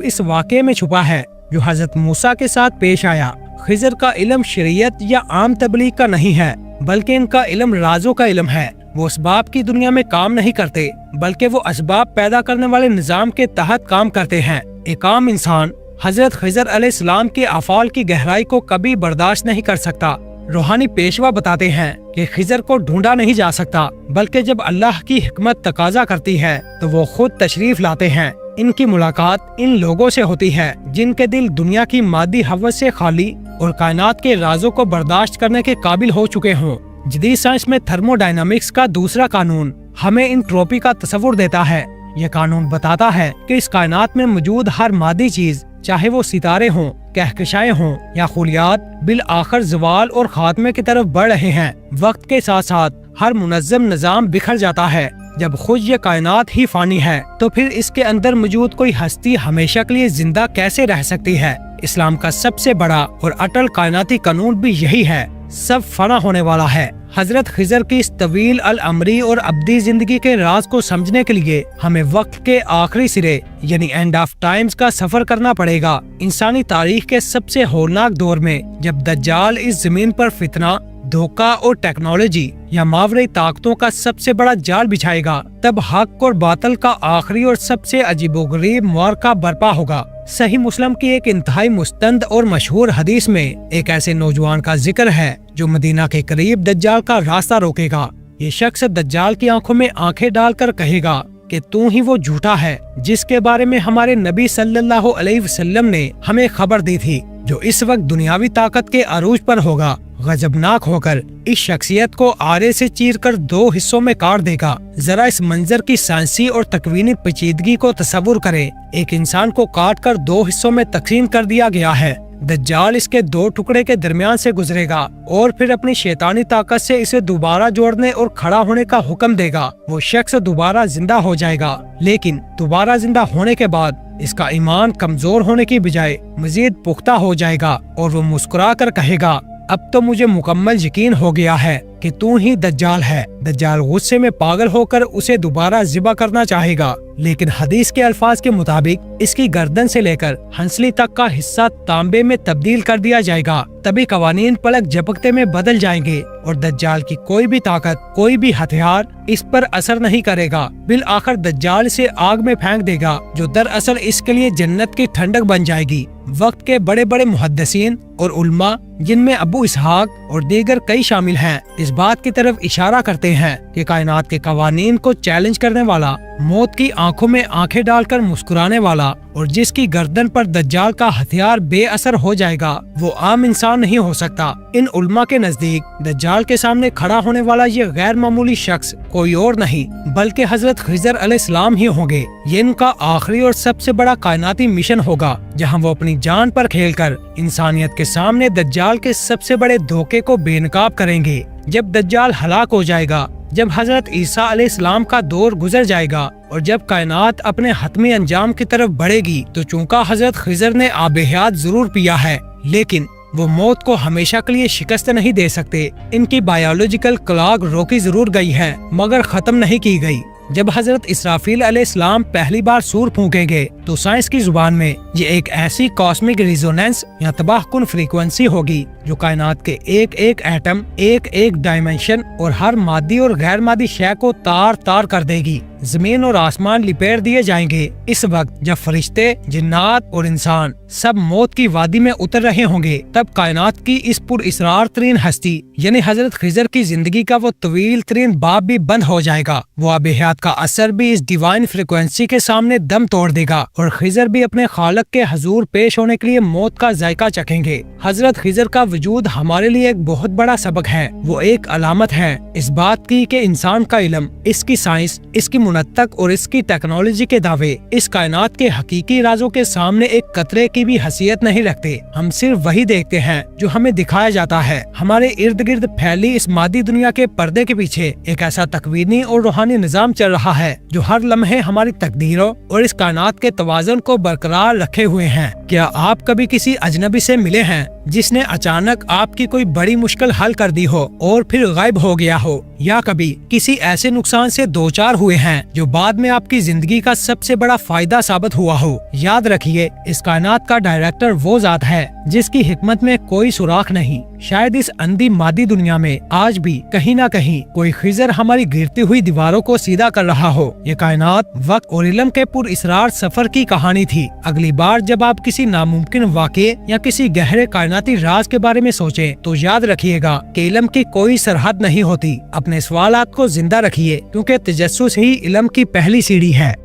اس واقعے میں چھپا ہے جو حضرت موسیٰ کے ساتھ پیش آیا۔ خضر کا علم شریعت یا عام تبلیغ کا نہیں ہے بلکہ ان کا علم رازوں کا علم ہے۔ وہ اسباب کی دنیا میں کام نہیں کرتے بلکہ وہ اسباب پیدا کرنے والے نظام کے تحت کام کرتے ہیں۔ ایک عام انسان حضرت خضر علیہ السلام کے افعال کی گہرائی کو کبھی برداشت نہیں کر سکتا۔ روحانی پیشوا بتاتے ہیں کہ خضر کو ڈھونڈا نہیں جا سکتا بلکہ جب اللہ کی حکمت تقاضا کرتی ہے تو وہ خود تشریف لاتے ہیں۔ ان کی ملاقات ان لوگوں سے ہوتی ہے جن کے دل دنیا کی مادی ہوس سے خالی اور کائنات کے رازوں کو برداشت کرنے کے قابل ہو چکے ہوں۔ جدید سائنس میں تھرمو ڈائنامکس کا دوسرا قانون ہمیں انٹروپی کا تصور دیتا ہے۔ یہ قانون بتاتا ہے کہ اس کائنات میں موجود ہر مادی چیز، چاہے وہ ستارے ہوں، کہکشائیں ہوں یا خلیات، بالآخر زوال اور خاتمے کی طرف بڑھ رہے ہیں۔ وقت کے ساتھ ساتھ ہر منظم نظام بکھر جاتا ہے۔ جب خود یہ کائنات ہی فانی ہے تو پھر اس کے اندر موجود کوئی ہستی ہمیشہ کے لیے زندہ کیسے رہ سکتی ہے؟ اسلام کا سب سے بڑا اور اٹل کائناتی قانون بھی یہی ہے، سب فنا ہونے والا ہے۔ حضرت خضر کی اس طویل العمری اور ابدی زندگی کے راز کو سمجھنے کے لیے ہمیں وقت کے آخری سرے یعنی اینڈ آف ٹائمز کا سفر کرنا پڑے گا۔ انسانی تاریخ کے سب سے ہولناک دور میں جب دجال اس زمین پر فتنہ، دھوکہ اور ٹیکنالوجی یا ماورائی طاقتوں کا سب سے بڑا جال بچھائے گا، تب حق اور باطل کا آخری اور سب سے عجیب و غریب معرکہ برپا ہوگا۔ صحیح مسلم کی ایک انتہائی مستند اور مشہور حدیث میں ایک ایسے نوجوان کا ذکر ہے جو مدینہ کے قریب دجال کا راستہ روکے گا۔ یہ شخص دجال کی آنکھوں میں آنکھیں ڈال کر کہے گا کہ تو ہی وہ جھوٹا ہے جس کے بارے میں ہمارے نبی صلی اللہ علیہ وسلم نے ہمیں خبر دی تھی، جو اس وقت دنیاوی طاقت کے عروج پر ہوگا۔ غضبناک ہو کر اس شخصیت کو آرے سے چیر کر 2 حصوں میں کاٹ دے گا۔ ذرا اس منظر کی سائنسی اور تکوینی پیچیدگی کو تصور کریں۔ ایک انسان کو کاٹ کر 2 حصوں میں تقسیم کر دیا گیا ہے۔ دجال اس کے 2 ٹکڑے کے درمیان سے گزرے گا اور پھر اپنی شیطانی طاقت سے اسے دوبارہ جوڑنے اور کھڑا ہونے کا حکم دے گا۔ وہ شخص دوبارہ زندہ ہو جائے گا، لیکن دوبارہ زندہ ہونے کے بعد اس کا ایمان کمزور ہونے کی بجائے مزید پختہ ہو جائے گا اور وہ مسکرا کر کہے گا، اب تو مجھے مکمل یقین ہو گیا ہے کہ تو ہی دجال ہے۔ دجال غصے میں پاگل ہو کر اسے دوبارہ ذبح کرنا چاہے گا، لیکن حدیث کے الفاظ کے مطابق اس کی گردن سے لے کر ہنسلی تک کا حصہ تانبے میں تبدیل کر دیا جائے گا۔ تبھی قوانین پلک جھپکتے میں بدل جائیں گے اور دجال کی کوئی بھی طاقت، کوئی بھی ہتھیار اس پر اثر نہیں کرے گا۔ بالآخر دجال اسے آگ میں پھینک دے گا جو دراصل اس کے لیے جنت کی ٹھنڈک بن جائے گی۔ وقت کے بڑے بڑے محدثین اور علماء، جن میں ابو اسحاق اور دیگر کئی شامل ہیں، اس بات کی طرف اشارہ کرتے ہیں کہ کائنات کے قوانین کو چیلنج کرنے والا، موت کی آنکھوں میں آنکھیں ڈال کر مسکرانے والا اور جس کی گردن پر دجال کا ہتھیار بے اثر ہو جائے گا، وہ عام انسان نہیں ہو سکتا۔ ان علماء کے نزدیک دجال کے سامنے کھڑا ہونے والا یہ غیر معمولی شخص کوئی اور نہیں بلکہ حضرت خضر علیہ السلام ہی ہوں گے۔ یہ ان کا آخری اور سب سے بڑا کائناتی مشن ہوگا، جہاں وہ اپنی جان پر کھیل کر انسانیت کے سامنے دجال کے سب سے بڑے دھوکے کو بے نقاب کریں گے۔ جب دجال ہلاک ہو جائے گا، جب حضرت عیسیٰ علیہ السلام کا دور گزر جائے گا اور جب کائنات اپنے حتمی انجام کی طرف بڑھے گی، تو چونکہ حضرت خضر نے آب حیات ضرور پیا ہے، لیکن وہ موت کو ہمیشہ کے لیے شکست نہیں دے سکتے۔ ان کی بایولوجیکل کلاک روکی ضرور گئی ہے مگر ختم نہیں کی گئی۔ جب حضرت اسرافیل علیہ السلام پہلی بار سور پھونکیں گے تو سائنس کی زبان میں یہ ایک ایسی کاسمک ریزوننس یا تباہ کن فریکوینسی ہوگی جو کائنات کے ایک ایک ایٹم، ایک ایک ڈائمنشن اور ہر مادی اور غیر مادی شے کو تار تار کر دے گی۔ زمین اور آسمان لپیٹ دیے جائیں گے۔ اس وقت جب فرشتے، جنات اور انسان سب موت کی وادی میں اتر رہے ہوں گے، تب کائنات کی اس پر اسرار ترین ہستی یعنی حضرت خضر کی زندگی کا وہ طویل ترین باب بھی بند ہو جائے گا۔ وہ آب حیات کا اثر بھی اس ڈیوائن فریکوینسی کے سامنے دم توڑ دے گا اور خضر بھی اپنے خالق کے حضور پیش ہونے کے لیے موت کا ذائقہ چکھیں گے۔ حضرت خضر کا وجود ہمارے لیے ایک بہت بڑا سبق ہے۔ وہ ایک علامت ہے اس بات کی کہ انسان کا علم، اس کی سائنس، اس کی منطق اور اس کی ٹیکنالوجی کے دعوے اس کائنات کے حقیقی رازوں کے سامنے ایک قطرے کی کی بھی حیثیت نہیں رکھتے، ہم صرف وہی دیکھتے ہیں جو ہمیں دکھایا جاتا ہے۔ ہمارے ارد گرد پھیلی اس مادی دنیا کے پردے کے پیچھے ایک ایسا تکوینی اور روحانی نظام چل رہا ہے جو ہر لمحے ہماری تقدیروں اور اس کائنات کے توازن کو برقرار رکھے ہوئے ہیں۔ کیا آپ کبھی کسی اجنبی سے ملے ہیں جس نے اچانک آپ کی کوئی بڑی مشکل حل کر دی ہو اور پھر غائب ہو گیا ہو، یا کبھی کسی ایسے نقصان سے دوچار ہوئے ہیں جو بعد میں آپ کی زندگی کا سب سے بڑا فائدہ ثابت ہوا ہو؟ یاد رکھیے، اس کائنات کا ڈائریکٹر وہ ذات ہے جس کی حکمت میں کوئی سوراخ نہیں۔ شاید اس اندھی مادی دنیا میں آج بھی کہیں نہ کہیں کوئی خضر ہماری گرتی ہوئی دیواروں کو سیدھا کر رہا ہو۔ یہ کائنات وقت اور علم کے پر اسرار سفر کی کہانی تھی۔ اگلی بار جب آپ کسی ناممکن واقعے یا کسی گہرے کائناتی راز کے بارے میں سوچیں تو یاد رکھیے گا کہ علم کی کوئی سرحد نہیں ہوتی۔ اپنے سوالات کو زندہ رکھیے کیونکہ تجسس ہی علم کی پہلی سیڑھی ہے۔